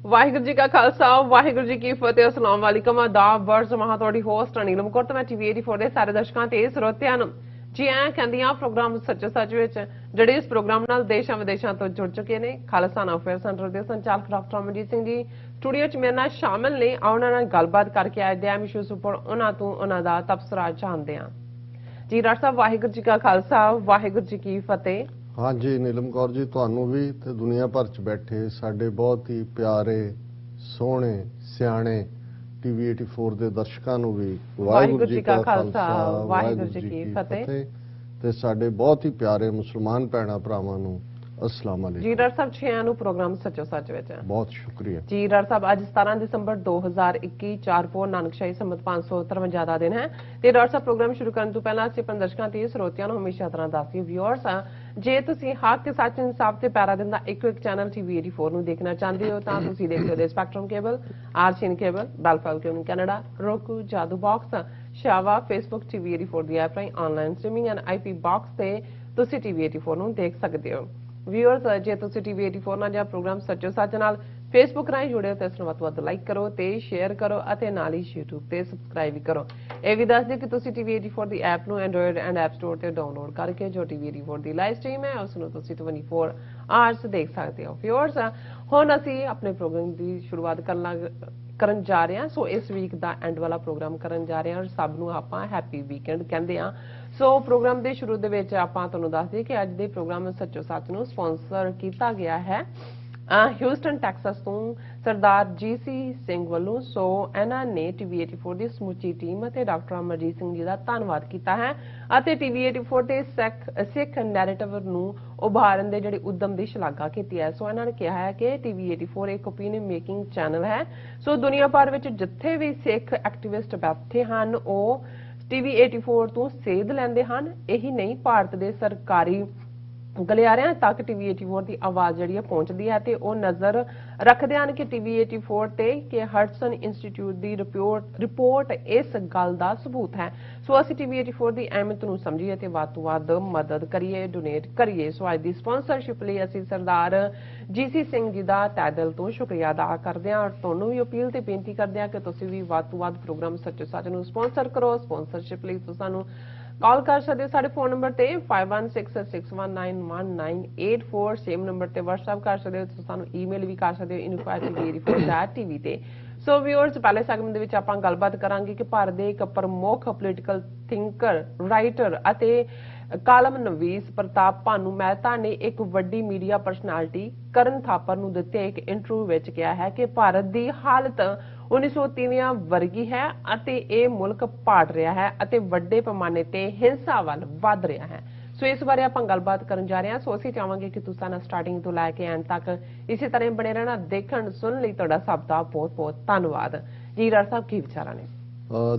ਵਾਹਿਗੁਰੂ ਜੀ ਕਾ ਖਾਲਸਾ ਵਾਹਿਗੁਰੂ ਜੀ ਕੀ ਫਤਿਹ। अस्सलाम वालेकुम आदाब वर्ष महा ਤੁਹਾਡੀ ਹੋਸਟ ਨੀਲਮ ਕੌਰ ਤੇ ਮੈਂ ਟੀਵੀ 84 ਦੇ ਸਾਰੇ ਦਰਸ਼ਕਾਂ ਤੇ ਸਰੋਤਿਆਂ ਨੂੰ ਜੀ ਆਇਆਂ ਕਹਿੰਦੀਆਂ ਪ੍ਰੋਗਰਾਮ ਸੱਚੋ ਸੱਚ ਵਿੱਚ ਜਿਹੜੇ ਇਸ ਪ੍ਰੋਗਰਾਮ ਨਾਲ ਦੇਸ਼ਾਂ ਵਿਦੇਸ਼ਾਂ ਤੋਂ ਜੁੜ ਚੁੱਕੇ ਨੇ। ਖਾਲਸਾਨਾ ਅਫੇਅਰ ਸੈਂਟਰ ਦੇ ਸੰਚਾਲਕ ਡਾਕਟਰ ਅਮਰਜੀਤ ਸਿੰਘ ਜੀ ਸਟੂਡੀਓ 'ਚ ਮੇਰੇ ਨਾਲ ਸ਼ਾਮਿਲ ਨੇ। ਉਹਨਾਂ ਨਾਲ ਗੱਲਬਾਤ ਕਰਕੇ ਆਏ ਦੇ ਇਸ਼ੂਜ਼ ਉੱਪਰ ਉਹਨਾਂ ਤੋਂ ਉਹਨਾਂ ਦਾ ਤਬਸਰਾ ਜਾਣਦੇ ਹਾਂ। ਜੀ ਡਾਕਟਰ ਸਾਹਿਬ ਵਾਹਿਗੁਰੂ ਜੀ ਕਾ ਖਾਲਸਾ ਵਾਹਿਗੁਰੂ ਜੀ ਕੀ ਫਤਿਹ। हाँ जी नीलम कौर जी ਤੁਹਾਨੂੰ ਵੀ ਤੇ ਦੁਨੀਆ ਭਰ ਚ ਬੈਠੇ ਸਾਡੇ ਬਹੁਤ ਹੀ ਪਿਆਰੇ ਸੋਹਣੇ ਸਿਆਣੇ ਟੀਵੀ 84 ਦੇ ਦਰਸ਼ਕਾਂ ਨੂੰ ਵੀ ਵਾਹਿਗੁਰੂ ਜੀ ਕਾ ਖਾਲਸਾ ਵਾਹਿਗੁਰੂ ਜੀ ਕੀ ਫਤਿਹ ਤੇ ਸਾਡੇ ਬਹੁਤ ਹੀ ਪਿਆਰੇ ਮੁਸਲਮਾਨ ਭੈਣਾਂ ਭਰਾਵਾਂ ਨੂੰ अस्सलाम वालेकुम। जी डॉक्टर साहब छे ਨੂੰ ਪ੍ਰੋਗਰਾਮ ਸੱਚੋ ਸੱਚ ਵਿੱਚ ਬਹੁਤ ਸ਼ੁਕਰੀਆ ਜੀ। ਡਾਕਟਰ ਸਾਹਿਬ ਅੱਜ 17 ਦਸੰਬਰ 2021 ਚਾਰਪੋਰ ਨਾਨਕਸ਼ਾਹੀ ਸੰਮਤ 553 ਦਾ ਦਿਨ ਹੈ ਤੇ ਡਾਕਟਰ ਸਾਹਿਬ ਪ੍ਰੋਗਰਾਮ ਸ਼ੁਰੂ ਕਰਨ ਤੋਂ ਪਹਿਲਾਂ ਅਸੀਂ ਆਪਣੇ ਦਰਸ਼ਕਾਂ ਤੇ ਸਰੋਤਿਆਂ ਨੂੰ ਹਮੇਸ਼ਾ ਤਰ੍ਹਾਂ ਦੱਸਦੀ ਵਿਊਅਰਸ ਜੇ ਤੁਸੀਂ ਹੱਕ ਤੇ ਸੱਚ ਇਨਸਾਫ ਤੇ ਪੈਰਾ ਦਿੰਦਾ ਇੱਕ ਚੈਨਲ ਟੀਵੀ 84 ਨੂੰ ਦੇਖਣਾ ਚਾਹੁੰਦੇ ਹੋ ਤਾਂ ਤੁਸੀਂ ਦੇਖ ਸਕਦੇ ਹੋ ਸਪੈਕਟਰਮ ਕੇਬਲ, ਆਰਸੀਐਨ ਕੇਬਲ, ਬੈਲਫਾਲਕਨ ਕੈਨੇਡਾ, roku, ਜਾਦੂ ਬਾਕਸ, ਸ਼ਾਵਾ, ਫੇਸਬੁੱਕ ਟੀਵੀ 84 ਦੀ ਐਪ ਰਾਹੀਂ online streaming and IP box ਤੇ ਤੁਸੀਂ ਟੀਵੀ 84 ਨੂੰ ਦੇਖ ਸਕਦੇ ਹੋ। ਵਿਊਅਰਸ ਜੇ ਤੁਸੀਂ ਟੀਵੀ 84 ਨਾਲ ਜਾਂ ਪ੍ਰੋਗਰਾਮ ਸੱਚੋ ਸੱਚ ਨਾਲ ਫੇਸਬੁੱਕ ਰਾਹੀਂ ਜੁੜੇ ਹੋ ਤਾਂ ਇਸ ਨੂੰ ਵੱਧ ਤੋਂ ਵੱਧ ਲਾਈਕ ਕਰੋ ਤੇ ਸ਼ੇਅਰ ਕਰੋ ਅਤੇ ਨਾਲ ਹੀ YouTube ਤੇ ਸਬਸਕ੍ਰਾਈਬ ਵੀ ਕਰੋ। ਇਹ ਵੀ ਦੱਸ ਦਿਓ ਕਿ ਤੁਸੀਂ ਟੀਵੀ 84 ਦੀ ਐਪ ਨੂੰ ਐਂਡਰੋਇਡ ਐਂਡ ਐਪ ਸਟੋਰ ਤੇ ਡਾਊਨਲੋਡ ਕਰਕੇ ਜੋ ਟੀਵੀ 84 ਦੀ ਲਾਈਵ ਸਟ੍ਰੀਮ ਹੈ ਉਸ ਨੂੰ ਤੁਸੀਂ 24 ਆਵਰਸ ਦੇਖ ਸਕਦੇ ਹੋ। ਵਿਊਅਰਸ ਹੁਣ ਅਸੀਂ ਆਪਣੇ ਪ੍ਰੋਗਰਾਮ ਦੀ ਸ਼ੁਰੂਆਤ ਕਰਨ ਜਾ ਰਹੇ ਹਾਂ। ਸੋ ਇਸ ਵੀਕ ਦਾ ਐਂਡ ਵਾਲਾ ਪ੍ਰੋਗਰਾਮ ਕਰਨ ਜਾ ਰਹੇ ਹਾਂ ਔਰ ਸਭ ਨੂੰ ਆਪਾਂ ਹੈਪੀ ਵੀਕਐਂਡ ਕਹਿੰਦੇ ਹਾਂ। ਸੋ ਪ੍ਰੋਗਰਾਮ ਦੇ ਸ਼ੁਰੂ ਦੇ ਵਿੱਚ ਆਪਾਂ ਤੁਹਾਨੂੰ ਦੱਸ ਦਈਏ ਕਿ ਅੱਜ ਦੇ ਪ੍ਰੋਗਰਾਮ ਸੱਚੋ ਸੱਚ ਨੂੰ ਸਪਾਂਸਰ ਕੀਤਾ ਗਿਆ ਹੈ ਹਿਊਸਟਨ ਟੈਕਸਸ ਤੋਂ ਸਰਦਾਰ ਜੀਸੀ ਸਿੰਘ ਵੱਲੋਂ। ਸੋ ਇਹਨਾਂ ਨੇ ਟੀਵੀ 84 ਦੀ ਸਮੁੱਚੀ ਟੀਮ ਅਤੇ ਡਾਕਟਰ ਅਮਰਜੀਤ ਸਿੰਘ ਜੀ ਦਾ ਧੰਨਵਾਦ ਕੀਤਾ ਹੈ ਅਤੇ ਟੀਵੀ 84 ਦੇ ਸਿੱਖ ਨੈਰੇਟਿਵ ਨੂੰ ਉਭਾਰਨ ਦੇ ਜਿਹੜੇ ਉਦਮ ਦੀ ਸ਼ਲਾਘਾ ਕੀਤੀ ਹੈ। ਸੋ ਇਹਨਾਂ ਨੇ ਕਿਹਾ ਹੈ ਕਿ ਟੀਵੀ 84 ਇੱਕ ਓਪੀਨੀਅਨ ਮੇਕਿੰਗ ਚੈਨਲ ਹੈ। ਸੋ ਦੁਨੀਆ ਭਰ ਵਿੱਚ ਜਿੱਥੇ ਵੀ ਸਿੱਖ ਐਕਟਿਵਿਸਟ ਬੈਠੇ ਹਨ ਉਹ ਟੀਵੀ 84 ਤੋਂ ਸੇਧ ਲੈਂਦੇ ਹਨ। ਇਹੀ ਨਹੀਂ ਭਾਰਤ ਦੇ ਸਰਕਾਰੀ ਗਲਿਆਰਿਆਂ ਤੱਕ ਟੀਵੀ 84 ਦੀ ਆਵਾਜ਼ ਜਿਹੜੀ ਹੈ ਪਹੁੰਚਦੀ ਹੈ ਤੇ ਉਹ ਨਜ਼ਰ ਰੱਖਦੇ ਹਨ ਕਿ ਟੀਵੀ 84 ਤੇ ਕਿ ਹਡਸਨ ਇੰਸਟੀਚਿਊਟ ਦੀ ਰਿਪੋਰਟ ਇਸ ਗੱਲ ਦਾ ਸਬੂਤ ਹੈ। ਸੋ ਅਸੀਂ ਟੀਵੀ 84 ਦੀ ਅਹਿਮੀਅਤ ਨੂੰ ਸਮਝੀਏ ਤੇ ਵੱਧ ਤੋਂ ਵੱਧ ਮਦਦ ਕਰੀਏ, ਡੋਨੇਟ ਕਰੀਏ। ਸੋ ਅੱਜ ਦੀ ਸਪਾਂਸਰਸ਼ਿਪ ਲਈ ਅਸੀਂ ਸਰਦਾਰ ਜੀਸੀ ਸਿੰਘ ਜੀ ਦਾ ਤਹਿ ਦਿਲ ਤੋਂ ਸ਼ੁਕਰੀਆ ਅਦਾ ਕਰਦੇ ਹਾਂ ਔਰ ਤੁਹਾਨੂੰ ਵੀ ਅਪੀਲ ਤੇ ਬੇਨਤੀ ਕਰਦੇ ਹਾਂ ਕਿ ਤੁਸੀਂ ਵੀ ਵੱਧ ਤੋਂ ਵੱਧ ਪ੍ਰੋਗਰਾਮ ਸੱਚੋ ਸੱਚ ਨੂੰ ਸਪਾਂਸਰ ਕਰੋ। ਸਪਾਂਸਰਸ਼ਿਪ ਲਈ ਤੁਸੀਂ ਸਾਨੂੰ ਕਾਲ ਕਰ ਸਕਦੇ ਹੋ ਸਾਡੇ ਫੋਨ ਨੰਬਰ ਤੇ 5166191984 ਸੇਮ ਨੰਬਰ ਤੇ WhatsApp ਕਰ ਸਕਦੇ ਹੋ। ਤੁਸੀਂ ਸਾਨੂੰ ਈਮੇਲ ਵੀ ਕਰ ਸਕਦੇ ਹੋ info@tv ਤੇ। ਸੋ ਵਿਊਅਰਸ ਪਹਿਲੇ ਸੈਗਮੈਂਟ ਦੇ ਵਿੱਚ ਆਪਾਂ ਗੱਲਬਾਤ ਕਰਾਂਗੇ ਕਿ ਭਾਰਤ ਦੇ ਇੱਕ ਪ੍ਰਮੁੱਖ ਪੋਲੀਟੀਕਲ ਥਿੰਕਰ, ਰਾਈਟਰ ਅਤੇ ਕਾਲਮ ਨਵੀਸ ਪ੍ਰਤਾਪ ਭਾਨੂ ਮਹਿਤਾ ਨੇ ਇੱਕ ਵੱਡੀ ਮੀਡੀਆ ਪਰਸਨੈਲਿਟੀ ਕਰਨ ਥਾਪਰ ਨੂੰ ਦਿੱਤੇ ਇੱਕ ਇੰਟਰਵਿਊ ਵਿੱਚ ਕਿਹਾ ਹੈ ਕਿ ਭਾਰਤ ਦੀ ਹਾਲਤ 1930 ਵਰਗੀ ਹੈ ਅਤੇ ਇਹ ਮੁਲਕ ਪਾਟ ਰਿਹਾ ਹੈ ਅਤੇ ਵੱਡੇ ਪੈਮਾਨੇ ਤੇ ਹਿੰਸਾ ਵੱਲ ਵੱਧ ਰਿਹਾ ਹੈ। ਸੋ ਇਸ ਬਾਰੇ ਆਪਾਂ ਗੱਲਬਾਤ ਕਰਨ ਜਾ ਰਹੇ ਹਾਂ। ਸੋ ਅਸੀਂ ਚਾਹਾਂਗੇ ਕਿ ਤੁਸੀਂ ਨਾ ਸਟਾਰਟਿੰਗ ਤੋਂ ਲੈ ਕੇ ਐਂਡ ਤੱਕ ਇਸੇ ਤਰ੍ਹਾਂ ਬਣੇ ਰਹਿਣਾ। ਦੇਖਣ ਸੁਣਨ ਲਈ ਤੁਹਾਡਾ ਸਭ ਦਾ ਬਹੁਤ ਬਹੁਤ ਧੰਨਵਾਦ। ਜੀ ਡਾਕਟਰ ਸਾਹਿਬ ਕੀ ਵਿਚਾਰਾਂ ਨੇ?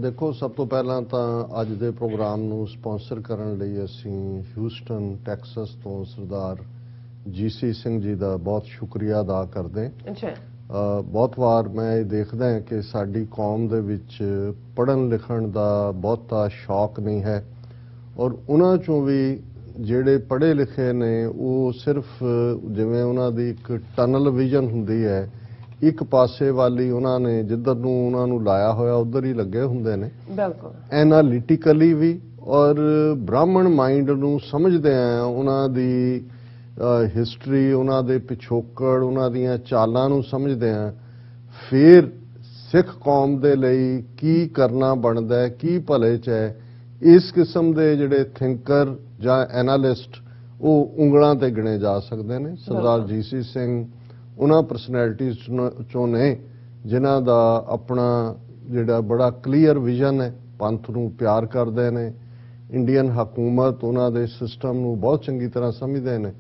ਦੇਖੋ ਸਭ ਤੋਂ ਪਹਿਲਾਂ ਤਾਂ ਅੱਜ ਦੇ ਪ੍ਰੋਗਰਾਮ ਨੂੰ ਸਪਾਂਸਰ ਕਰਨ ਲਈ ਅਸੀਂ ਹਿਊਸਟਨ ਟੈਕਸਸ ਤੋਂ ਸਰਦਾਰ ਜੀਸੀ ਸਿੰਘ ਜੀ ਦਾ ਬਹੁਤ ਸ਼ੁਕਰੀਆ ਅਦਾ ਕਰਦੇ ਹਾਂ। ਅੱਛਾ। ਬਹੁਤ ਵਾਰ ਮੈਂ ਇਹ ਦੇਖਦਾ ਹਾਂ ਕਿ ਸਾਡੀ ਕੌਮ ਦੇ ਵਿੱਚ ਪੜ੍ਹਨ ਲਿਖਣ ਦਾ ਬਹੁਤਾ ਸ਼ੌਕ ਨਹੀਂ ਹੈ ਔਰ ਉਹਨਾਂ ਚੋਂ ਵੀ ਜਿਹੜੇ ਪੜ੍ਹੇ ਲਿਖੇ ਨੇ ਉਹ ਸਿਰਫ ਜਿਵੇਂ ਉਹਨਾਂ ਦੀ ਇੱਕ ਟਨਲ ਵਿਜ਼ਨ ਹੁੰਦੀ ਹੈ, ਇੱਕ ਪਾਸੇ ਵਾਲੀ ਉਹਨਾਂ ਨੇ ਜਿੱਧਰ ਨੂੰ ਉਹਨਾਂ ਨੂੰ ਲਾਇਆ ਹੋਇਆ ਉਧਰ ਹੀ ਲੱਗੇ ਹੁੰਦੇ ਨੇ। ਬਿਲਕੁਲ ਐਨਾਲਿਟਿਕਲੀ ਵੀ ਔਰ ਬ੍ਰਾਹਮਣ ਮਾਈਂਡ ਨੂੰ ਸਮਝਦੇ ਆ, ਉਹਨਾਂ ਦੀ ਹਿਸਟਰੀ, ਉਹਨਾਂ ਦੇ ਪਿਛੋਕੜ, ਉਹਨਾਂ ਦੀਆਂ ਚਾਲਾਂ ਨੂੰ ਸਮਝਦੇ ਆ, ਫਿਰ ਸਿੱਖ ਕੌਮ ਦੇ ਲਈ ਕੀ ਕਰਨਾ ਬਣਦਾ, ਕੀ ਭਲੇ 'ਚ ਹੈ। ਇਸ ਕਿਸਮ ਦੇ ਜਿਹੜੇ ਥਿੰਕਰ ਜਾਂ ਐਨਾਲਿਸਟ ਉਹ ਉਂਗਲਾਂ ਤੇ ਗਿਣੇ ਜਾ ਸਕਦੇ ਨੇ। ਸਰਦਾਰ ਜੀਸੀ ਸਿੰਘ ਉਹਨਾਂ ਪਰਸਨੈਲਿਟੀਜ਼ ਚੋਂ ਨੇ ਜਿਨ੍ਹਾਂ ਦਾ ਆਪਣਾ ਜਿਹੜਾ ਬੜਾ ਕਲੀਅਰ ਵਿਜ਼ਨ ਹੈ, ਪੰਥ ਨੂੰ ਪਿਆਰ ਕਰਦੇ ਨੇ, ਇੰਡੀਅਨ ਹਕੂਮਤ ਉਹਨਾਂ ਦੇ ਸਿਸਟਮ ਨੂੰ ਬਹੁਤ ਚੰਗੀ ਤਰ੍ਹਾਂ ਸਮਝਦੇ ਨੇ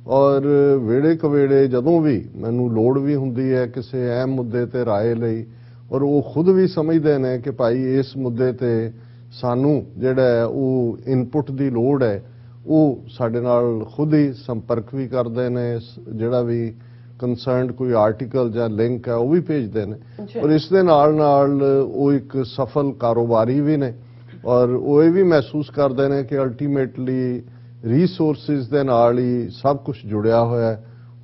ਔਰ ਵੇੜੇ ਕਵੇੜੇ ਜਦੋਂ ਵੀ ਮੈਨੂੰ ਲੋੜ ਵੀ ਹੁੰਦੀ ਹੈ ਕਿਸੇ ਅਹਿਮ ਮੁੱਦੇ ਤੇ ਰਾਏ ਲਈ ਔਰ ਉਹ ਖੁਦ ਵੀ ਸਮਝਦੇ ਨੇ ਕਿ ਭਾਈ ਇਸ ਮੁੱਦੇ ਤੇ ਸਾਨੂੰ ਜਿਹੜਾ ਹੈ ਉਹ ਇਨਪੁਟ ਦੀ ਲੋੜ ਹੈ, ਉਹ ਸਾਡੇ ਨਾਲ ਖੁਦ ਹੀ ਸੰਪਰਕ ਵੀ ਕਰਦੇ ਨੇ। ਜਿਹੜਾ ਵੀ ਕੰਸਰਨਡ ਕੋਈ ਆਰਟੀਕਲ ਜਾਂ ਲਿੰਕ ਹੈ ਉਹ ਵੀ ਭੇਜਦੇ ਨੇ ਔਰ ਇਸ ਦੇ ਨਾਲ ਨਾਲ ਉਹ ਇੱਕ ਸਫਲ ਕਾਰੋਬਾਰੀ ਵੀ ਨੇ ਔਰ ਉਹ ਇਹ ਵੀ ਮਹਿਸੂਸ ਕਰਦੇ ਨੇ ਕਿ ਅਲਟੀਮੇਟਲੀ ਰਿਸੋਰਸਿਸ ਦੇ ਨਾਲ ਹੀ ਸਭ ਕੁਝ ਜੁੜਿਆ ਹੋਇਆ ਹੈ।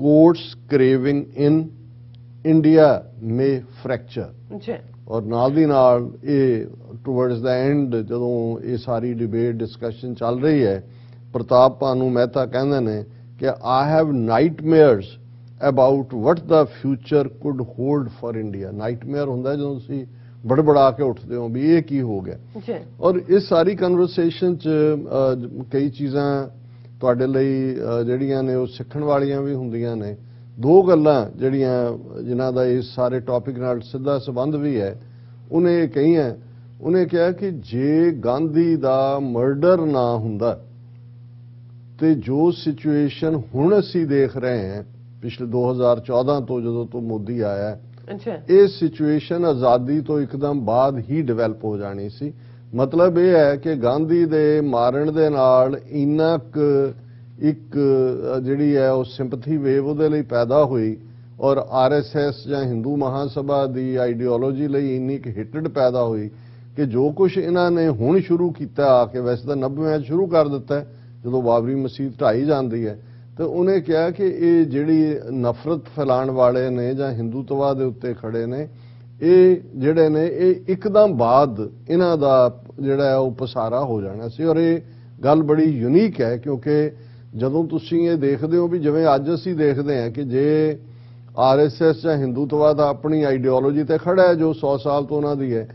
कोर्ट्स क्रेविंग इन इंडिया मे फ्रैक्चर। जी ਔਰ ਨਾਲ ਦੀ ਨਾਲ ਇਹ ਟੁਵਰਡਸ ਦਾ ਐਂਡ ਜਦੋਂ ਇਹ ਸਾਰੀ ਡਿਬੇਟ ਡਿਸਕਸ਼ਨ ਚੱਲ ਰਹੀ ਹੈ, ਪ੍ਰਤਾਪ ਭਾਨੂ ਮਹਿਤਾ ਕਹਿੰਦੇ ਨੇ ਕਿ I have nightmares about what the future could hold for India. Nightmare ਹੁੰਦਾ ਜਦੋਂ ਤੁਸੀਂ ਬੜਬੜਾ ਕੇ ਉੱਠਦੇ ਹੋ ਵੀ ਇਹ ਕੀ ਹੋ ਗਿਆ। ਜੀ ਔਰ ਇਸ ਸਾਰੀ ਕਨਵਰਸੇਸ਼ਨ 'ਚ ਕਈ ਚੀਜ਼ਾਂ ਤੁਹਾਡੇ ਲਈ ਜਿਹੜੀਆਂ ਨੇ ਉਹ ਸਿੱਖਣ ਵਾਲੀਆਂ ਵੀ ਹੁੰਦੀਆਂ ਨੇ। ਦੋ ਗੱਲਾਂ ਜਿਹੜੀਆਂ ਜਿਨ੍ਹਾਂ ਦਾ ਇਸ ਸਾਰੇ ਟੌਪਿਕ ਨਾਲ ਸਿੱਧਾ ਸੰਬੰਧ ਵੀ ਹੈ, ਉਹਨੇ ਕਹੀਆਂ। ਉਹਨੇ ਕਿਹਾ ਕਿ ਜੇ ਗਾਂਧੀ ਦਾ ਮਰਡਰ ਨਾ ਹੁੰਦਾ ਤੇ ਜੋ ਸਿਚੁਏਸ਼ਨ ਹੁਣ ਅਸੀਂ ਦੇਖ ਰਹੇ ਹਾਂ ਪਿਛਲੇ 2014 ਤੋਂ ਜਦੋਂ ਤੋਂ ਮੋਦੀ ਆਇਆ, ਅੱਛਾ, ਇਹ ਸਿਚੁਏਸ਼ਨ ਆਜ਼ਾਦੀ ਤੋਂ ਇੱਕਦਮ ਬਾਅਦ ਹੀ ਡਿਵੈਲਪ ਹੋ ਜਾਣੀ ਸੀ। ਮਤਲਬ ਇਹ ਹੈ ਕਿ ਗਾਂਧੀ ਦੇ ਮਾਰਨ ਦੇ ਨਾਲ ਇੰਨਾ ਕੁ ਇੱਕ ਜਿਹੜੀ ਹੈ ਉਹ ਸਿੰਪਥੀ ਵੇਵ ਉਹਦੇ ਲਈ ਪੈਦਾ ਹੋਈ ਔਰ ਆਰਐਸਐਸ ਜਾਂ ਹਿੰਦੂ ਮਹਾਸਭਾ ਦੀ ਆਈਡੀਓਲੋਜੀ ਲਈ ਇੰਨੀ ਕੁ ਹਿੱਟਡ ਪੈਦਾ ਹੋਈ ਕਿ ਜੋ ਕੁਝ ਇਹਨਾਂ ਨੇ ਹੁਣ ਸ਼ੁਰੂ ਕੀਤਾ ਆ ਕੇ, ਵੈਸੇ ਤਾਂ 90 ਸ਼ੁਰੂ ਕਰ ਦਿੱਤਾ ਜਦੋਂ ਬਾਬਰੀ ਮਸਜਿਦ ਢਾਈ ਜਾਂਦੀ ਹੈ, ਤੇ ਉਹਨੇ ਕਿਹਾ ਕਿ ਇਹ ਜਿਹੜੀ ਨਫ਼ਰਤ ਫੈਲਾਉਣ ਵਾਲੇ ਨੇ ਜਾਂ ਹਿੰਦੂਤਵਾ ਦੇ ਉੱਤੇ ਖੜੇ ਨੇ, ਇਹ ਜਿਹੜੇ ਨੇ ਇਹ ਇੱਕਦਮ ਬਾਅਦ ਇਹਨਾਂ ਦਾ ਜਿਹੜਾ ਉਹ ਪਸਾਰਾ ਹੋ ਜਾਣਾ ਸੀ। ਔਰ ਇਹ ਗੱਲ ਬੜੀ ਯੂਨੀਕ ਹੈ ਕਿਉਂਕਿ ਜਦੋਂ ਤੁਸੀਂ ਇਹ ਦੇਖਦੇ ਹੋ ਵੀ ਜਿਵੇਂ ਅੱਜ ਅਸੀਂ ਦੇਖਦੇ ਹਾਂ ਕਿ ਜੇ ਆਰਐਸਐਸ ਜਾਂ ਹਿੰਦੂਤਵਾ ਦਾ ਆਪਣੀ ਆਈਡੀਓਲੋਜੀ ਤੇ ਖੜਾ ਹੈ ਜੋ 100 ਸਾਲ ਤੋਂ ਉਹਨਾਂ ਦੀ ਹੈ,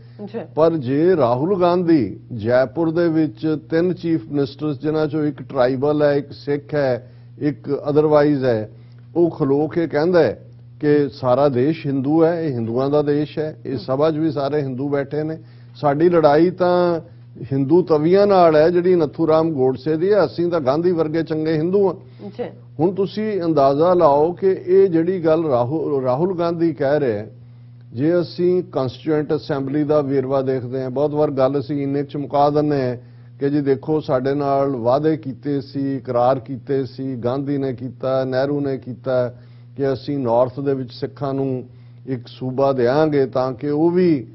ਪਰ ਜੇ ਰਾਹੁਲ ਗਾਂਧੀ ਜੈਪੁਰ ਦੇ ਵਿੱਚ 3 ਚੀਫ ਮਿਨਿਸਟਰਸ ਜਿਨ੍ਹਾਂ ਚੋਂ ਇੱਕ ਟਰਾਈਬਲ ਹੈ, ਇੱਕ ਸਿੱਖ ਹੈ, ਇੱਕ ਅਦਰਵਾਈਜ਼ ਹੈ, ਉਹ ਖਲੋ ਕੇ ਕਹਿੰਦਾ ਹੈ ਕਿ ਸਾਰਾ ਦੇਸ਼ ਹਿੰਦੂ ਹੈ, ਇਹ ਹਿੰਦੂਆਂ ਦਾ ਦੇਸ਼ ਹੈ, ਇਹ ਸਭਾ 'ਚ ਵੀ ਸਾਰੇ ਹਿੰਦੂ ਬੈਠੇ ਨੇ, ਸਾਡੀ ਲੜਾਈ ਤਾਂ ਹਿੰਦੂ ਤਵੀਆਂ ਨਾਲ ਹੈ ਜਿਹੜੀ ਨੱਥੂਰਾਮ ਗੋਡਸੇ ਦੀ ਹੈ, ਅਸੀਂ ਤਾਂ ਗਾਂਧੀ ਵਰਗੇ ਚੰਗੇ ਹਿੰਦੂ ਹਾਂ। ਹੁਣ ਤੁਸੀਂ ਅੰਦਾਜ਼ਾ ਲਾਓ ਕਿ ਇਹ ਜਿਹੜੀ ਗੱਲ ਰਾਹੁਲ ਗਾਂਧੀ ਕਹਿ ਰਿਹਾ ਹੈ, ਜੇ ਅਸੀਂ ਕਨਸਟੀਟਿਊਐਂਟ ਅਸੈਂਬਲੀ ਦਾ ਵੇਰਵਾ ਦੇਖਦੇ ਹਾਂ, ਬਹੁਤ ਵਾਰ ਗੱਲ ਅਸੀਂ ਇੰਨੇ 'ਚ ਮੁਕਾ ਦਿੰਦੇ ਹਾਂ ਕਿ ਜੀ ਦੇਖੋ ਸਾਡੇ ਨਾਲ ਵਾਅਦੇ ਕੀਤੇ ਸੀ, ਇਕਰਾਰ ਕੀਤੇ ਸੀ, ਗਾਂਧੀ ਨੇ ਕੀਤਾ, ਨਹਿਰੂ ਨੇ ਕੀਤਾ ਕਿ ਅਸੀਂ ਨਾਰਥ ਦੇ ਵਿੱਚ ਸਿੱਖਾਂ ਨੂੰ ਇੱਕ ਸੂਬਾ ਦੇਵਾਂਗੇ ਤਾਂ ਕਿ ਉਹ ਵੀ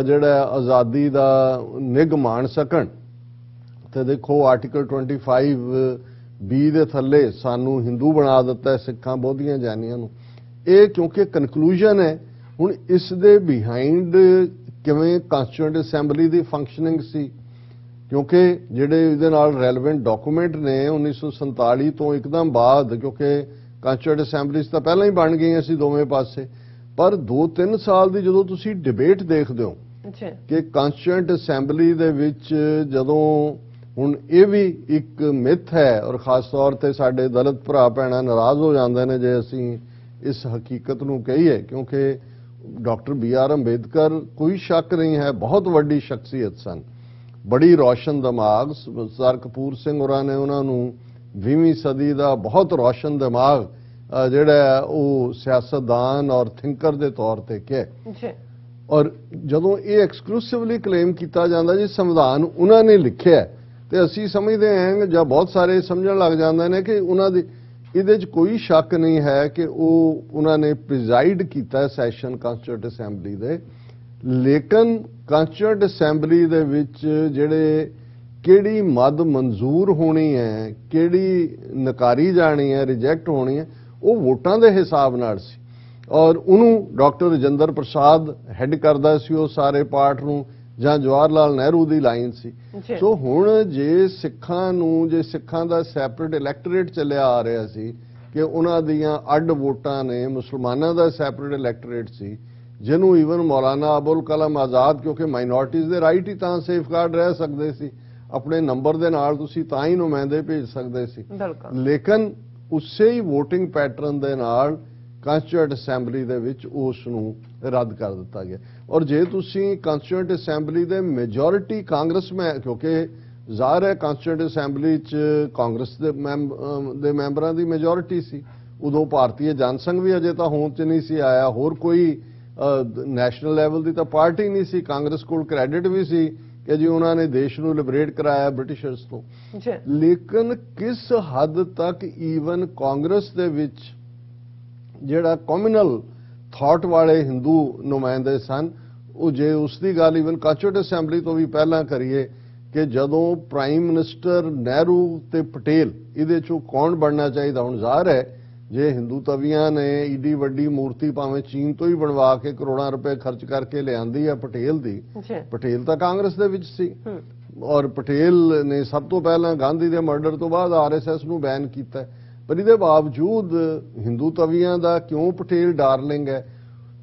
ਜਿਹੜਾ ਆਜ਼ਾਦੀ ਦਾ ਨਿੱਘ ਮਾਣ ਸਕਣ। ਤੇ ਦੇਖੋ ਆਰਟੀਕਲ 25B ਦੇ ਥੱਲੇ ਸਾਨੂੰ ਹਿੰਦੂ ਬਣਾ ਦਿੱਤਾ ਸਿੱਖਾਂ ਬੋਧੀਆਂ ਜਾਨੀਆਂ ਨੂੰ। ਇਹ ਕਿਉਂਕਿ ਕਨਕਲੂਜਨ ਹੈ। ਹੁਣ ਇਸ ਦੇ ਬਿਹਾਈਂਡ ਕਿਵੇਂ ਕਨਸਟੀਟਿਊਐਂਟ ਅਸੈਂਬਲੀ ਦੀ ਫੰਕਸ਼ਨਿੰਗ ਸੀ, ਕਿਉਂਕਿ ਜਿਹੜੇ ਇਹਦੇ ਨਾਲ ਰੈਲੇਵੈਂਟ ਡਾਕੂਮੈਂਟ ਨੇ 1947 ਤੋਂ ਇੱਕਦਮ ਬਾਅਦ, ਕਿਉਂਕਿ ਕਨਸਟੀਟਿਊਐਂਟ ਅਸੈਂਬਲੀਜ਼ ਤਾਂ ਪਹਿਲਾਂ ਹੀ ਬਣ ਗਈਆਂ ਸੀ ਦੋਵੇਂ ਪਾਸੇ, ਪਰ 2-3 ਸਾਲ ਦੀ ਜਦੋਂ ਤੁਸੀਂ ਡਿਬੇਟ ਦੇਖਦੇ ਹੋ ਕਿ ਕਨਸਟੀਟਿਊਐਂਟ ਅਸੈਂਬਲੀ ਦੇ ਵਿੱਚ ਜਦੋਂ ਹੁਣ ਇਹ ਵੀ ਇੱਕ ਮਿਥ ਹੈ ਔਰ ਖਾਸ ਤੌਰ ਤੇ ਸਾਡੇ ਦਲਿਤ ਭਰਾ ਭੈਣਾਂ ਨਾਰਾਜ਼ ਹੋ ਜਾਂਦੇ ਨੇ ਜੇ ਅਸੀਂ ਇਸ ਹਕੀਕਤ ਨੂੰ ਕਹੀਏ, ਕਿਉਂਕਿ ਡਾਕਟਰ BR ਅੰਬੇਦਕਰ ਕੋਈ ਸ਼ੱਕ ਨਹੀਂ ਹੈ ਬਹੁਤ ਵੱਡੀ ਸ਼ਖਸੀਅਤ ਸਨ, ਬੜੀ ਰੌਸ਼ਨ ਦਿਮਾਗ। ਸਰ ਕਪੂਰ ਸਿੰਘ ਹੋਰਾਂ ਨੇ ਉਹਨਾਂ ਨੂੰ 20ਵੀਂ ਸਦੀ ਦਾ ਬਹੁਤ ਰੌਸ਼ਨ ਦਿਮਾਗ ਜਿਹੜਾ ਉਹ ਸਿਆਸਤਦਾਨ ਔਰ ਥਿੰਕਰ ਦੇ ਤੌਰ ਤੇ ਕਿਹਾ। ਔਰ ਜਦੋਂ ਇਹ ਐਕਸਕਲੂਸਿਵਲੀ ਕਲੇਮ ਕੀਤਾ ਜਾਂਦਾ ਜੀ ਸੰਵਿਧਾਨ ਉਹਨਾਂ ਨੇ ਲਿਖਿਆ, ਤੇ ਅਸੀਂ ਸਮਝਦੇ ਹਾਂ ਜਾਂ ਬਹੁਤ ਸਾਰੇ ਸਮਝਣ ਲੱਗ ਜਾਂਦੇ ਨੇ ਕਿ ਉਹਨਾਂ ਦੀ ਇਹਦੇ 'ਚ ਕੋਈ ਸ਼ੱਕ ਨਹੀਂ ਹੈ ਕਿ ਉਹਨਾਂ ਨੇ ਪ੍ਰੀਜ਼ਾਈਡ ਕੀਤਾ ਸੈਸ਼ਨ ਕਨਸਟੀਟਿਊਐਂਟ ਅਸੈਂਬਲੀ ਦੇ। ਲੇਕਿਨ ਕਨਸਟੀਟਿਊਐਂਟ ਅਸੈਂਬਲੀ ਦੇ ਵਿੱਚ ਜਿਹੜੇ ਕਿਹੜੀ ਮੱਦ ਮਨਜ਼ੂਰ ਹੋਣੀ ਹੈ, ਕਿਹੜੀ ਨਕਾਰੀ ਜਾਣੀ ਹੈ, ਰਿਜੈਕਟ ਹੋਣੀ ਹੈ, ਉਹ ਵੋਟਾਂ ਦੇ ਹਿਸਾਬ ਨਾਲ ਸੀ। ਔਰ ਉਹਨੂੰ ਡਾਕਟਰ ਰਜਿੰਦਰ ਪ੍ਰਸਾਦ ਹੈੱਡ ਕਰਦਾ ਸੀ ਉਹ ਸਾਰੇ ਪਾਰਟ ਨੂੰ, ਜਾਂ ਜਵਾਹਰ ਲਾਲ ਨਹਿਰੂ ਦੀ ਲਾਈਨ ਸੀ। ਸੋ ਹੁਣ ਜੇ ਸਿੱਖਾਂ ਦਾ ਸੈਪਰੇਟ ਇਲੈਕਟੋਰੇਟ ਚੱਲਿਆ ਆ ਰਿਹਾ ਸੀ ਕਿ ਉਹਨਾਂ ਦੀਆਂ ਅੱਡ ਵੋਟਾਂ ਨੇ, ਮੁਸਲਮਾਨਾਂ ਦਾ ਸੈਪਰੇਟ ਇਲੈਕਟੋਰੇਟ ਸੀ ਜਿਹਨੂੰ ਈਵਨ ਮੌਲਾਨਾ ਅਬੁਲ ਕਲਾਮ ਆਜ਼ਾਦ, ਕਿਉਂਕਿ ਮਾਈਨੋਰਟੀਜ਼ ਦੇ ਰਾਈਟ ਹੀ ਤਾਂ ਸੇਫਗਾਰਡ ਰਹਿ ਸਕਦੇ ਸੀ, ਆਪਣੇ ਨੰਬਰ ਦੇ ਨਾਲ ਤੁਸੀਂ ਤਾਂ ਹੀ ਨੁਮਾਇੰਦੇ ਭੇਜ ਸਕਦੇ ਸੀ। ਲੇਕਿਨ ਉਸੇ ਹੀ ਵੋਟਿੰਗ ਪੈਟਰਨ ਦੇ ਨਾਲ ਕਨਸਟੀਟਿਊਐਂਟ ਅਸੈਂਬਲੀ ਦੇ ਵਿੱਚ ਉਸ ਨੂੰ ਰੱਦ ਕਰ ਦਿੱਤਾ ਗਿਆ। ਔਰ ਜੇ ਤੁਸੀਂ ਕਨਸਟੀਟਿਊਐਂਟ ਅਸੈਂਬਲੀ ਦੇ ਮੈਜੋਰਿਟੀ ਕਾਂਗਰਸ ਕਿਉਂਕਿ ਜ਼ਾਹਰ ਹੈ ਕਨਸਟੀਟਿਊਐਂਟ ਅਸੈਂਬਲੀ 'ਚ ਕਾਂਗਰਸ ਦੇ ਮੈਂਬਰਾਂ ਦੀ ਮੈਜੋਰਿਟੀ ਸੀ, ਉਦੋਂ ਭਾਰਤੀ ਜਨਸੰਘ ਵੀ ਅਜੇ ਤਾਂ ਹੋਂਦ 'ਚ ਨਹੀਂ ਸੀ ਆਇਆ, ਹੋਰ ਕੋਈ ਨੈਸ਼ਨਲ ਲੈਵਲ ਦੀ ਤਾਂ ਪਾਰਟੀ ਨਹੀਂ ਸੀ। ਕਾਂਗਰਸ ਕੋਲ ਕ੍ਰੈਡਿਟ ਵੀ ਸੀ ਕਿ ਜੀ ਉਹਨਾਂ ਨੇ ਦੇਸ਼ ਨੂੰ ਲਿਬਰੇਟ ਕਰਾਇਆ ਬ੍ਰਿਟਿਸ਼ਰਸ ਤੋਂ। ਲੇਕਿਨ ਕਿਸ ਹੱਦ ਤੱਕ ਈਵਨ ਕਾਂਗਰਸ ਦੇ ਵਿੱਚ ਜਿਹੜਾ ਕਮਿਊਨਲ ਥਾਟ ਵਾਲੇ ਹਿੰਦੂ ਨੁਮਾਇੰਦੇ ਸਨ, ਉਹ ਜੇ ਉਸ ਦੀ ਗੱਲ ਈਵਨ ਕਨਸਟੀਟਿਊਐਂਟ ਅਸੈਂਬਲੀ ਤੋਂ ਵੀ ਪਹਿਲਾਂ ਕਰੀਏ ਕਿ ਜਦੋਂ ਪ੍ਰਾਈਮ ਮਿਨਿਸਟਰ ਨਹਿਰੂ ਤੇ ਪਟੇਲ ਇਹਦੇ ਚੋਂ ਕੌਣ ਬਣਨਾ ਚਾਹੀਦਾ, ਹੁਣ ਜ਼ਾਹਰ ਹੈ ਜੇ ਹਿੰਦੂ ਤਵੀਆਂ ਨੇ ਈਡੀ ਵੱਡੀ ਮੂਰਤੀ ਭਾਵੇਂ ਚੀਨ ਤੋਂ ਹੀ ਬਣਵਾ ਕੇ ਕਰੋੜਾਂ ਰੁਪਏ ਖਰਚ ਕਰਕੇ ਲਿਆਂਦੀ ਆ ਪਟੇਲ ਦੀ, ਪਟੇਲ ਤਾਂ ਕਾਂਗਰਸ ਦੇ ਵਿੱਚ ਸੀ ਔਰ ਪਟੇਲ ਨੇ ਸਭ ਤੋਂ ਪਹਿਲਾਂ ਗਾਂਧੀ ਦੇ ਮਰਡਰ ਤੋਂ ਬਾਅਦ ਆਰਐਸਐਸ ਨੂੰ ਬੈਨ ਕੀਤਾ, ਪਰ ਇਹਦੇ ਬਾਵਜੂਦ ਹਿੰਦੂ ਤਵੀਆਂ ਦਾ ਕਿਉਂ ਪਟੇਲ ਡਾਰਲਿੰਗ ਹੈ?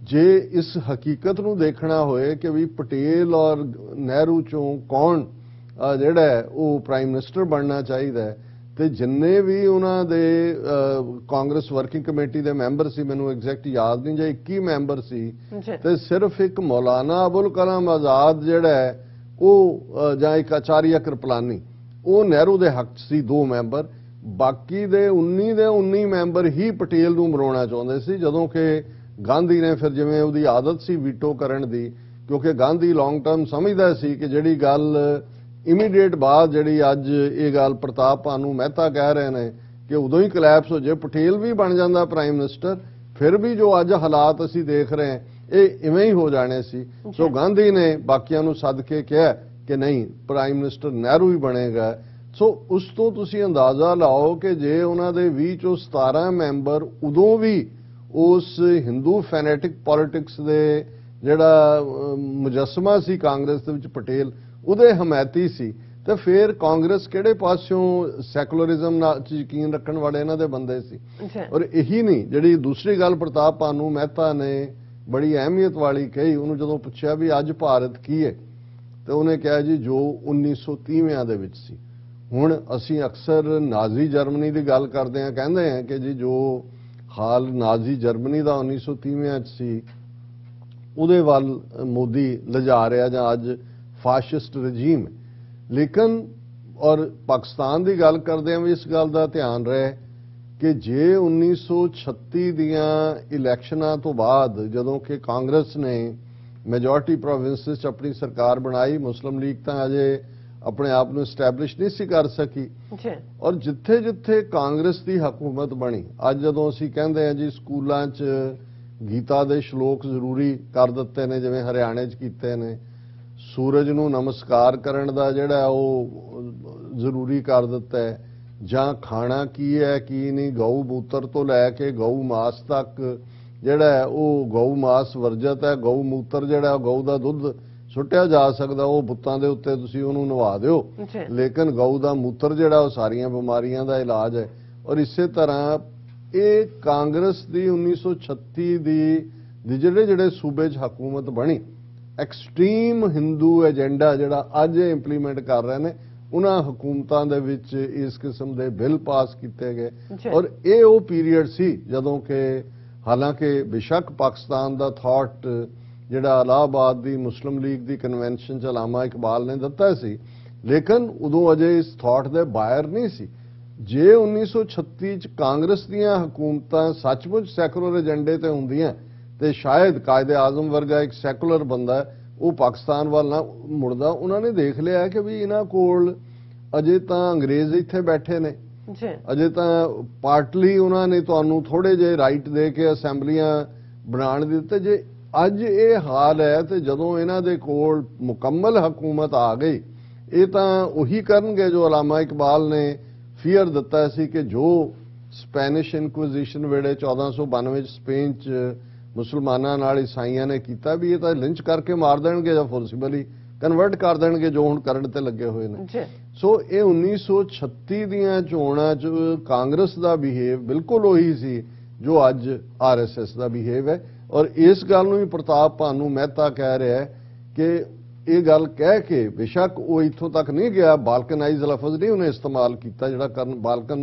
ਜੇ ਇਸ ਹਕੀਕਤ ਨੂੰ ਦੇਖਣਾ ਹੋਏ ਕਿ ਵੀ ਪਟੇਲ ਔਰ ਨਹਿਰੂ ਚੋਂ ਕੌਣ ਜਿਹੜਾ ਹੈ ਉਹ ਪ੍ਰਾਈਮ ਮਿਨਿਸਟਰ ਬਣਨਾ ਚਾਹੀਦਾ ਹੈ, ਤੇ ਜਿੰਨੇ ਵੀ ਉਹਨਾਂ ਦੇ ਕਾਂਗਰਸ ਵਰਕਿੰਗ ਕਮੇਟੀ ਦੇ ਮੈਂਬਰ ਸੀ, ਮੈਨੂੰ ਐਗਜ਼ੈਕਟ ਯਾਦ ਨਹੀਂ, ਜੇ 21 ਮੈਂਬਰ ਸੀ ਤੇ ਸਿਰਫ ਇੱਕ ਮੌਲਾਨਾ ਅਬੁਲ ਕਲਾਮ ਆਜ਼ਾਦ ਜਿਹੜਾ ਹੈ ਉਹ ਜਾਂ ਇੱਕ ਆਚਾਰੀਆ ਕਿਰਪਲਾਨੀ ਉਹ ਨਹਿਰੂ ਦੇ ਹੱਕ ਸੀ 2 ਮੈਂਬਰ, ਬਾਕੀ ਦੇ 19 ਮੈਂਬਰ ਹੀ ਪਟੇਲ ਨੂੰ ਮਰਾਉਣਾ ਚਾਹੁੰਦੇ ਸੀ। ਜਦੋਂ ਕਿ ਗਾਂਧੀ ਨੇ ਫਿਰ ਜਿਵੇਂ ਉਹਦੀ ਆਦਤ ਸੀ ਵੀਟੋ ਕਰਨ ਦੀ, ਕਿਉਂਕਿ ਗਾਂਧੀ ਲੌਂਗ ਟਰਮ ਸਮਝਦਾ ਸੀ ਕਿ ਜਿਹੜੀ ਗੱਲ ਇਮੀਡੀਏਟ ਬਾਅਦ ਜਿਹੜੀ ਅੱਜ ਇਹ ਗੱਲ ਪ੍ਰਤਾਪ ਭਾਨੂ ਮਹਿਤਾ ਕਹਿ ਰਹੇ ਨੇ ਕਿ ਉਦੋਂ ਹੀ ਕਲੈਪਸ ਹੋ ਜੇ, ਪਟੇਲ ਵੀ ਬਣ ਜਾਂਦਾ ਪ੍ਰਾਈਮ ਮਿਨਿਸਟਰ, ਫਿਰ ਵੀ ਜੋ ਅੱਜ ਹਾਲਾਤ ਅਸੀਂ ਦੇਖ ਰਹੇ ਹਾਂ ਇਹ ਇਵੇਂ ਹੀ ਹੋ ਜਾਣੇ ਸੀ। ਸੋ ਗਾਂਧੀ ਨੇ ਬਾਕੀਆਂ ਨੂੰ ਸੱਦ ਕੇ ਕਿਹਾ ਕਿ ਨਹੀਂ, ਪ੍ਰਾਈਮ ਮਿਨਿਸਟਰ ਨਹਿਰੂ ਹੀ ਬਣੇਗਾ। ਸੋ ਉਸ ਤੋਂ ਤੁਸੀਂ ਅੰਦਾਜ਼ਾ ਲਾਓ ਕਿ ਜੇ ਉਹਨਾਂ ਦੇ 20 ਚੋਂ 17 ਮੈਂਬਰ ਉਦੋਂ ਵੀ ਉਸ ਹਿੰਦੂ ਫੈਨੇਟਿਕ ਪੋਲਿਟਿਕਸ ਦੇ ਜਿਹੜਾ ਮੁਜੱਸਮਾ ਸੀ ਕਾਂਗਰਸ ਦੇ ਵਿੱਚ ਪਟੇਲ, ਉਹਦੇ ਹਮਾਇਤੀ ਸੀ, ਤੇ ਫਿਰ ਕਾਂਗਰਸ ਕਿਹੜੇ ਪਾਸਿਓਂ ਸੈਕੂਲਰਿਜ਼ਮ ਨਾਲ ਯਕੀਨ ਰੱਖਣ ਵਾਲੇ ਇਹਨਾਂ ਦੇ ਬੰਦੇ ਸੀ। ਔਰ ਇਹੀ ਨਹੀਂ, ਜਿਹੜੀ ਦੂਸਰੀ ਗੱਲ ਪ੍ਰਤਾਪ ਭਾਨੂ ਮਹਿਤਾ ਨੇ ਬੜੀ ਅਹਿਮੀਅਤ ਵਾਲੀ ਕਹੀ, ਉਹਨੂੰ ਜਦੋਂ ਪੁੱਛਿਆ ਵੀ ਅੱਜ ਭਾਰਤ ਕੀ ਹੈ ਤੇ ਉਹਨੇ ਕਿਹਾ ਜੀ ਜੋ 1930ਵਿਆਂ ਦੇ ਵਿੱਚ ਸੀ। ਹੁਣ ਅਸੀਂ ਅਕਸਰ ਨਾਜ਼ੀ ਜਰਮਨੀ ਦੀ ਗੱਲ ਕਰਦੇ ਹਾਂ, ਕਹਿੰਦੇ ਹਾਂ ਕਿ ਜੀ ਜੋ ਹਾਲ ਨਾਜ਼ੀ ਜਰਮਨੀ ਦਾ 1930ਵਿਆਂ 'ਚ ਸੀ ਉਹਦੇ ਵੱਲ ਮੋਦੀ ਲਿਜਾ ਰਿਹਾ ਜਾਂ ਅੱਜ ਫਾਸ਼ਿਸਟ ਰਜੀਮ, ਲੇਕਿਨ ਔਰ ਪਾਕਿਸਤਾਨ ਦੀ ਗੱਲ ਕਰਦੇ ਹਾਂ ਵੀ ਇਸ ਗੱਲ ਦਾ ਧਿਆਨ ਰਹੇ ਕਿ ਜੇ 1936 ਦੀਆਂ ਇਲੈਕਸ਼ਨਾਂ ਤੋਂ ਬਾਅਦ ਜਦੋਂ ਕਿ ਕਾਂਗਰਸ ਨੇ ਮੈਜੋਰਟੀ ਪ੍ਰੋਵਿੰਸਸ 'ਚ ਆਪਣੀ ਸਰਕਾਰ ਬਣਾਈ, ਮੁਸਲਿਮ ਲੀਗ ਤਾਂ ਅਜੇ ਆਪਣੇ ਆਪ ਨੂੰ ਐਸਟੈਬਲਿਸ਼ ਨਹੀਂ ਸੀ ਕਰ ਸਕੀ, ਔਰ ਜਿੱਥੇ ਜਿੱਥੇ ਕਾਂਗਰਸ ਦੀ ਹਕੂਮਤ ਬਣੀ, ਅੱਜ ਜਦੋਂ ਅਸੀਂ ਕਹਿੰਦੇ ਹਾਂ ਜੀ ਸਕੂਲਾਂ 'ਚ ਗੀਤਾ ਦੇ ਸ਼ਲੋਕ ਜ਼ਰੂਰੀ ਕਰ ਦਿੱਤੇ ਨੇ, ਜਿਵੇਂ ਹਰਿਆਣੇ 'ਚ ਕੀਤੇ ਨੇ, ਸੂਰਜ ਨੂੰ ਨਮਸਕਾਰ ਕਰਨ ਦਾ ਜਿਹੜਾ ਉਹ ਜ਼ਰੂਰੀ ਕਰ ਦਿੱਤਾ ਹੈ, ਜਾਂ ਖਾਣਾ ਕੀ ਹੈ ਕੀ ਨਹੀਂ, ਗਊ ਮੂਤਰ ਤੋਂ ਲੈ ਕੇ ਗਊ ਮਾਸ ਤੱਕ ਜਿਹੜਾ ਉਹ ਗਊ ਮਾਸ ਵਰਜਤ ਹੈ, ਗਊ ਮੂਤਰ ਜਿਹੜਾ ਗਊ ਦਾ ਦੁੱਧ ਸੁੱਟਿਆ ਜਾ ਸਕਦਾ, ਉਹ ਬੁੱਤਾਂ ਦੇ ਉੱਤੇ ਤੁਸੀਂ ਉਹਨੂੰ ਨਵਾ ਦਿਓ, ਲੇਕਿਨ ਗਊ ਦਾ ਮੂਤਰ ਜਿਹੜਾ ਉਹ ਸਾਰੀਆਂ ਬਿਮਾਰੀਆਂ ਦਾ ਇਲਾਜ ਹੈ। ਔਰ ਇਸੇ ਤਰ੍ਹਾਂ ਇਹ ਕਾਂਗਰਸ ਦੀ 1936 ਦੀ ਜਿਹੜੇ ਸੂਬੇ 'ਚ ਹਕੂਮਤ ਬਣੀ, ਐਕਸਟ੍ਰੀਮ ਹਿੰਦੂ ਏਜੰਡਾ ਜਿਹੜਾ ਅੱਜ ਇੰਪਲੀਮੈਂਟ ਕਰ ਰਹੇ ਨੇ, ਉਹਨਾਂ ਹਕੂਮਤਾਂ ਦੇ ਵਿੱਚ ਇਸ ਕਿਸਮ ਦੇ ਬਿੱਲ ਪਾਸ ਕੀਤੇ ਗਏ। ਔਰ ਇਹ ਉਹ ਪੀਰੀਅਡ ਸੀ ਜਦੋਂ ਕਿ ਹਾਲਾਂਕਿ ਬੇਸ਼ੱਕ ਪਾਕਿਸਤਾਨ ਦਾ ਥਾਟ ਜਿਹੜਾ ਇਲਾਹਾਬਾਦ ਦੀ ਮੁਸਲਿਮ ਲੀਗ ਦੀ ਕਨਵੈਨਸ਼ਨ 'ਚ ਅਲਾਮਾ ਇਕਬਾਲ ਨੇ ਦਿੱਤਾ ਸੀ, ਲੇਕਿਨ ਉਦੋਂ ਅਜੇ ਇਸ ਥਾਟ ਦੇ ਬਾਹਰ ਨਹੀਂ ਸੀ। ਜੇ 1936 'ਚ ਕਾਂਗਰਸ ਦੀਆਂ ਹਕੂਮਤਾਂ ਸੱਚਮੁੱਚ ਸੈਕੂਲਰ ਏਜੰਡੇ ਤੇ ਹੁੰਦੀਆਂ ਤੇ ਸ਼ਾਇਦ ਕਾਇਦੇ ਆਜ਼ਮ ਵਰਗਾ ਇੱਕ ਸੈਕੂਲਰ ਬੰਦਾ ਉਹ ਪਾਕਿਸਤਾਨ ਵੱਲ ਨਾ ਮੁੜਦਾ। ਉਹਨਾਂ ਨੇ ਦੇਖ ਲਿਆ ਕਿ ਵੀ ਇਹਨਾਂ ਕੋਲ ਅਜੇ ਤਾਂ ਅੰਗਰੇਜ਼ ਇੱਥੇ ਬੈਠੇ ਨੇ, ਅਜੇ ਤਾਂ ਪਾਰਟਲੀ ਉਹਨਾਂ ਨੇ ਤੁਹਾਨੂੰ ਥੋੜੇ ਜਿਹੇ ਰਾਈਟ ਦੇ ਕੇ ਅਸੈਂਬਲੀਆਂ ਬਣਾਉਣ ਦਿੱਤੇ। ਜੇ ਅੱਜ ਇਹ ਹਾਲ ਹੈ ਤੇ ਜਦੋਂ ਇਹਨਾਂ ਦੇ ਕੋਲ ਮੁਕੰਮਲ ਹਕੂਮਤ ਆ ਗਈ, ਇਹ ਤਾਂ ਉਹੀ ਕਰਨਗੇ ਜੋ ਅਲਾਮਾ ਇਕਬਾਲ ਨੇ ਫੀਅਰ ਦਿੱਤਾ ਸੀ ਕਿ ਜੋ ਸਪੈਨਿਸ਼ ਇਨਕੁਇਜ਼ੀਸ਼ਨ ਵੇਲੇ 1492 ਚ ਸਪੇਨ 'ਚ ਮੁਸਲਮਾਨਾਂ ਨਾਲ ਈਸਾਈਆਂ ਨੇ ਕੀਤਾ, ਵੀ ਇਹ ਤਾਂ ਲਿੰਚ ਕਰਕੇ ਮਾਰ ਦੇਣਗੇ ਜਾਂ ਫੋਰਸੀਬਲੀ ਕਨਵਰਟ ਕਰ ਦੇਣਗੇ ਜੋ ਹੁਣ ਕਰਨ ਤੇ ਲੱਗੇ ਹੋਏ ਨੇ। ਸੋ ਇਹ 1936 ਦੀਆਂ ਚੋਣਾਂ 'ਚ ਕਾਂਗਰਸ ਦਾ ਬਿਹੇਵ ਬਿਲਕੁਲ ਉਹੀ ਸੀ ਜੋ ਅੱਜ ਆਰਐਸਐਸ ਦਾ ਬਿਹੇਵ ਹੈ। ਔਰ ਇਸ ਗੱਲ ਨੂੰ ਵੀ ਪ੍ਰਤਾਪ ਭਾਨੂ ਮਹਿਤਾ ਕਹਿ ਰਿਹਾ ਹੈ ਕਿ ਇਹ ਗੱਲ ਕਹਿ ਕੇ ਬੇਸ਼ੱਕ ਉਹ ਇੱਥੋਂ ਤੱਕ ਨਹੀਂ ਗਿਆ, ਬਾਲਕਨਾਈਜ਼ ਲਫ਼ਜ਼ ਨਹੀਂ ਉਹਨੇ ਇਸਤੇਮਾਲ ਕੀਤਾ, ਜਿਹੜਾ ਕਰਨ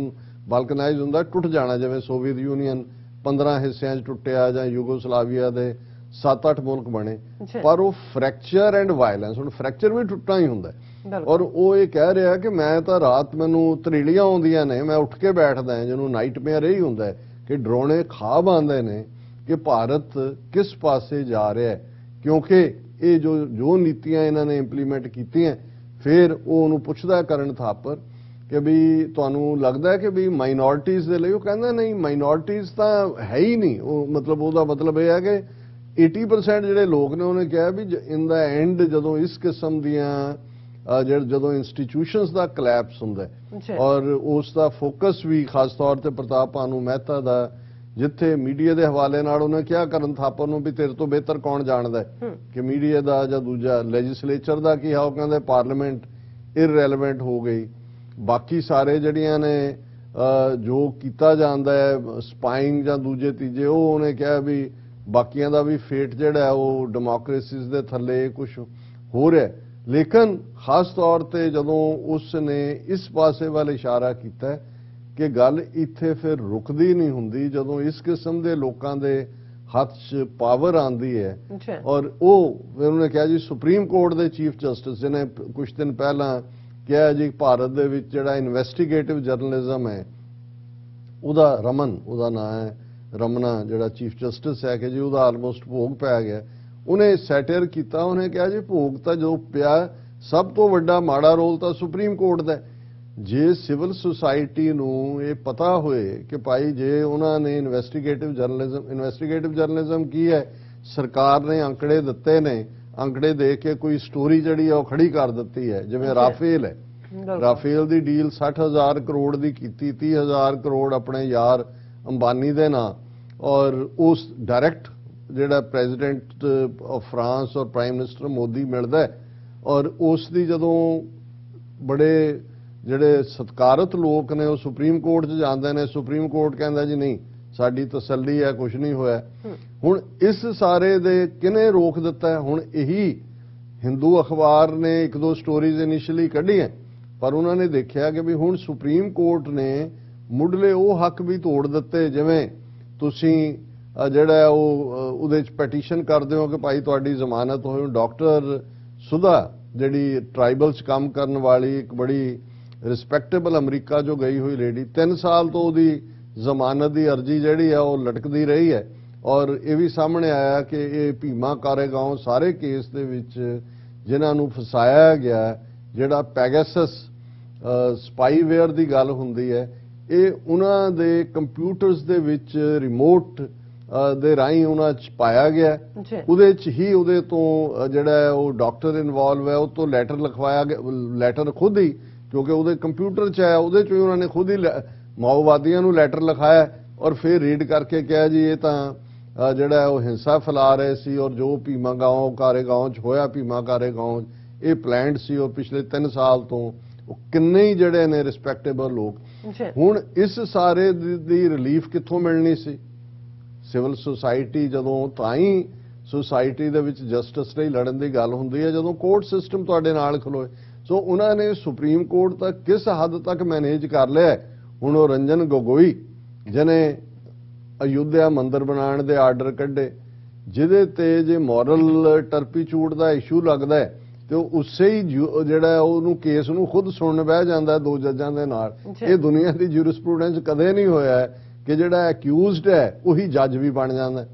ਬਾਲਕਨਾਈਜ਼ ਹੁੰਦਾ ਟੁੱਟ ਜਾਣਾ, ਜਿਵੇਂ ਸੋਵੀਅਤ ਯੂਨੀਅਨ 15 ਹਿੱਸਿਆਂ 'ਚ ਟੁੱਟਿਆ ਜਾਂ ਯੂਗੋਸਲਾਵੀਆ ਦੇ 7-8 ਮੁਲਕ ਬਣੇ, ਪਰ ਉਹ ਫ੍ਰੈਕਚਰ ਐਂਡ ਵਾਇਲੈਂਸ, ਹੁਣ ਫ੍ਰੈਕਚਰ ਵੀ ਟੁੱਟਣਾ ਹੀ ਹੁੰਦਾ। ਔਰ ਉਹ ਇਹ ਕਹਿ ਰਿਹਾ ਕਿ ਮੈਂ ਤਾਂ ਰਾਤ ਮੈਨੂੰ ਤਰੀਲੀਆਂ ਆਉਂਦੀਆਂ ਨੇ, ਮੈਂ ਉੱਠ ਕੇ ਬੈਠਦਾ, ਜਿਹਨੂੰ ਨਾਈਟਮੇਅਰ ਇਹ ਹੀ ਹੁੰਦਾ ਕਿ ਡਰੋਣੇ ਖਾਬ ਆਉਂਦੇ ਨੇ ਕਿ ਭਾਰਤ ਕਿਸ ਪਾਸੇ ਜਾ ਰਿਹਾ ਹੈ, ਕਿਉਂਕਿ ਇਹ ਜੋ ਨੀਤੀਆਂ ਇਹਨਾਂ ਨੇ ਇੰਪਲੀਮੈਂਟ ਕੀਤੀਆਂ। ਫਿਰ ਉਹ ਉਹਨੂੰ ਪੁੱਛਦਾ ਕਰਨ ਥਾਪਰ ਕਿ ਵੀ ਤੁਹਾਨੂੰ ਲੱਗਦਾ ਹੈ ਕਿ ਵੀ ਮਾਈਨੋਰਟੀਜ਼ ਦੇ ਲਈ, ਉਹ ਕਹਿੰਦਾ ਨਹੀਂ ਮਾਈਨੋਰਟੀਜ਼ ਤਾਂ ਹੈ ਹੀ ਨਹੀਂ। ਉਹ ਮਤਲਬ ਉਹਦਾ ਮਤਲਬ ਇਹ ਹੈ ਕਿ 80% ਜਿਹੜੇ ਲੋਕ ਨੇ, ਉਹਨੇ ਕਿਹਾ ਵੀ ਇਨ ਦਾ ਐਂਡ ਜਦੋਂ ਇਸ ਕਿਸਮ ਦੀਆਂ ਜਦੋਂ ਇੰਸਟੀਟਿਊਸ਼ਨਸ ਦਾ ਕਲੈਪਸ ਹੁੰਦਾ ਜੀ। ਔਰ ਉਸ ਦਾ ਫੋਕਸ ਵੀ ਖਾਸ ਤੌਰ ਤੇ ਪ੍ਰਤਾਪ ਭਾਨੂ ਮਹਿਤਾ ਦਾ, ਜਿੱਥੇ ਮੀਡੀਆ ਦੇ ਹਵਾਲੇ ਨਾਲ ਉਹਨੇ ਕਿਹਾ ਕਰਨ ਥਾਪਰ ਨੂੰ ਵੀ ਤੇਰੇ ਤੋਂ ਬਿਹਤਰ ਕੌਣ ਜਾਣਦਾ ਕਿ ਮੀਡੀਆ ਦਾ ਜਾਂ ਦੂਜਾ ਲੈਜਿਸਲੇਚਰ ਦਾ ਕੀ ਹੈ, ਉਹ ਕਹਿੰਦੇ ਪਾਰਲੀਮੈਂਟ ਇਰਰੈਲੇਵੈਂਟ ਹੋ ਗਈ। ਬਾਕੀ ਸਾਰੇ ਜਿਹੜੀਆਂ ਨੇ ਜੋ ਕੀਤਾ ਜਾਂਦਾ ਹੈ ਸਪਾਈਂਗ ਜਾਂ ਦੂਜੇ ਤੀਜੇ, ਉਹ ਉਹਨੇ ਕਿਹਾ ਵੀ ਬਾਕੀਆਂ ਦਾ ਵੀ ਫੇਟ ਜਿਹੜਾ ਉਹ ਡੈਮੋਕ੍ਰੇਸੀਜ਼ ਦੇ ਥੱਲੇ ਕੁਝ ਹੋ ਰਿਹਾ। ਲੇਕਿਨ ਖਾਸ ਤੌਰ ਤੇ ਜਦੋਂ ਉਸ ਨੇ ਇਸ ਪਾਸੇ ਵੱਲ ਇਸ਼ਾਰਾ ਕੀਤਾ ਕਿ ਗੱਲ ਇੱਥੇ ਫਿਰ ਰੁਕਦੀ ਨਹੀਂ ਹੁੰਦੀ ਜਦੋਂ ਇਸ ਕਿਸਮ ਦੇ ਲੋਕਾਂ ਦੇ ਹੱਥ 'ਚ ਪਾਵਰ ਆਂਦੀ ਹੈ। ਔਰ ਉਹ ਫਿਰ ਉਹਨੇ ਕਿਹਾ ਜੀ ਸੁਪਰੀਮ ਕੋਰਟ ਦੇ ਚੀਫ ਜਸਟਿਸ ਜਿਹਨੇ ਕੁਝ ਦਿਨ ਪਹਿਲਾਂ ਕਿਹਾ ਜੀ ਭਾਰਤ ਦੇ ਵਿੱਚ ਜਿਹੜਾ ਇਨਵੈਸਟੀਗੇਟਿਵ ਜਰਨਲਿਜ਼ਮ ਹੈ ਉਹਦਾ ਰਮਨ ਉਹਦਾ ਨਾਂ ਹੈ, ਰਮਨਾ ਜਿਹੜਾ ਚੀਫ ਜਸਟਿਸ ਹੈ ਕਿ ਜੀ ਉਹਦਾ ਆਲਮੋਸਟ ਭੋਗ ਪੈ ਗਿਆ। ਉਹਨੇ ਸੈਟਰ ਕੀਤਾ, ਉਹਨੇ ਕਿਹਾ ਜੀ ਭੋਗ ਤਾਂ ਜੋ ਪਿਆ ਸਭ ਤੋਂ ਵੱਡਾ ਮਾੜਾ ਰੋਲ ਤਾਂ ਸੁਪਰੀਮ ਕੋਰਟ ਦਾ। ਜੇ ਸਿਵਲ ਸੁਸਾਇਟੀ ਨੂੰ ਇਹ ਪਤਾ ਹੋਏ ਕਿ ਭਾਈ ਜੇ ਉਹਨਾਂ ਨੇ ਇਨਵੈਸਟੀਗੇਟਿਵ ਜਰਨਲਿਜ਼ਮ ਕੀ ਹੈ, ਸਰਕਾਰ ਨੇ ਅੰਕੜੇ ਦਿੱਤੇ ਨੇ, ਅੰਕੜੇ ਦੇ ਕੇ ਕੋਈ ਸਟੋਰੀ ਜਿਹੜੀ ਆ ਉਹ ਖੜੀ ਕਰ ਦਿੱਤੀ ਹੈ, ਜਿਵੇਂ ਰਾਫੇਲ ਹੈ, ਰਾਫੇਲ ਦੀ ਡੀਲ 60,000 ਕਰੋੜ ਦੀ ਕੀਤੀ, 30,000 ਕਰੋੜ ਆਪਣੇ ਯਾਰ ਅੰਬਾਨੀ ਦੇ ਨਾਂ, ਔਰ ਉਸ ਡਾਇਰੈਕਟ ਜਿਹੜਾ ਪ੍ਰੈਜ਼ੀਡੈਂਟ ਆਫ ਫਰਾਂਸ ਔਰ ਪ੍ਰਾਈਮ ਮਿਨਿਸਟਰ ਮੋਦੀ ਮਿਲਦਾ ਹੈ, ਔਰ ਉਸ ਦੀ ਜਦੋਂ ਬੜੇ ਜਿਹੜੇ ਸਤਿਕਾਰਤ ਲੋਕ ਨੇ ਉਹ ਸੁਪਰੀਮ ਕੋਰਟ 'ਚ ਜਾਂਦੇ ਨੇ, ਸੁਪਰੀਮ ਕੋਰਟ ਕਹਿੰਦਾ ਜੀ ਨਹੀਂ ਸਾਡੀ ਤਸੱਲੀ ਹੈ, ਕੁਝ ਨਹੀਂ ਹੋਇਆ। ਹੁਣ ਇਸ ਸਾਰੇ ਦੇ ਕਿਹਨੇ ਰੋਕ ਦਿੱਤਾ ਹੈ? ਹੁਣ ਇਹੀ ਹਿੰਦੂ ਅਖਬਾਰ ਨੇ ਇੱਕ ਦੋ ਸਟੋਰੀਜ਼ ਇਨੀਸ਼ੀਅਲੀ ਕੱਢੀਆਂ, ਪਰ ਉਹਨਾਂ ਨੇ ਦੇਖਿਆ ਕਿ ਵੀ ਹੁਣ ਸੁਪਰੀਮ ਕੋਰਟ ਨੇ ਮੁੱਢਲੇ ਉਹ ਹੱਕ ਵੀ ਤੋੜ ਦਿੱਤੇ, ਜਿਵੇਂ ਤੁਸੀਂ ਜਿਹੜਾ ਉਹ ਉਹਦੇ 'ਚ ਪੈਟੀਸ਼ਨ ਕਰਦੇ ਹੋ ਕਿ ਭਾਈ ਤੁਹਾਡੀ ਜ਼ਮਾਨਤ ਹੋਏ। ਡਾਕਟਰ ਸੁਧਾ ਜਿਹੜੀ ਟ੍ਰਾਈਬਲ 'ਚ ਕੰਮ ਕਰਨ ਵਾਲੀ ਇੱਕ ਬੜੀ ਰਿਸਪੈਕਟੇਬਲ ਅਮਰੀਕਾ ਜੋ ਗਈ ਹੋਈ ਲੇਡੀ, 3 ਸਾਲ ਤੋਂ ਉਹਦੀ ਜ਼ਮਾਨਤ ਦੀ ਅਰਜ਼ੀ ਜਿਹੜੀ ਆ ਉਹ ਲਟਕਦੀ ਰਹੀ ਹੈ। ਔਰ ਇਹ ਵੀ ਸਾਹਮਣੇ ਆਇਆ ਕਿ ਇਹ ਭੀਮਾ ਕਾਰੇਗਾਂਵ ਸਾਰੇ ਕੇਸ ਦੇ ਵਿੱਚ ਜਿਨ੍ਹਾਂ ਨੂੰ ਫਸਾਇਆ ਗਿਆ, ਜਿਹੜਾ ਪੈਗਾਸਸ ਸਪਾਈਵੇਅਰ ਦੀ ਗੱਲ ਹੁੰਦੀ ਹੈ, ਇਹ ਉਹਨਾਂ ਦੇ ਕੰਪਿਊਟਰਸ ਦੇ ਵਿੱਚ ਰਿਮੋਟ ਦੇ ਰਾਹੀਂ ਉਹਨਾਂ 'ਚ ਪਾਇਆ ਗਿਆ। ਉਹਦੇ 'ਚ ਹੀ ਉਹਦੇ ਤੋਂ ਜਿਹੜਾ ਉਹ ਡਾਕਟਰ ਇਨਵੋਲਵ ਹੈ ਉਹ ਤੋਂ ਲੈਟਰ ਲਿਖਵਾਇਆ ਗਿਆ, ਲੈਟਰ ਖੁਦ ਹੀ, ਕਿਉਂਕਿ ਉਹਦੇ ਕੰਪਿਊਟਰ 'ਚ ਹੈ, ਉਹਦੇ 'ਚ ਹੀ ਉਹਨਾਂ ਨੇ ਖੁਦ ਹੀ ਮਾਓਵਾਦੀਆਂ ਨੂੰ ਲੈਟਰ ਲਿਖਾਇਆ ਔਰ ਫਿਰ ਰੀਡ ਕਰਕੇ ਕਿਹਾ ਜੀ ਇਹ ਤਾਂ ਜਿਹੜਾ ਉਹ ਹਿੰਸਾ ਫੈਲਾ ਰਹੇ ਸੀ, ਔਰ ਜੋ ਭੀਮਾ ਕਾਰੇਗਾਂਵ 'ਚ ਹੋਇਆ, ਭੀਮਾ ਕਾਰੇਗਾਂਵ ਇਹ ਪਲਾਨਡ ਸੀ, ਔਰ ਪਿਛਲੇ 3 ਸਾਲ ਤੋਂ ਉਹ ਕਿੰਨੇ ਹੀ ਜਿਹੜੇ ਨੇ ਰਿਸਪੈਕਟੇਬਲ ਲੋਕ। ਹੁਣ ਇਸ ਸਾਰੇ ਦੀ ਰਿਲੀਫ ਕਿੱਥੋਂ ਮਿਲਣੀ ਸੀ? ਸਿਵਲ ਸੁਸਾਇਟੀ ਜਦੋਂ, ਤਾਂ ਹੀ ਸੁਸਾਇਟੀ ਦੇ ਵਿੱਚ ਜਸਟਿਸ ਲਈ ਲੜਨ ਦੀ ਗੱਲ ਹੁੰਦੀ ਹੈ ਜਦੋਂ ਕੋਰਟ ਸਿਸਟਮ ਤੁਹਾਡੇ ਨਾਲ ਖਲੋਏ। ਸੋ ਉਹਨਾਂ ਨੇ ਸੁਪਰੀਮ ਕੋਰਟ ਤੱਕ ਕਿਸ ਹੱਦ ਤੱਕ ਮੈਨੇਜ ਕਰ ਲਿਆ। ਹੁਣ ਉਹ ਰੰਜਨ ਗੋਗੋਈ ਜਿਹਨੇ ਅਯੁੱਧਿਆ ਮੰਦਿਰ ਬਣਾਉਣ ਦੇ ਆਰਡਰ ਕੱਢੇ, ਜਿਹਦੇ ਤੇ ਜੇ ਮੋਰਲ ਟਰਪੀਚੂਡ ਦਾ ਇਸ਼ੂ ਲੱਗਦਾ ਹੈ ਤੇ ਉਹ ਉਸੇ ਹੀ ਜਿਹੜਾ ਉਹਨੂੰ ਕੇਸ ਨੂੰ ਖੁਦ ਸੁਣਨ ਬਹਿ ਜਾਂਦਾ 2 ਜੱਜਾਂ ਦੇ ਨਾਲ। ਇਹ ਦੁਨੀਆ ਦੀ ਜੂਰਿਸਪ੍ਰੂਡੈਂਸ ਕਦੇ ਨਹੀਂ ਹੋਇਆ ਕਿ ਜਿਹੜਾ ਅਕਿਊਜ਼ਡ ਹੈ ਉਹੀ ਜੱਜ ਵੀ ਬਣ ਜਾਂਦਾ।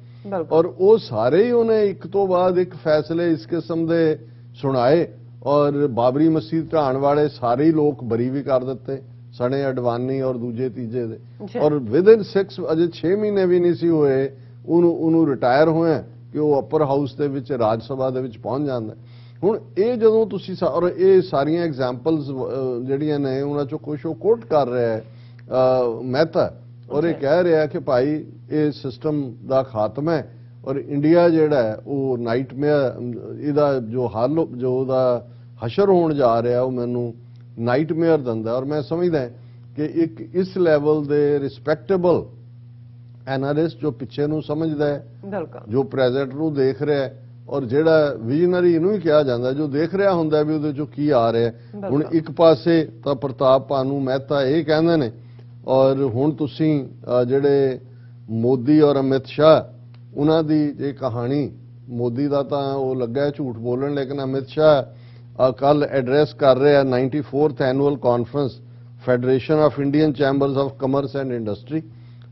ਔਰ ਉਹ ਸਾਰੇ ਹੀ ਉਹਨੇ ਇੱਕ ਤੋਂ ਬਾਅਦ ਇੱਕ ਫੈਸਲੇ ਇਸ ਕਿਸਮ ਦੇ ਸੁਣਾਏ, ਔਰ ਬਾਬਰੀ ਮਸਜਿਦ ਢਾਣ ਵਾਲੇ ਸਾਰੇ ਹੀ ਲੋਕ ਬਰੀ ਵੀ ਕਰ ਦਿੱਤੇ, ਸਣੇ ਅਡਵਾਨੀ ਔਰ ਦੂਜੇ ਤੀਜੇ ਦੇ। ਔਰ ਵਿਦਿਨ 6 ਅਜੇ 6 ਮਹੀਨੇ ਵੀ ਨਹੀਂ ਸੀ ਹੋਏ ਉਹਨੂੰ ਰਿਟਾਇਰ ਹੋਇਆ ਕਿ ਉਹ ਅਪਰ ਹਾਊਸ ਦੇ ਵਿੱਚ ਰਾਜ ਸਭਾ ਦੇ ਵਿੱਚ ਪਹੁੰਚ ਜਾਂਦਾ। ਹੁਣ ਇਹ ਜਦੋਂ ਤੁਸੀਂ ਔਰ ਇਹ ਸਾਰੀਆਂ ਐਗਜ਼ਾਮਪਲਸ ਜਿਹੜੀਆਂ ਨੇ ਉਹਨਾਂ ਚੋਂ ਕੁਝ ਉਹ ਕੋਟ ਕਰ ਰਿਹਾ ਹੈ ਮਹਿਤਾ, ਔਰ ਇਹ ਕਹਿ ਰਿਹਾ ਕਿ ਭਾਈ ਇਹ ਸਿਸਟਮ ਦਾ ਖਾਤਮਾ ਹੈ ਔਰ ਇੰਡੀਆ ਜਿਹੜਾ ਹੈ ਉਹ ਨਾਈਟਮੇਅਰ, ਇਹਦਾ ਜੋ ਹੱਲ ਜੋ ਉਹਦਾ ਹਸ਼ਰ ਹੋਣ ਜਾ ਰਿਹਾ ਉਹ ਮੈਨੂੰ ਨਾਈਟਮੇਅਰ ਦਿੰਦਾ। ਔਰ ਮੈਂ ਸਮਝਦਾ ਕਿ ਇੱਕ ਇਸ ਲੈਵਲ ਦੇ ਰਿਸਪੈਕਟੇਬਲ ਐਨਾਲਿਸਟ ਜੋ ਪਿੱਛੇ ਨੂੰ ਸਮਝਦਾ ਹੈ, ਜੋ ਪ੍ਰੈਜ਼ੈਂਟ ਨੂੰ ਦੇਖ ਰਿਹਾ ਹੈ, ਔਰ ਜਿਹੜਾ ਵਿਜ਼ਨਰੀ ਇਹਨੂੰ ਹੀ ਕਿਹਾ ਜਾਂਦਾ ਜੋ ਦੇਖ ਰਿਹਾ ਹੁੰਦਾ ਵੀ ਉਹਦੇ ਚੋਂ ਕੀ ਆ ਰਿਹਾ। ਹੁਣ ਇੱਕ ਪਾਸੇ ਤਾਂ ਪ੍ਰਤਾਪ ਭਾਨੂ ਮਹਿਤਾ ਇਹ ਕਹਿੰਦੇ ਨੇ, ਔਰ ਹੁਣ ਤੁਸੀਂ ਜਿਹੜੇ ਮੋਦੀ ਔਰ ਅਮਿਤ ਸ਼ਾਹ ਉਹਨਾਂ ਦੀ ਇਹ ਕਹਾਣੀ, ਮੋਦੀ ਦਾ ਤਾਂ ਉਹ ਲੱਗਾ ਝੂਠ ਬੋਲਣ, ਲੇਕਿਨ ਅਮਿਤ ਸ਼ਾਹ ਕੱਲ ਐਡਰੈਸ ਕਰ ਰਿਹਾ 94th annual conference federation of Indian chambers of commerce and industry,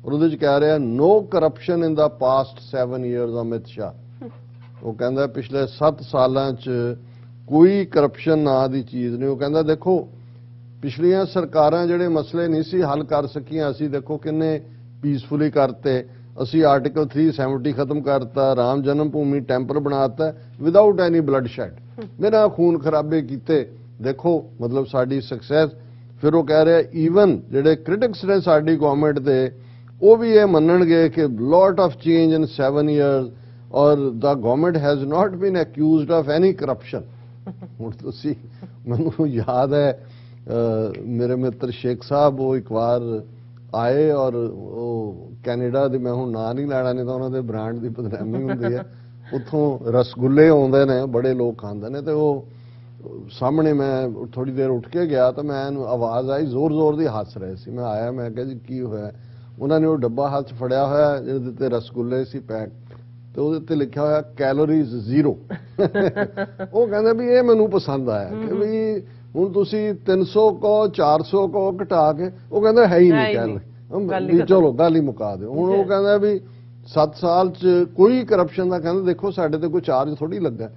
ਔਰ ਉਹਦੇ 'ਚ ਕਹਿ ਰਿਹਾ ਨੋ ਕਰਪਸ਼ਨ ਇਨ ਦਾ ਪਾਸਟ 7 years। ਅਮਿਤ ਸ਼ਾਹ ਉਹ ਕਹਿੰਦਾ ਪਿਛਲੇ 7 ਸਾਲਾਂ 'ਚ ਕੋਈ ਕਰਪਸ਼ਨ ਨਾਂ ਦੀ ਚੀਜ਼ ਨਹੀਂ। ਉਹ ਕਹਿੰਦਾ ਦੇਖੋ ਪਿਛਲੀਆਂ ਸਰਕਾਰਾਂ ਜਿਹੜੇ ਮਸਲੇ ਨਹੀਂ ਸੀ ਹੱਲ ਕਰ ਸਕੀਆਂ, ਅਸੀਂ ਦੇਖੋ ਕਿੰਨੇ ਪੀਸਫੁਲੀ ਕਰਤੇ। ਅਸੀਂ ਆਰਟੀਕਲ 370 ਖਤਮ ਕਰਤਾ, ਰਾਮ ਜਨਮ ਭੂਮੀ ਟੈਂਪਲ ਬਣਾਤਾ ਵਿਦਆਊਟ ਐਨੀ ਬਲੱਡ ਸ਼ੈਡ, ਬਿਨਾਂ ਖੂਨ ਖਰਾਬੇ ਕੀਤੇ, देखो मतलब साडी सक्सैस। फिर वो कह रहे ईवन ਜਿਹੜੇ क्रिटिक्स ने साडी गवर्नमेंट ਦੇ ਉਹ भी ये ਮੰਨਣਗੇ कि lot of change in 7 years और the government has not been accused of any corruption. ਹੁਣ ਤੁਸੀਂ ਮੈਨੂੰ याद है मेरे मित्र शेख साहब वो एक बार आए और वो कैनेडा ਦੇ मैं ਹੁਣ ਨਾਂ ਨਹੀਂ ਲੈਣਾ नहीं ਤਾਂ ਉਹਨਾਂ ਦੇ ਬ੍ਰਾਂਡ ਦੀ ਬਦਨਾਮੀ ਹੁੰਦੀ ਹੈ। ਉੱਥੋਂ ਰਸਗੁੱਲੇ ਆਉਂਦੇ ਨੇ ਬੜੇ ਲੋਕ ਖਾਂਦੇ ਨੇ ਤੇ ਉਹ ਸਾਹਮਣੇ ਮੈਂ ਥੋੜੀ ਦੇਰ ਉੱਠ ਕੇ ਗਿਆ ਤਾਂ ਮੈਨੂੰ ਆਵਾਜ਼ ਆਈ ਜ਼ੋਰ ਜ਼ੋਰ ਦੀ ਹੱਸ ਰਹੇ ਸੀ। ਮੈਂ ਆਇਆ ਮੈਂ ਕਿਹਾ ਜੀ ਕੀ ਹੋਇਆ। ਉਹਨਾਂ ਨੇ ਉਹ ਡੱਬਾ ਹੱਥ 'ਚ ਫੜਿਆ ਹੋਇਆ ਜਿਹਦੇ ਤੇ ਰਸਗੁੱਲੇ ਸੀ ਪੈਕ ਤੇ ਉਹਦੇ ਤੇ ਲਿਖਿਆ ਹੋਇਆ ਕੈਲੋਰੀਜ਼ ਜ਼ੀਰੋ। ਉਹ ਕਹਿੰਦੇ ਵੀ ਇਹ ਮੈਨੂੰ ਪਸੰਦ ਆਇਆ ਕਿ ਵੀ ਹੁਣ ਤੁਸੀਂ 300 ਕੋ 400 ਕੋ ਘਟਾ ਕੇ ਉਹ ਕਹਿੰਦਾ ਹੈ ਹੀ ਨਹੀਂ ਕੈਲੋਰੀ। ਚਲੋ ਗੱਲ ਹੀ ਮੁਕਾ ਦਿਓ। ਹੁਣ ਉਹ ਕਹਿੰਦਾ ਵੀ 7 ਸਾਲ ਚ ਕੋਈ ਕਰਪਸ਼ਨ ਦਾ ਕਹਿੰਦੇ ਦੇਖੋ ਸਾਡੇ ਤੇ ਕੋਈ ਚਾਰਜ ਥੋੜੀ ਲੱਗਾ।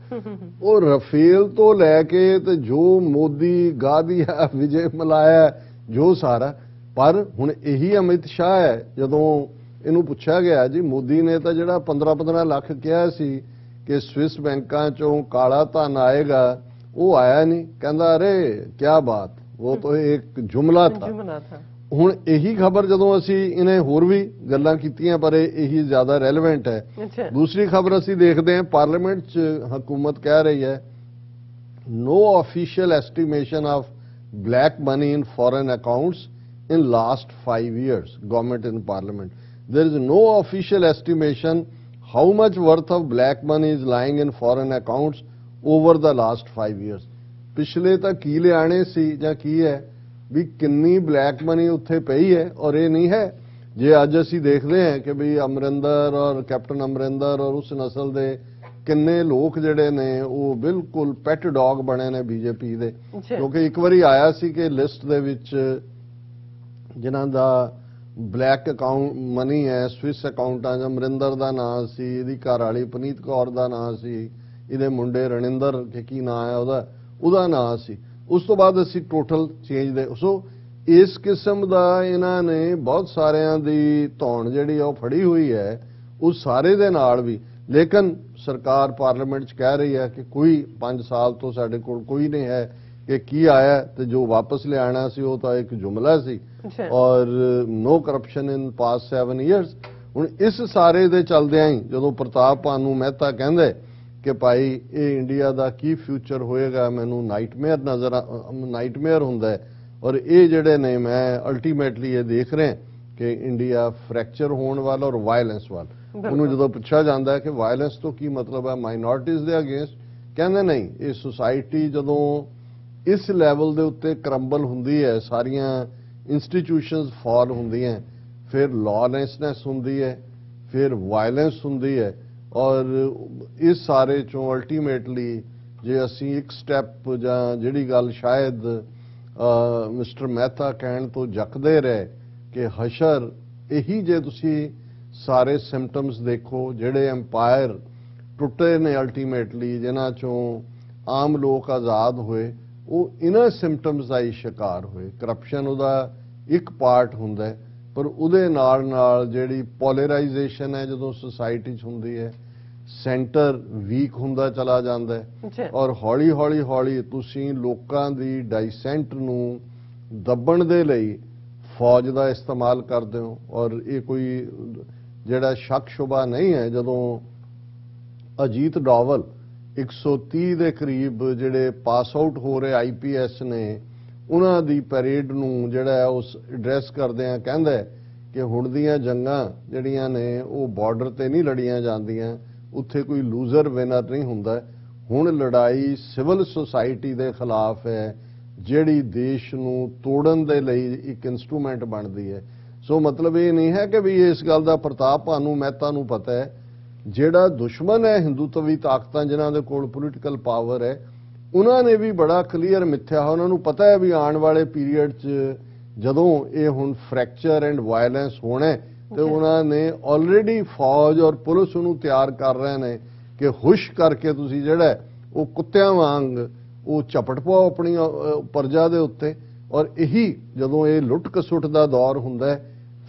ਉਹ ਰਫੇਲ ਤੋਂ ਲੈ ਕੇ ਤੇ ਜੋ ਮੋਦੀ ਗਾਦੀਆ ਵਿਜੇ ਮਲਾਇਆ ਜੋ ਸਾਰਾ ਪਰ ਹੁਣ ਇਹੀ ਅਮਿਤ ਸ਼ਾਹ ਹੈ ਜਦੋਂ ਇਹਨੂੰ ਪੁੱਛਿਆ ਗਿਆ ਜੀ ਮੋਦੀ ਨੇ ਤਾਂ ਜਿਹੜਾ 15-15 ਲੱਖ ਕਿਹਾ ਸੀ ਕਿ ਸਵਿਸ ਬੈਂਕਾਂ ਚੋਂ ਕਾਲਾ ਧਨ ਆਏਗਾ ਉਹ ਆਇਆ ਨਹੀਂ। ਕਹਿੰਦਾ ਅਰੇ ਕੀ ਬਾਤ ਉਹ ਤਾਂ ਇੱਕ ਜੁਮਲਾ ਥਾ। ਹੁਣ ਇਹੀ ਖਬਰ ਜਦੋਂ ਅਸੀਂ ਇਹਨੇ ਹੋਰ ਵੀ ਗੱਲਾਂ ਕੀਤੀਆਂ ਪਰ ਇਹੀ ਜ਼ਿਆਦਾ ਰੈਲੇਵੈਂਟ ਹੈ। ਦੂਸਰੀ ਖਬਰ ਅਸੀਂ ਦੇਖਦੇ ਹਾਂ ਪਾਰਲੀਮੈਂਟ 'ਚ ਹਕੂਮਤ ਕਹਿ ਰਹੀ ਹੈ no official estimation of black money in foreign accounts in last 5 years. Government in parliament. There is no official estimation how much worth of black money is lying in foreign accounts over the last 5 years. ਪਿਛਲੇ ਤਾਂ ਕੀ ਲਿਆਣੇ ਸੀ ਜਾਂ ਕੀ ਹੈ ਵੀ ਕਿੰਨੀ black money ਉੱਥੇ ਪਈ ਹੈ ਔਰ ਇਹ ਨਹੀਂ ਹੈ ਜੇ ਅੱਜ ਅਸੀਂ ਦੇਖਦੇ ਹਾਂ ਕਿ ਵੀ ਅਮਰਿੰਦਰ ਔਰ ਕੈਪਟਨ ਅਮਰਿੰਦਰ ਔਰ ਉਸ ਨਸਲ ਦੇ ਕਿੰਨੇ ਲੋਕ ਜਿਹੜੇ ਨੇ ਉਹ ਬਿਲਕੁਲ ਪੈਟ ਡੌਗ ਬਣੇ ਨੇ ਬੀਜੇਪੀ ਦੇ ਕਿਉਂਕਿ ਇੱਕ ਵਾਰੀ ਆਇਆ ਸੀ ਕਿ ਲਿਸਟ ਦੇ ਵਿੱਚ ਜਿਨ੍ਹਾਂ ਦਾ ਬਲੈਕ ਅਕਾਊਂਟ ਮਨੀ ਹੈ ਸਵਿਸ ਅਕਾਊਂਟਾਂ 'ਚ ਅਮਰਿੰਦਰ ਦਾ ਨਾਂ ਸੀ ਇਹਦੀ ਘਰ ਵਾਲੀ ਪਨੀਤ ਕੌਰ ਦਾ ਨਾਂ ਸੀ ਇਹਦੇ ਮੁੰਡੇ ਰਣਿੰਦਰ ਕੀ ਨਾਂ ਹੈ ਉਹਦਾ ਨਾਂ ਸੀ। ਉਸ ਤੋਂ ਬਾਅਦ ਅਸੀਂ ਟੋਟਲ ਚੇਂਜ ਦੇ ਸੋ ਇਸ ਕਿਸਮ ਦਾ ਇਹਨਾਂ ਨੇ ਬਹੁਤ ਸਾਰਿਆਂ ਦੀ ਧੌਣ ਜਿਹੜੀ ਉਹ ਫੜੀ ਹੋਈ ਹੈ ਉਸ ਸਾਰੇ ਦੇ ਨਾਲ ਵੀ ਲੇਕਿਨ ਸਰਕਾਰ ਪਾਰਲੀਮੈਂਟ 'ਚ ਕਹਿ ਰਹੀ ਹੈ ਕਿ ਕੋਈ 5 ਸਾਲ ਤੋਂ ਸਾਡੇ ਕੋਲ ਕੋਈ ਨਹੀਂ ਹੈ ਕਿ ਕੀ ਆਇਆ ਤੇ ਜੋ ਵਾਪਸ ਲਿਆਣਾ ਸੀ ਉਹ ਤਾਂ ਇੱਕ ਜੁਮਲਾ ਸੀ ਔਰ ਨੋ ਕਰਪਸ਼ਨ ਇਨ ਪਾਸਟ 7 years। ਹੁਣ ਇਸ ਸਾਰੇ ਦੇ ਚੱਲਦਿਆਂ ਹੀ ਜਦੋਂ ਪ੍ਰਤਾਪ ਭਾਨੂ ਮਹਿਤਾ ਕਹਿੰਦੇ ਕਿ ਭਾਈ ਇਹ ਇੰਡੀਆ ਦਾ ਕੀ ਫਿਊਚਰ ਹੋਏਗਾ ਮੈਨੂੰ ਨਾਈਟਮੇਅਰ ਹੁੰਦਾ ਹੈ ਔਰ ਇਹ ਜਿਹੜੇ ਨੇ ਮੈਂ ਅਲਟੀਮੇਟਲੀ ਇਹ ਦੇਖ ਰਿਹਾ ਕਿ ਇੰਡੀਆ ਫ੍ਰੈਕਚਰ ਹੋਣ ਵਾਲਾ ਔਰ ਵਾਇਲੈਂਸ ਵਾਲਾ। ਉਹਨੂੰ ਜਦੋਂ ਪੁੱਛਿਆ ਜਾਂਦਾ ਕਿ ਵਾਇਲੈਂਸ ਤੋਂ ਕੀ ਮਤਲਬ ਹੈ ਮਾਈਨੋਰਟੀਜ਼ ਦੇ ਅਗੇਂਸਟ ਕਹਿੰਦੇ ਨਹੀਂ ਇਹ ਸੁਸਾਇਟੀ ਜਦੋਂ ਇਸ ਲੈਵਲ ਦੇ ਉੱਤੇ ਕਰੰਬਲ ਹੁੰਦੀ ਹੈ ਸਾਰੀਆਂ ਇੰਸਟੀਟਿਊਸ਼ਨਸ ਫਾਲ ਹੁੰਦੀਆਂ ਫਿਰ ਲॉलेसनेस ਹੁੰਦੀ ਹੈ ਫਿਰ ਵਾਇਲੈਂਸ ਹੁੰਦੀ ਹੈ ਔਰ ਇਸ ਸਾਰੇ ਚੋਂ ਅਲਟੀਮੇਟਲੀ ਜੇ ਅਸੀਂ ਇੱਕ ਸਟੈਪ ਜਾਂ ਜਿਹੜੀ ਗੱਲ ਸ਼ਾਇਦ ਮਿਸਟਰ ਮਹਿਤਾ ਕਹਿਣ ਤੋਂ ਜੱਕਦੇ ਰਹੇ ਕਿ ਹਸ਼ਰ ਇਹੀ ਜੇ ਤੁਸੀਂ ਸਾਰੇ ਸਿੰਪਟਮਸ ਦੇਖੋ ਜਿਹੜੇ ਐਮਪਾਇਰ ਟੁੱਟੇ ਨੇ ਅਲਟੀਮੇਟਲੀ ਜਿਨ੍ਹਾਂ ਚੋਂ ਆਮ ਲੋਕ ਆਜ਼ਾਦ ਹੋਏ ਉਹ ਇਹਨਾਂ ਸਿੰਪਟਮਸ ਦਾ ਹੀ ਸ਼ਿਕਾਰ ਹੋਏ। ਕਰਪਸ਼ਨ ਉਹਦਾ ਇੱਕ ਪਾਰਟ ਹੁੰਦਾ ਹੈ ਪਰ ਉਹਦੇ ਨਾਲ ਨਾਲ ਜਿਹੜੀ ਪੋਲਰਾਈਜੇਸ਼ਨ ਹੈ ਜਦੋਂ ਸੋਸਾਇਟੀ 'ਚ ਹੁੰਦੀ ਹੈ ਸੈਂਟਰ ਵੀਕ ਹੁੰਦਾ ਚਲਾ ਜਾਂਦਾ ਹੈ ਔਰ ਹੌਲੀ ਹੌਲੀ ਤੁਸੀਂ ਲੋਕਾਂ ਦੀ ਡਾਈਸੈਂਟ ਨੂੰ ਦੱਬਣ ਦੇ ਲਈ ਫੌਜ ਦਾ ਇਸਤੇਮਾਲ ਕਰਦੇ ਹੋ ਔਰ ਇਹ ਕੋਈ ਜਿਹੜਾ ਸ਼ੱਕ ਸ਼ੁਬਾ ਨਹੀਂ ਹੈ ਜਦੋਂ ਅਜੀਤ ਡੋਵਲ 130 ਦੇ ਕਰੀਬ ਜਿਹੜੇ ਪਾਸ ਆਊਟ ਹੋ ਰਹੇ IPS ਨੇ ਉਹਨਾਂ ਦੀ ਪੈਰੇਡ ਨੂੰ ਜਿਹੜਾ ਹੈ ਉਸ ਐਡਰੈਸ ਕਰਦੇ ਆ ਕਹਿੰਦਾ ਕਿ ਹੁਣ ਦੀਆਂ ਜੰਗਾਂ ਜਿਹੜੀਆਂ ਨੇ ਉਹ ਬਾਰਡਰ ਤੇ ਨਹੀਂ ਲੜੀਆਂ ਜਾਂਦੀਆਂ ਉੱਥੇ ਕੋਈ ਲੂਜ਼ਰ ਵਿਨਰ ਨਹੀਂ ਹੁੰਦਾ ਹੁਣ ਲੜਾਈ ਸਿਵਲ ਸੁਸਾਇਟੀ ਦੇ ਖਿਲਾਫ ਹੈ ਜਿਹੜੀ ਦੇਸ਼ ਨੂੰ ਤੋੜਨ ਦੇ ਲਈ ਇੱਕ ਇਨਸਟਰੂਮੈਂਟ ਬਣਦੀ ਹੈ। ਸੋ ਮਤਲਬ ਇਹ ਨਹੀਂ ਹੈ ਕਿ ਵੀ ਇਸ ਗੱਲ ਦਾ ਪ੍ਰਤਾਪ ਭਾਨੂ ਮਹਿਤਾ ਨੂੰ ਪਤਾ ਹੈ ਜਿਹੜਾ ਦੁਸ਼ਮਣ ਹੈ ਹਿੰਦੂਤਵੀ ਤਾਕਤਾਂ ਜਿਨ੍ਹਾਂ ਦੇ ਕੋਲ ਪੋਲੀਟੀਕਲ ਪਾਵਰ ਹੈ ਉਹਨਾਂ ਨੇ ਵੀ ਬੜਾ ਕਲੀਅਰ ਮਿੱਥਿਆ ਉਹਨਾਂ ਨੂੰ ਪਤਾ ਹੈ ਵੀ ਆਉਣ ਵਾਲੇ ਪੀਰੀਅਡ 'ਚ ਜਦੋਂ ਇਹ ਹੁਣ ਫ੍ਰੈਕਚਰ ਐਂਡ ਵਾਇਲੈਂਸ ਹੋਣਾ ਤੇ ਉਹਨਾਂ ਨੇ ਆਲਰੇਡੀ ਫੌਜ ਔਰ ਪੁਲਿਸ ਨੂੰ ਤਿਆਰ ਕਰ ਰਹੇ ਨੇ ਕਿ ਹੁਸ਼ ਕਰਕੇ ਤੁਸੀਂ ਜਿਹੜਾ ਉਹ ਕੁੱਤਿਆਂ ਵਾਂਗ ਉਹ ਝਪਟ ਪਾਓ ਆਪਣੀ ਪਰਜਾ ਦੇ ਉੱਤੇ ਔਰ ਇਹੀ ਜਦੋਂ ਇਹ ਲੁੱਟ ਕਸੁੱਟ ਦਾ ਦੌਰ ਹੁੰਦਾ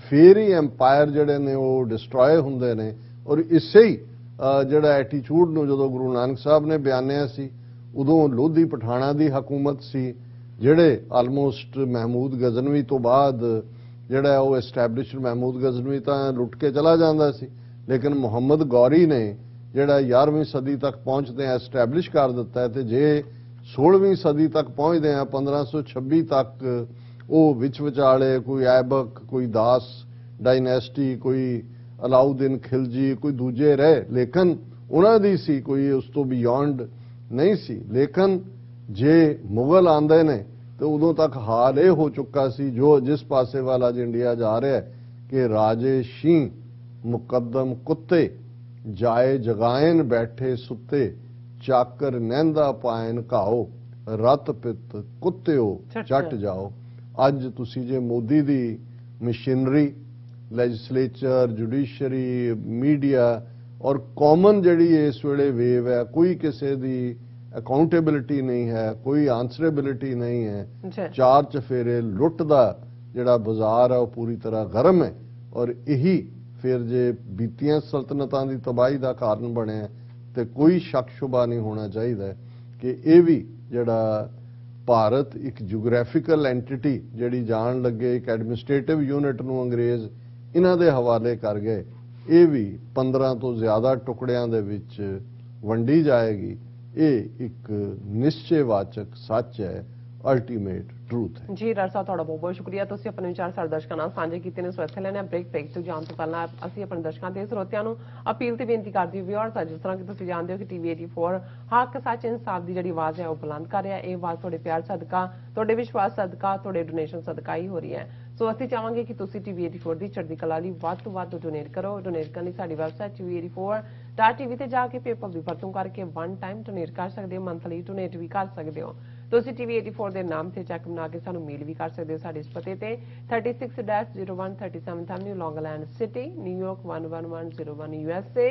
ਫਿਰ ਹੀ ਐਮਪਾਇਰ ਜਿਹੜੇ ਨੇ ਉਹ ਡਿਸਟਰੋਏ ਹੁੰਦੇ ਨੇ ਔਰ ਇਸੇ ਹੀ ਜਿਹੜਾ ਐਟੀਟਿਊਡ ਨੂੰ ਜਦੋਂ ਗੁਰੂ ਨਾਨਕ ਸਾਹਿਬ ਨੇ ਬਿਆਨਿਆ ਸੀ ਉਦੋਂ ਲੋਧੀ ਪਠਾਣਾ ਦੀ ਹਕੂਮਤ ਸੀ, ਜਿਹੜੇ ਆਲਮੋਸਟ ਮਹਿਮੂਦ ਗਜ਼ਨਵੀ ਤੋਂ ਬਾਅਦ ਜਿਹੜਾ ਉਹ ਐਸਟੈਬਲਿਸ਼ਡ ਮਹਿਮੂਦ ਗਜ਼ਨਵੀ ਤਾਂ ਲੁੱਟ ਕੇ ਚਲਾ ਜਾਂਦਾ ਸੀ, ਲੇਕਿਨ ਮੁਹੰਮਦ ਗੌਰੀ ਨੇ ਜਿਹੜਾ 11ਵੀਂ ਸਦੀ ਤੱਕ ਪਹੁੰਚਦੇ ਆ ਐਸਟੈਬਲਿਸ਼ ਕਰ ਦਿੱਤਾ ਹੈ। ਤੇ ਜੇ 16ਵੀਂ ਸਦੀ ਤੱਕ ਪਹੁੰਚਦੇ ਆ 1526 ਤੱਕ ਉਹ ਵਿੱਚ ਵਿਚਾਲੇ ਕੋਈ ਐਬਕ, ਕੋਈ ਦਾਸ ਡਾਇਨੈਸਟੀ, ਕੋਈ ਅਲਾਉਦੀਨ ਖਿਲਜੀ, ਕੋਈ ਦੂਜੇ ਰਹੇ, ਲੇਕਿਨ ਉਹਨਾਂ ਦੀ ਸੀ, ਕੋਈ ਉਸ ਤੋਂ ਬਿਯੋਂਡ ਨਹੀਂ ਸੀ। ਲੇਕਿਨ ਜੇ ਮੁਗਲ ਆਂਦੇ ਨੇ ਤੇ ਉਦੋਂ ਤੱਕ ਹਾਲ ਇਹ ਹੋ ਚੁੱਕਾ ਸੀ, ਜੋ ਜਿਸ ਪਾਸੇ ਵਾਲਾ ਅੱਜ ਇੰਡੀਆ ਜਾ ਰਿਹਾ ਹੈ ਕਿ ਰਾਜੇ ਸ਼ੀਂ ਮੁਕੱਦਮ ਕੁੱਤੇ, ਜਾਏ ਜਗਾਇਨ ਬੈਠੇ ਸੁੱਤੇ, ਚਾਕਰ ਨਹਿੰਦਾ ਪਾਇਨ ਘਾਓ, ਰਤ ਪਿੱਤ ਕੁੱਤਿਓ ਚੱਟ ਜਾਓ। ਅੱਜ ਤੁਸੀਂ ਜੇ ਮੋਦੀ ਦੀ ਮਸ਼ੀਨਰੀ, ਲੈਜਿਸਲੇਚਰ, ਜੁਡੀਸ਼ਰੀ, ਮੀਡੀਆ ਔਰ ਕਾਮਨ ਜਿਹੜੀ ਇਸ ਵੇਲੇ ਵੇਵ ਹੈ, ਕੋਈ ਕਿਸੇ ਦੀ ਅਕਾਊਂਟੇਬਿਲਿਟੀ ਨਹੀਂ ਹੈ, ਕੋਈ ਆਨਸਰੇਬਿਲਿਟੀ ਨਹੀਂ ਹੈ, ਚਾਰ ਚਫੇਰੇ ਲੁੱਟ ਦਾ ਜਿਹੜਾ ਬਾਜ਼ਾਰ ਹੈ ਉਹ ਪੂਰੀ ਤਰ੍ਹਾਂ ਗਰਮ ਹੈ। ਔਰ ਇਹੀ ਫਿਰ ਜੇ ਬੀਤੀਆਂ ਸਲਤਨਤਾਂ ਦੀ ਤਬਾਹੀ ਦਾ ਕਾਰਨ ਬਣਿਆ ਤੇ ਕੋਈ ਸ਼ੱਕ ਸ਼ੁਬਾ ਨਹੀਂ ਹੋਣਾ ਚਾਹੀਦਾ ਕਿ ਇਹ ਵੀ ਜਿਹੜਾ ਭਾਰਤ ਇੱਕ ਜਿਓਗ੍ਰਾਫੀਕਲ ਐਂਟੀਟੀ ਜਿਹੜੀ ਜਾਣ ਲੱਗੇ ਇੱਕ ਐਡਮਿਨਿਸਟ੍ਰੇਟਿਵ ਯੂਨਿਟ ਨੂੰ ਅੰਗਰੇਜ਼ ਇਹਨਾਂ ਦੇ ਹਵਾਲੇ ਕਰ ਗਏ, ਇਹ ਵੀ 15 ਤੋਂ ਜ਼ਿਆਦਾ ਟੁਕੜਿਆਂ ਦੇ ਵਿੱਚ ਵੰਡੀ ਜਾਏਗੀ। ਇਹ ਇੱਕ ਨਿਸ਼ਚੈਵਾਚਕ ਸੱਚ ਹੈ, ਅਲਟੀਮੇਟ ਟਰੂਥ ਹੈ। ਜੀ ਡਾਕਟਰ ਸਾਹਿਬ, ਤੁਹਾਡਾ ਬਹੁਤ ਬਹੁਤ ਸ਼ੁਕਰੀਆ। ਤੁਸੀਂ ਆਪਣੇ ਵਿਚਾਰ ਸਾਡੇ ਦਰਸ਼ਕਾਂ ਨਾਲ ਸਾਂਝੇ ਕੀਤੇ ਨੇ। ਸੋ ਇੱਥੇ ਲੈਣੇ ਬ੍ਰੇਕ ਤੋਂ ਜਾਣ ਤੋਂ ਪਹਿਲਾਂ ਅਸੀਂ ਆਪਣੇ ਦਰਸ਼ਕਾਂ ਤੇ ਸਰੋਤਿਆਂ ਨੂੰ ਅਪੀਲ ਤੇ ਬੇਨਤੀ ਕਰਦੇ ਹਾਂ ਵਿਊਅਰਸ, ਜਿਸ ਤਰ੍ਹਾਂ ਕਿ ਤੁਸੀਂ ਜਾਣਦੇ ਹੋ ਕਿ ਟੀਵੀ 84 ਹੱਕ ਸੱਚ ਇਨਸਾਫ ਦੀ ਜਿਹੜੀ ਆਵਾਜ਼ ਹੈ ਉਹ ਬੁਲੰਦ ਕਰ ਰਿਹਾ। ਇਹ ਆਵਾਜ਼ ਤੁਹਾਡੇ ਪਿਆਰ ਸਦਕਾ, ਤੁਹਾਡੇ ਵਿਸ਼ਵਾਸ ਸਦਕਾ, ਤੁਹਾਡੇ ਡੋਨੇਸ਼ਨ ਸਦਕਾ ਹੀ ਹੋ ਰਹੀ ਹੈ। ਸੋ ਅਸੀਂ ਚਾਹਾਂਗੇ ਕਿ ਤੁਸੀਂ ਟੀਵੀ 84 ਦੀ ਚੜ੍ਹਦੀ ਕਲਾ ਲਈ ਵੱਧ ਤੋਂ ਵੱਧ ਡੋਨੇਟ ਕਰੋ। ਡੋਨੇਟ ਕਰਨ ਲਈ ਸਾਡੀ ਵੈਬਸਾਈਟ tv84.tv ਤੇ ਜਾ ਕੇ ਪੇਪਲ ਦੀ ਵਰਤੋਂ ਕਰਕੇ ਵਨ ਟਾਈਮ ਡੋਨੇਟ ਕਰ ਸਕਦੇ ਹੋ, ਮੰਥਲੀ ਡੋਨੇਟ ਵੀ ਕਰ ਸਕਦੇ ਹੋ। ਤੁਸੀਂ ਟੀਵੀ 84 ਦੇ ਨਾਮ ਤੇ ਚੈੱਕ ਬਣਾ ਕੇ ਸਾਨੂੰ ਮੇਲ ਵੀ ਕਰ ਸਕਦੇ ਹੋ ਸਾਡੇ ਇਸ ਪਤੇ ਤੇ 36-01 37th Avenue, Long Island City, New York 11101 USA,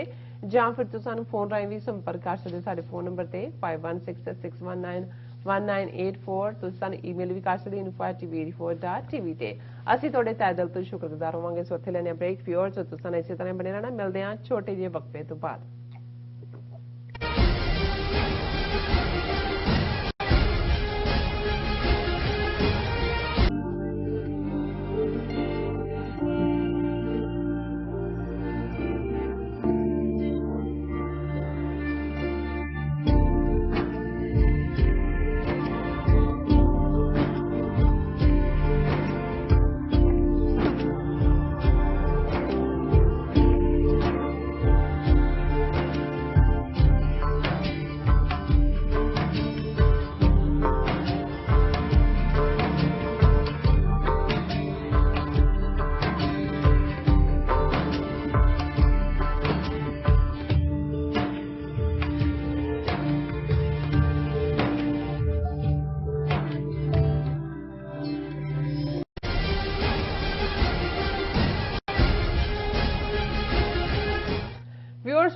ਜਾਂ ਫਿਰ ਤੁਸੀਂ ਸਾਨੂੰ ਫੋਨ ਰਾਹੀਂ ਵੀ ਸੰਪਰਕ ਕਰ ਸਕਦੇ ਹੋ ਸਾਡੇ ਫੋਨ ਨੰਬਰ ਤੇ 5166191984। ਤੁਸੀਂ ਸਾਨੂੰ ਈਮੇਲ ਵੀ ਕਰ ਸਕਦੇ info@tv84.tv ਤੇ। ਅਸੀਂ ਤੁਹਾਡੇ ਤਹਿ ਦਿਲ ਤੋਂ ਸ਼ੁਕਰਗੁਜ਼ਾਰ ਹੋਵਾਂਗੇ। ਸੋ ਇੱਥੇ ਲੈਣੇ ਬ੍ਰੇਕ ਵਿਊਅਰਸ, ਤੁਸੀਂ ਇਸੇ ਤਰ੍ਹਾਂ ਬਣੇ ਰਹਿਣਾ। ਮਿਲਦੇ ਹਾਂ ਛੋਟੇ ਜਿਹੇ ਵਕਫੇ ਤੋਂ ਬਾਅਦ।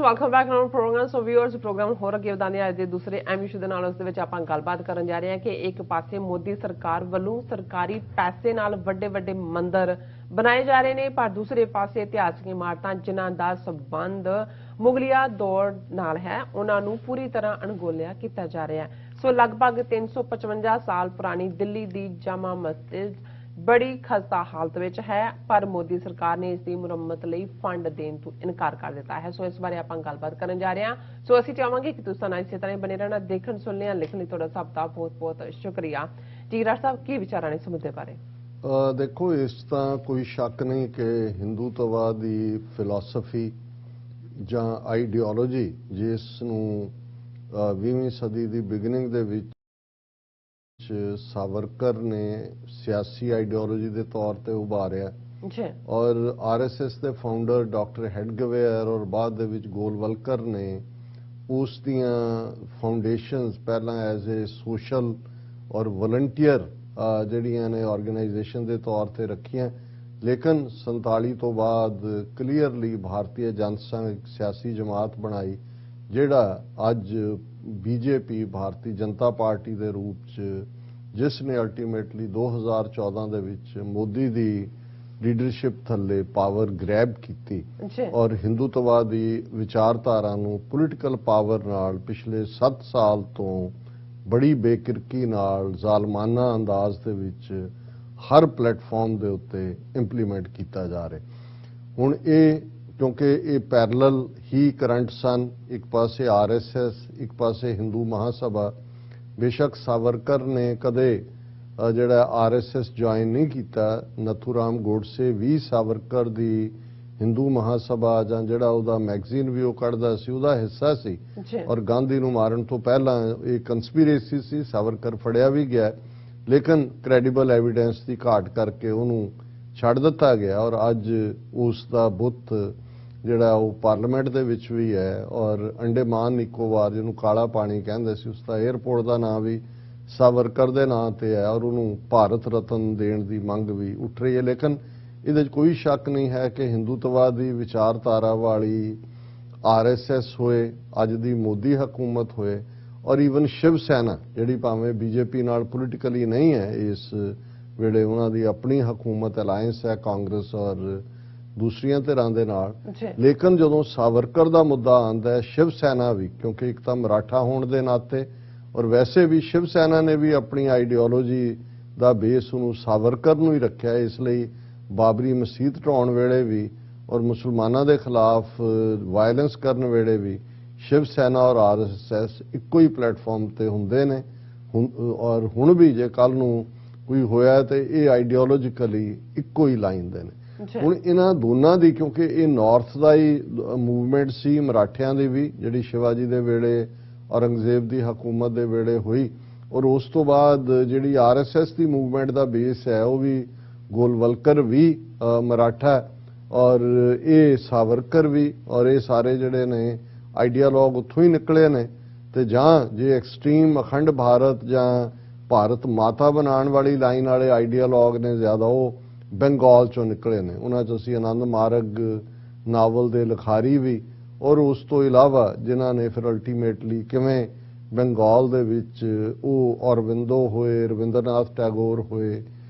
Welcome back to programme. So viewers, programme ਹੋਰ ਅੱਗੇ ਵਧਾਉਂਦੇ ਅੱਜ ਦੇ ਦੂਸਰੇ ਅਹਿਮ ਇਸ਼ੂ ਦੇ ਨਾਲ। ਉਸ ਦੇ ਵਿੱਚ ਆਪਾਂ ਗੱਲਬਾਤ ਕਰਨ ਜਾ ਰਹੇ ਹਾਂ ਕਿ ਇੱਕ ਪਾਸੇ ਮੋਦੀ ਸਰਕਾਰ ਵੱਲੋਂ ਸਰਕਾਰੀ ਪੈਸੇ ਨਾਲ ਵੱਡੇ ਵੱਡੇ ਮੰਦਰ ਬਣਾਏ ਜਾ ਰਹੇ ਨੇ, ਪਰ ਦੂਸਰੇ ਪਾਸੇ ਇਤਿਹਾਸਕ ਇਮਾਰਤਾਂ ਜਿਨ੍ਹਾਂ ਦਾ ਸੰਬੰਧ ਮੁਗਲਿਆ ਦੌਰ ਨਾਲ ਹੈ ਉਹਨਾਂ ਨੂੰ ਪੂਰੀ ਤਰ੍ਹਾਂ ਅਣਗੌਲਿਆ ਕੀਤਾ ਜਾ ਰਿਹਾ ਹੈ। ਸੋ ਲਗਭਗ 355 ਸਾਲ ਪੁਰਾਣੀ ਦਿੱਲੀ ਦੀ ਜਾਮਾ ਮਸਜਿਦ ਬੜੀ ਖਸਤਾ ਹਾਲਤ ਵਿੱਚ ਹੈ, ਪਰ ਮੋਦੀ ਸਰਕਾਰ ਨੇ ਇਸ ਦੀ ਮੁਰੰਮਤ ਲਈ ਫੰਡ ਦੇਣ ਤੋਂ ਇਨਕਾਰ ਕਰ ਦਿੱਤਾ ਹੈ। ਸੋ ਇਸ ਬਾਰੇ ਆਪਾਂ ਗੱਲਬਾਤ ਕਰਨ ਜਾ ਰਹੇ ਹਾਂ। ਸੋ ਅਸੀਂ ਚਾਹਾਂਗੇ ਕਿ ਤੁਸੀਂ ਨਾਲ ਇਸੇ ਤਰ੍ਹਾਂ ਬਣੇ ਰਹਿਣਾ। ਦੇਖਣ ਸੁਣਨੇ ਲਿਖਣ ਲਈ ਤੁਹਾਡਾ ਸਭ ਦਾ ਬਹੁਤ ਬਹੁਤ ਸ਼ੁਕਰੀਆ। ਜੀ ਡਾਕਟਰ ਸਾਹਿਬ, ਕੀ ਵਿਚਾਰਾਂ ਨੇ ਇਸ ਮੁੱਦੇ ਬਾਰੇ? ਦੇਖੋ, ਇਸ ਤਾਂ ਕੋਈ ਸ਼ੱਕ ਨਹੀਂ ਕਿ ਹਿੰਦੂਤਵਾਦ ਦੀ ਫਿਲਾਸਫੀ ਜਾਂ ਆਈਡੀਓਲੋਜੀ ਜਿਸ ਨੂੰ 20ਵੀਂ ਸਦੀ ਦੀ ਬਿਗਨਿੰਗ ਦੇ ਵਿੱਚ ਸਾਵਰਕਰ ਨੇ ਸਿਆਸੀ ਆਈਡੀਓਲੋਜੀ ਦੇ ਤੌਰ ਤੇ ਉਭਾਰਿਆ ਔਰ ਆਰਐਸਐਸ ਦੇ ਫਾਊਂਡਰ ਡਾਕਟਰ ਹੈਡਗਵੇਅਰ ਔਰ ਬਾਅਦ ਦੇ ਵਿੱਚ ਗੋਲਵਲਕਰ ਨੇ ਉਸ ਦੀਆਂ ਫਾਊਂਡੇਸ਼ਨਸ ਪਹਿਲਾਂ ਐਜ਼ ਏ ਸੋਸ਼ਲ ਔਰ ਵਲੰਟੀਅਰ ਜਿਹੜੀਆਂ ਨੇ ਆਰਗੇਨਾਈਜੇਸ਼ਨ ਦੇ ਤੌਰ ਤੇ ਰੱਖੀਆਂ। ਲੇਕਿਨ 47 ਤੋਂ ਬਾਅਦ ਕਲੀਅਰਲੀ ਭਾਰਤੀ ਜਨਤਾ ਸੰਘ ਇੱਕ ਸਿਆਸੀ ਜਮਾਤ ਬਣਾਈ, ਜਿਹੜਾ ਅੱਜ ਬੀਜੇਪੀ ਭਾਰਤੀ ਜਨਤਾ ਪਾਰਟੀ ਦੇ ਰੂਪ 'ਚ, ਜਿਸ ਨੇ ਅਲਟੀਮੇਟਲੀ 2014 ਦੇ ਵਿੱਚ ਮੋਦੀ ਦੀ ਲੀਡਰਸ਼ਿਪ ਥੱਲੇ ਪਾਵਰ ਗ੍ਰੈਬ ਕੀਤੀ ਔਰ ਹਿੰਦੂਤਵਾਦ ਦੀ ਵਿਚਾਰਧਾਰਾ ਨੂੰ ਪੋਲੀਟੀਕਲ ਪਾਵਰ ਨਾਲ ਪਿਛਲੇ 7 ਸਾਲ ਤੋਂ ਬੜੀ ਬੇਕਿਰਕੀ ਨਾਲ ਜ਼ਾਲਮਾਨਾ ਅੰਦਾਜ਼ ਦੇ ਵਿੱਚ ਹਰ ਪਲੇਟਫਾਰਮ ਦੇ ਉੱਤੇ ਇੰਪਲੀਮੈਂਟ ਕੀਤਾ ਜਾ ਰਿਹਾ। ਹੁਣ ਇਹ ਕਿਉਂਕਿ ਇਹ ਪੈਰਲਲ ਹੀ ਕਰੰਟ ਸਨ, ਇੱਕ ਪਾਸੇ RSS, ਇੱਕ ਪਾਸੇ ਹਿੰਦੂ ਮਹਾਸਭਾ। ਬੇਸ਼ੱਕ ਸਾਵਰਕਰ ਨੇ ਕਦੇ ਜਿਹੜਾ RSS ਜੁਆਇਨ ਨਹੀਂ ਕੀਤਾ, ਨਥੂਰਾਮ ਗੋਡਸੇ ਵੀ ਸਾਵਰਕਰ ਦੀ ਹਿੰਦੂ ਮਹਾਸਭਾ ਜਾਂ ਜਿਹੜਾ ਉਹਦਾ ਮੈਗਜ਼ੀਨ ਵੀ ਉਹ ਕੱਢਦਾ ਸੀ ਉਹਦਾ ਹਿੱਸਾ ਸੀ। ਔਰ ਗਾਂਧੀ ਨੂੰ ਮਾਰਨ ਤੋਂ ਪਹਿਲਾਂ ਇਹ ਕੰਸਪੀਰੇਸੀ ਸੀ। ਸਾਵਰਕਰ ਫੜਿਆ ਵੀ ਗਿਆ, ਲੇਕਿਨ ਕ੍ਰੈਡੀਬਲ ਐਵੀਡੈਂਸ ਦੀ ਘਾਟ ਕਰਕੇ ਉਹਨੂੰ ਛੱਡ ਦਿੱਤਾ ਗਿਆ। ਔਰ ਅੱਜ ਉਸ ਦਾ ਬੁੱਤ ਜਿਹੜਾ ਉਹ ਪਾਰਲੀਮੈਂਟ ਦੇ ਵਿੱਚ ਵੀ ਹੈ। ਔਰ ਅੰਡੇਮਾਨ ਨਿਕੋਬਾਰ, ਜਿਹਨੂੰ ਕਾਲਾ ਪਾਣੀ ਕਹਿੰਦੇ ਸੀ, ਉਸ ਦਾ 에ਅਰਪੋਰਟ ਦਾ ਨਾਂ ਵੀ ਸਾਵਰਕਰ ਦੇ ਨਾਂ ਤੇ ਹੈ। ਔਰ ਉਹਨੂੰ ਭਾਰਤ ਰਤਨ ਦੇਣ ਦੀ ਮੰਗ ਵੀ ਉੱਠ ਰਹੀ ਹੈ। ਲੇਕਿਨ ਇਹਦੇ 'ਚ ਕੋਈ ਸ਼ੱਕ ਨਹੀਂ ਹੈ ਕਿ ਹਿੰਦੂਤਵਾਦੀ ਵਿਚਾਰਧਾਰਾ ਵਾਲੀ RSS ਹੋਏ, ਅੱਜ ਦੀ ਮੋਦੀ ਹਕੂਮਤ ਹੋਏ, ਔਰ ਈਵਨ ਸ਼ਿਵ ਸੈਨਾ ਜਿਹੜੀ ਭਾਵੇਂ BJP ਨਾਲ ਪੋਲੀਟੀਕਲੀ ਨਹੀਂ ਹੈ ਇਸ ਵੇਲੇ, ਉਹਨਾਂ ਦੀ ਆਪਣੀ ਹਕੂਮਤ ਅਲਾਇੰਸ ਹੈ ਕਾਂਗਰਸ ਔਰ ਦੂਸਰੀਆਂ ਧਿਰਾਂ ਦੇ ਨਾਲ। ਲੇਕਿਨ ਜਦੋਂ ਸਾਵਰਕਰ ਦਾ ਮੁੱਦਾ ਆਉਂਦਾ ਹੈ, ਸ਼ਿਵ ਸੈਨਾ ਵੀ, ਕਿਉਂਕਿ ਇੱਕ ਤਾਂ ਮਰਾਠਾ ਹੋਣ ਦੇ ਨਾਤੇ ਔਰ ਵੈਸੇ ਵੀ ਸ਼ਿਵ ਸੈਨਾ ਨੇ ਵੀ ਆਪਣੀ ਆਈਡੀਓਲੋਜੀ ਦਾ ਬੇਸ ਉਹਨੂੰ ਸਾਵਰਕਰ ਨੂੰ ਹੀ ਰੱਖਿਆ। ਇਸ ਲਈ ਬਾਬਰੀ ਮਸਜਿਦ ਢਾਉਣ ਵੇਲੇ ਵੀ ਔਰ ਮੁਸਲਮਾਨਾਂ ਦੇ ਖਿਲਾਫ ਵਾਇਲੈਂਸ ਕਰਨ ਵੇਲੇ ਵੀ ਸ਼ਿਵ ਸੈਨਾ ਔਰ RSS ਇੱਕੋ ਹੀ ਪਲੇਟਫਾਰਮ ਤੇ ਹੁੰਦੇ ਨੇ। ਔਰ ਹੁਣ ਵੀ ਜੇ ਕੱਲ ਨੂੰ ਕੋਈ ਹੋਇਆ ਤੇ ਇਹ ਆਈਡੀਓਲੋਜੀਕਲੀ ਇੱਕੋ ਹੀ ਲਾਈਨ ਦੇ ਨੇ। ਹੁਣ ਇਹਨਾਂ ਦੋਨਾਂ ਦੀ, ਕਿਉਂਕਿ ਇਹ ਨਾਰਥ ਦਾ ਹੀ ਮੂਵਮੈਂਟ ਸੀ, ਮਰਾਠਿਆਂ ਦੀ ਵੀ, ਜਿਹੜੀ ਸ਼ਿਵਾਜੀ ਦੇ ਵੇਲੇ ਔਰੰਗਜ਼ੇਬ ਦੀ ਹਕੂਮਤ ਦੇ ਵੇਲੇ ਹੋਈ, ਔਰ ਉਸ ਤੋਂ ਬਾਅਦ ਜਿਹੜੀ RSS ਦੀ ਮੂਵਮੈਂਟ ਦਾ ਬੇਸ ਹੈ ਉਹ ਵੀ ਗੋਲਵਲਕਰ ਵੀ ਮਰਾਠਾ ਔਰ ਇਹ ਸਾਵਰਕਰ ਵੀ, ਔਰ ਇਹ ਸਾਰੇ ਜਿਹੜੇ ਨੇ ਆਈਡੀਆਲੋਗ ਉੱਥੋਂ ਹੀ ਨਿਕਲੇ ਨੇ। ਤੇ ਜਾਂ ਜੇ ਐਕਸਟ੍ਰੀਮ ਅਖੰਡ ਭਾਰਤ ਜਾਂ ਭਾਰਤ ਮਾਤਾ ਬਣਾਉਣ ਵਾਲੀ ਲਾਈਨ ਵਾਲੇ ਆਈਡੀਆਲੋਗ ਨੇ ਜ਼ਿਆਦਾ, ਉਹ ਬੰਗਾਲ ਚੋਂ ਨਿਕਲੇ ਨੇ। ਉਹਨਾਂ 'ਚ ਅਸੀਂ ਆਨੰਦ ਮਾਰਗ ਨਾਵਲ ਦੇ ਲਿਖਾਰੀ ਵੀ, ਔਰ ਉਸ ਤੋਂ ਇਲਾਵਾ ਜਿਨ੍ਹਾਂ ਨੇ ਫਿਰ ਅਲਟੀਮੇਟਲੀ ਕਿਵੇਂ ਬੰਗਾਲ ਦੇ ਵਿੱਚ ਉਹ ਔਰਬਿੰਦੋ ਹੋਏ, ਰਵਿੰਦਰਨਾਥ ਟੈਗੋਰ ਹੋਏ,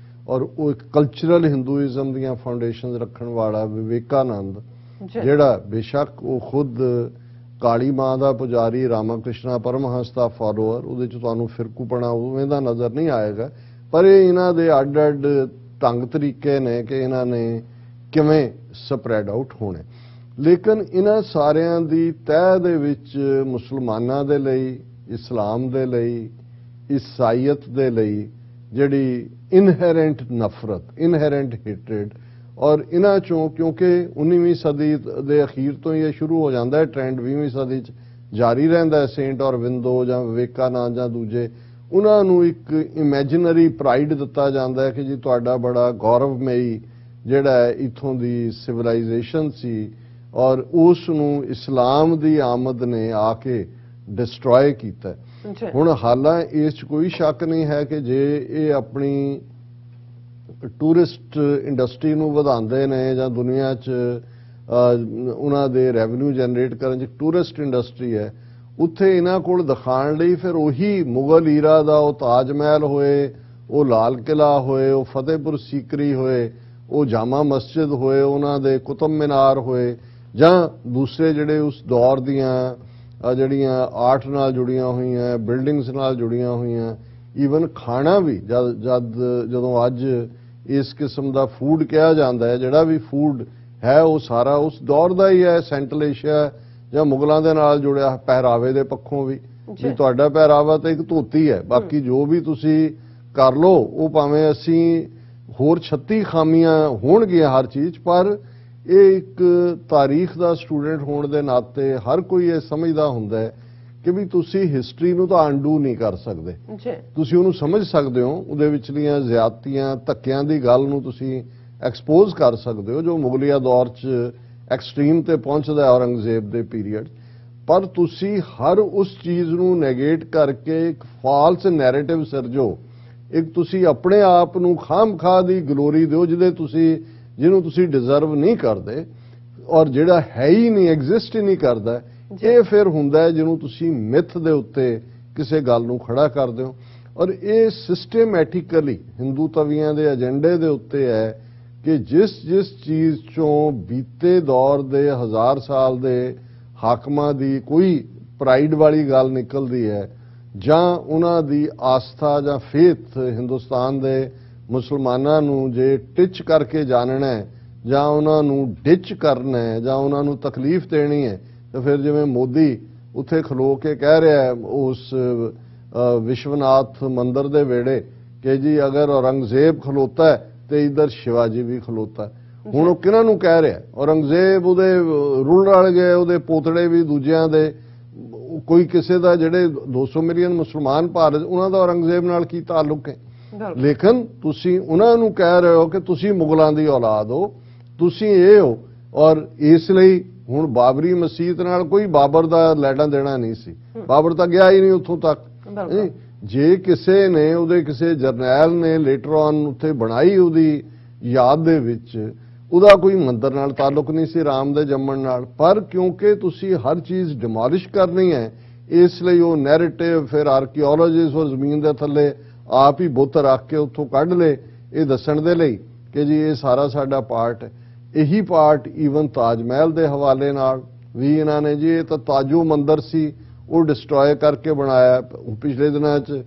ਔਰ ਉਹ ਇੱਕ ਕਲਚਰਲ ਹਿੰਦੂਇਜ਼ਮ ਦੀਆਂ ਫਾਊਂਡੇਸ਼ਨਸ ਰੱਖਣ ਵਾਲਾ ਵਿਵੇਕਾਨੰਦ, ਜਿਹੜਾ ਬੇਸ਼ੱਕ ਉਹ ਖੁਦ ਕਾਲੀ ਮਾਂ ਦਾ ਪੁਜਾਰੀ, ਰਾਮਾ ਕ੍ਰਿਸ਼ਨਾ ਪਰਮਹੰਸ ਦਾ ਫਾਲੋਅਰ, ਉਹਦੇ 'ਚ ਤੁਹਾਨੂੰ ਫਿਰਕੂਪਣਾ ਉਵੇਂ ਦਾ ਨਜ਼ਰ ਨਹੀਂ ਆਏਗਾ। ਪਰ ਇਹ ਇਹਨਾਂ ਦੇ ਅੱਡ-ਅੱਡ ਢੰਗ ਤਰੀਕੇ ਨੇ ਕਿ ਇਹਨਾਂ ਨੇ ਕਿਵੇਂ ਸਪਰੈਡ ਆਊਟ ਹੋਣੇ। ਲੇਕਿਨ ਇਹਨਾਂ ਸਾਰਿਆਂ ਦੀ ਤਹਿ ਦੇ ਵਿੱਚ ਮੁਸਲਮਾਨਾਂ ਦੇ ਲਈ, ਇਸਲਾਮ ਦੇ ਲਈ, ਈਸਾਈਅਤ ਦੇ ਲਈ ਜਿਹੜੀ ਇਨਹੈਰੈਂਟ ਨਫ਼ਰਤ, ਇਨਹੈਰੈਂਟ ਹੇਟਰੇਡ, ਔਰ ਇਹਨਾਂ ਚੋਂ ਕਿਉਂਕਿ 19ਵੀਂ ਸਦੀ ਦੇ ਅਖੀਰ ਤੋਂ ਹੀ ਇਹ ਸ਼ੁਰੂ ਹੋ ਜਾਂਦਾ ਹੈ ਟ੍ਰੈਂਡ, 20ਵੀਂ ਸਦੀ 'ਚ ਜਾਰੀ ਰਹਿੰਦਾ ਹੈ। ਸੇਂਟ ਔਰਬਿੰਦੋ ਜਾਂ ਵਿਵੇਕਾਨੰਦ ਜਾਂ ਦੂਜੇ, ਉਹਨਾਂ ਨੂੰ ਇੱਕ ਇਮੈਜਿਨਰੀ ਪ੍ਰਾਈਡ ਦਿੱਤਾ ਜਾਂਦਾ ਹੈ ਕਿ ਜੀ ਤੁਹਾਡਾ ਬੜਾ ਗੌਰਵਮਈ ਜਿਹੜਾ ਇੱਥੋਂ ਦੀ ਸਿਵਲਾਈਜੇਸ਼ਨ ਸੀ, ਔਰ ਉਸ ਨੂੰ ਇਸਲਾਮ ਦੀ ਆਮਦ ਨੇ ਆ ਕੇ ਡਿਸਟਰੋਏ ਕੀਤਾ। ਹੁਣ ਹਾਲਾਂ ਇਸ 'ਚ ਕੋਈ ਸ਼ੱਕ ਨਹੀਂ ਹੈ ਕਿ ਜੇ ਇਹ ਆਪਣੀ ਟੂਰਿਸਟ ਇੰਡਸਟਰੀ ਨੂੰ ਵਧਾਉਂਦੇ ਨੇ ਜਾਂ ਦੁਨੀਆ 'ਚ ਉਹਨਾਂ ਦੇ ਰੈਵਨਿਊ ਜਨਰੇਟ ਕਰਨ 'ਚ ਟੂਰਿਸਟ ਇੰਡਸਟਰੀ ਹੈ, ਉੱਥੇ ਇਹਨਾਂ ਕੋਲ ਦਿਖਾਉਣ ਲਈ ਫਿਰ ਉਹੀ ਮੁਗਲ ਈਰਾ ਦਾ ਉਹ ਤਾਜ ਮਹਿਲ ਹੋਏ, ਉਹ ਲਾਲ ਕਿਲਾ ਹੋਏ, ਉਹ ਫਤਿਹਪੁਰ ਸੀਕਰੀ ਹੋਏ, ਉਹ ਜਾਮਾ ਮਸਜਿਦ ਹੋਏ, ਉਹਨਾਂ ਦੇ ਕੁਤਬ ਮੀਨਾਰ ਹੋਏ, ਜਾਂ ਦੂਸਰੇ ਜਿਹੜੇ ਉਸ ਦੌਰ ਦੀਆਂ ਜਿਹੜੀਆਂ ਆਰਟ ਨਾਲ ਜੁੜੀਆਂ ਹੋਈਆਂ, ਬਿਲਡਿੰਗਸ ਨਾਲ ਜੁੜੀਆਂ ਹੋਈਆਂ, ਈਵਨ ਖਾਣਾ ਵੀ ਜਦੋਂ ਅੱਜ ਇਸ ਕਿਸਮ ਦਾ ਫੂਡ ਕਿਹਾ ਜਾਂਦਾ ਹੈ, ਜਿਹੜਾ ਵੀ ਫੂਡ ਹੈ ਉਹ ਸਾਰਾ ਉਸ ਦੌਰ ਦਾ ਹੀ ਹੈ। ਸੈਂਟਰਲ ਏਸ਼ੀਆ ਜਾਂ ਮੁਗਲਾਂ ਦੇ ਨਾਲ ਜੁੜਿਆ, ਪਹਿਰਾਵੇ ਦੇ ਪੱਖੋਂ ਵੀ ਤੁਹਾਡਾ ਪਹਿਰਾਵਾ ਤਾਂ ਇੱਕ ਧੋਤੀ ਹੈ, ਬਾਕੀ ਜੋ ਵੀ ਤੁਸੀਂ ਕਰ ਲਓ ਉਹ ਭਾਵੇਂ ਅਸੀਂ ਹੋਰ 36 ਖਾਮੀਆਂ ਹੋਣਗੀਆਂ ਹਰ ਚੀਜ਼, ਪਰ ਇਹ ਇੱਕ ਤਾਰੀਖ ਦਾ ਸਟੂਡੈਂਟ ਹੋਣ ਦੇ ਨਾਤੇ ਹਰ ਕੋਈ ਇਹ ਸਮਝਦਾ ਹੁੰਦਾ ਹੈ ਕਿ ਵੀ ਤੁਸੀਂ ਹਿਸਟਰੀ ਨੂੰ ਤਾਂ ਅਨਡੂ ਨਹੀਂ ਕਰ ਸਕਦੇ, ਤੁਸੀਂ ਉਹਨੂੰ ਸਮਝ ਸਕਦੇ ਹੋ, ਉਹਦੇ ਵਿਚਲੀਆਂ ਜ਼ਿਆਦਤੀਆਂ, ਧੱਕਿਆਂ ਦੀ ਗੱਲ ਨੂੰ ਤੁਸੀਂ ਐਕਸਪੋਜ਼ ਕਰ ਸਕਦੇ ਹੋ ਜੋ ਮੁਗਲਿਆ ਦੌਰ 'ਚ ਐਕਸਟ੍ਰੀਮ ਤੇ ਪਹੁੰਚਦਾ ਔਰੰਗਜ਼ੇਬ ਦੇ ਪੀਰੀਅਡ। ਪਰ ਤੁਸੀਂ ਹਰ ਉਸ ਚੀਜ਼ ਨੂੰ ਨੈਗੇਟ ਕਰਕੇ ਇੱਕ ਫਾਲਸ ਨੈਰੇਟਿਵ ਸਿਰਜੋ, ਇੱਕ ਤੁਸੀਂ ਆਪਣੇ ਆਪ ਨੂੰ ਖਾਮਖਾਹ ਦੀ ਗਲੋਰੀ ਦਿਓ ਜਿਹਨੂੰ ਤੁਸੀਂ ਡਿਜ਼ਰਵ ਨਹੀਂ ਕਰਦੇ, ਔਰ ਜਿਹੜਾ ਹੈ ਹੀ ਨਹੀਂ, ਐਗਜ਼ਿਸਟ ਹੀ ਨਹੀਂ ਕਰਦਾ। ਇਹ ਫਿਰ ਹੁੰਦਾ ਹੈ ਜਿਹਨੂੰ ਤੁਸੀਂ ਮਿਥ ਦੇ ਉੱਤੇ ਕਿਸੇ ਗੱਲ ਨੂੰ ਖੜਾ ਕਰਦੇ ਹੋ, ਔਰ ਇਹ ਸਿਸਟੇਮੈਟਿਕਲੀ ਹਿੰਦੂ ਤਵੀਆਂ ਦੇ ਏਜੰਡੇ ਦੇ ਉੱਤੇ ਹੈ ਕਿ ਜਿਸ ਚੀਜ਼ ਚੋਂ ਬੀਤੇ ਦੌਰ ਦੇ 1000 ਸਾਲ ਦੇ ਹਾਕਮਾਂ ਦੀ ਕੋਈ ਪ੍ਰਾਈਡ ਵਾਲੀ ਗੱਲ ਨਿਕਲਦੀ ਹੈ, ਜਾਂ ਉਹਨਾਂ ਦੀ ਆਸਥਾ ਜਾਂ ਫੇਥ ਹਿੰਦੁਸਤਾਨ ਦੇ ਮੁਸਲਮਾਨਾਂ ਨੂੰ ਜੇ ਟਿਚ ਕਰਕੇ ਜਾਣਨਾ ਹੈ ਜਾਂ ਉਹਨਾਂ ਨੂੰ ਡਿਚ ਕਰਨਾ ਹੈ ਜਾਂ ਉਹਨਾਂ ਨੂੰ ਤਕਲੀਫ ਦੇਣੀ ਹੈ, ਤਾਂ ਫਿਰ ਜਿਵੇਂ ਮੋਦੀ ਉੱਥੇ ਖਲੋ ਕੇ ਕਹਿ ਰਿਹਾ ਹੈ ਉਸ ਵਿਸ਼ਵਨਾਥ ਮੰਦਿਰ ਦੇ ਵੇੜੇ ਕਿ ਜੀ ਅਗਰ ਔਰੰਗਜ਼ੇਬ ਖਲੋਤਾ ਹੈ ਤੇ ਇਧਰ ਸ਼ਿਵਾਜੀ ਵੀ ਖਲੋਤਾ ਹੈ। ਹੁਣ ਉਹ ਕਿਹਨਾਂ ਨੂੰ ਕਹਿ ਰਿਹਾ? ਔਰੰਗਜ਼ੇਬ ਉਹਦੇ ਰੁਲ ਰਲ ਗਏ, ਉਹਦੇ ਪੋਤੜੇ ਵੀ ਦੂਜਿਆਂ ਦੇ, ਕੋਈ ਕਿਸੇ ਦਾ ਜਿਹੜੇ 200 ਮਿਲੀਅਨ ਮੁਸਲਮਾਨ ਭਾਰਤ, ਉਹਨਾਂ ਦਾ ਔਰੰਗਜ਼ੇਬ ਨਾਲ ਕੀ ਤਾਲੁਕ ਹੈ? ਲੇਕਿਨ ਤੁਸੀਂ ਉਹਨਾਂ ਨੂੰ ਕਹਿ ਰਹੇ ਹੋ ਕਿ ਤੁਸੀਂ ਮੁਗਲਾਂ ਦੀ ਔਲਾਦ ਹੋ, ਤੁਸੀਂ ਇਹ ਹੋ। ਔਰ ਇਸ ਲਈ ਹੁਣ ਬਾਬਰੀ ਮਸਜਿਦ ਨਾਲ ਕੋਈ ਬਾਬਰ ਦਾ ਲੈਣਾ ਦੇਣਾ ਨਹੀਂ ਸੀ, ਬਾਬਰ ਤਾਂ ਗਿਆ ਹੀ ਨਹੀਂ ਉੱਥੋਂ ਤੱਕ। ਜੇ ਕਿਸੇ ਨੇ ਉਹਦੇ ਕਿਸੇ ਜਰਨੈਲ ਨੇ ਲੇਟਰ ਔਨ ਉੱਥੇ ਬਣਾਈ ਉਹਦੀ ਯਾਦ ਦੇ ਵਿੱਚ, ਉਹਦਾ ਕੋਈ ਮੰਦਰ ਨਾਲ ਤਾਲੁਕ ਨਹੀਂ ਸੀ, ਰਾਮ ਦੇ ਜੰਮਣ ਨਾਲ। ਪਰ ਕਿਉਂਕਿ ਤੁਸੀਂ ਹਰ ਚੀਜ਼ ਡਿਮੋਲਿਸ਼ ਕਰਨੀ ਹੈ, ਇਸ ਲਈ ਉਹ ਨੈਰੇਟਿਵ ਫਿਰ ਆਰਕੀਓਲੋਜਿਸਟ ਉਹ ਜ਼ਮੀਨ ਦੇ ਥੱਲੇ ਆਪ ਹੀ ਬੁੱਤ ਰੱਖ ਕੇ ਉੱਥੋਂ ਕੱਢ ਲਏ, ਇਹ ਦੱਸਣ ਦੇ ਲਈ ਕਿ ਜੀ ਇਹ ਸਾਰਾ ਸਾਡਾ ਪਾਰਟ ਹੈ। ਇਹੀ ਪਾਰਟ ਈਵਨ ਤਾਜ ਮਹਿਲ ਦੇ ਹਵਾਲੇ ਨਾਲ ਵੀ ਇਹਨਾਂ ਨੇ ਜੀ ਇਹ ਤਾਂ ਤਾਜੋ ਮੰਦਰ ਸੀ, ਉਹ ਡਿਸਟਰੋਏ ਕਰਕੇ ਬਣਾਇਆ। ਪਿਛਲੇ ਦਿਨਾਂ 'ਚ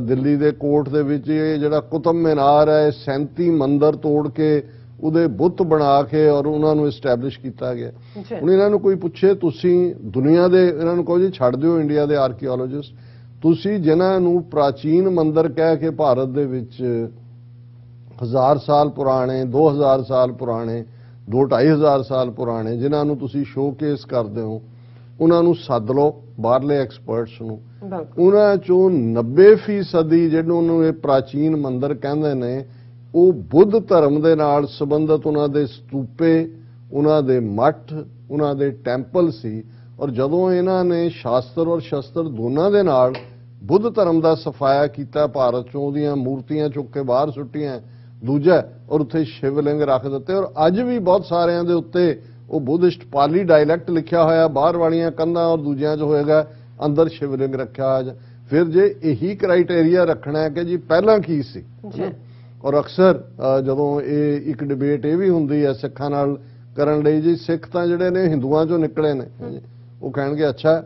ਦਿੱਲੀ ਦੇ ਕੋਰਟ ਦੇ ਵਿੱਚ ਇਹ ਜਿਹੜਾ ਕੁਤਬ ਮੀਨਾਰ ਹੈ, 37 ਮੰਦਰ ਤੋੜ ਕੇ ਉਹਦੇ ਬੁੱਤ ਬਣਾ ਕੇ ਔਰ ਉਹਨਾਂ ਨੂੰ ਐਸਟੈਬਲਿਸ਼ ਕੀਤਾ ਗਿਆ। ਹੁਣ ਇਹਨਾਂ ਨੂੰ ਕੋਈ ਪੁੱਛੇ, ਤੁਸੀਂ ਦੁਨੀਆ ਦੇ, ਇਹਨਾਂ ਨੂੰ ਕਹੋ ਜੀ ਛੱਡ ਦਿਓ ਇੰਡੀਆ ਦੇ ਆਰਕੀਓਲੋਜਿਸਟ, ਤੁਸੀਂ ਜਿਨ੍ਹਾਂ ਨੂੰ ਪ੍ਰਾਚੀਨ ਮੰਦਰ ਕਹਿ ਕੇ ਭਾਰਤ ਦੇ ਵਿੱਚ 1000 ਸਾਲ ਪੁਰਾਣੇ, 2000 ਸਾਲ ਪੁਰਾਣੇ, 2-2500 ਸਾਲ ਪੁਰਾਣੇ, ਜਿਨ੍ਹਾਂ ਨੂੰ ਤੁਸੀਂ ਸ਼ੋਕੇਸ ਕਰਦੇ ਹੋ, ਉਹਨਾਂ ਨੂੰ ਸੱਦ ਲਓ, ਬਾਹਰਲੇ ਐਕਸਪਰਟਸ ਨੂੰ। ਉਹਨਾਂ ਚੋਂ 90% ਜਿਹਨੂੰ ਇਹ ਪ੍ਰਾਚੀਨ ਮੰਦਰ ਕਹਿੰਦੇ ਨੇ, ਉਹ ਬੁੱਧ ਧਰਮ ਦੇ ਨਾਲ ਸੰਬੰਧਿਤ ਉਹਨਾਂ ਦੇ ਸਤੂਪੇ, ਉਹਨਾਂ ਦੇ ਮੱਠ, ਉਹਨਾਂ ਦੇ ਟੈਂਪਲ ਸੀ। ਔਰ ਜਦੋਂ ਇਹਨਾਂ ਨੇ ਸ਼ਾਸਤਰ ਔਰ ਸ਼ਸਤਰ ਦੋਨਾਂ ਦੇ ਨਾਲ ਬੁੱਧ ਧਰਮ ਦਾ ਸਫਾਇਆ ਕੀਤਾ, ਭਾਰਤ ਚੋਂ ਉਹਦੀਆਂ ਮੂਰਤੀਆਂ ਚੁੱਕ ਕੇ ਬਾਹਰ ਸੁੱਟੀਆਂ, ਦੂਜਾ ਔਰ ਉੱਥੇ ਸ਼ਿਵਲਿੰਗ ਰੱਖ ਦਿੱਤੇ। ਔਰ ਅੱਜ ਵੀ ਬਹੁਤ ਸਾਰਿਆਂ ਦੇ ਉੱਤੇ ਉਹ ਬੁੱਧਿਸਟ ਪਾਲੀ ਡਾਇਲੈਕਟ ਲਿਖਿਆ ਹੋਇਆ, ਬਾਹਰ ਵਾਲੀਆਂ ਕੰਧਾਂ ਔਰ ਦੂਜਿਆਂ 'ਚ ਹੋਏਗਾ ਅੰਦਰ ਸ਼ਿਵਲਿੰਗ ਰੱਖਿਆ ਹੋਇਆ। ਫਿਰ ਜੇ ਇਹੀ ਕ੍ਰਾਈਟੇਰੀਆ ਰੱਖਣਾ ਹੈ ਕਿ ਜੀ ਪਹਿਲਾਂ ਕੀ ਸੀ, ਔਰ ਅਕਸਰ ਜਦੋਂ ਇਹ ਇੱਕ ਡਿਬੇਟ ਇਹ ਵੀ ਹੁੰਦੀ ਹੈ ਸਿੱਖਾਂ ਨਾਲ ਕਰਨ ਲਈ, ਜੀ ਸਿੱਖ ਤਾਂ ਜਿਹੜੇ ਨੇ ਹਿੰਦੂਆਂ 'ਚੋਂ ਨਿਕਲੇ ਨੇ, ਉਹ ਕਹਿਣਗੇ ਅੱਛਾ।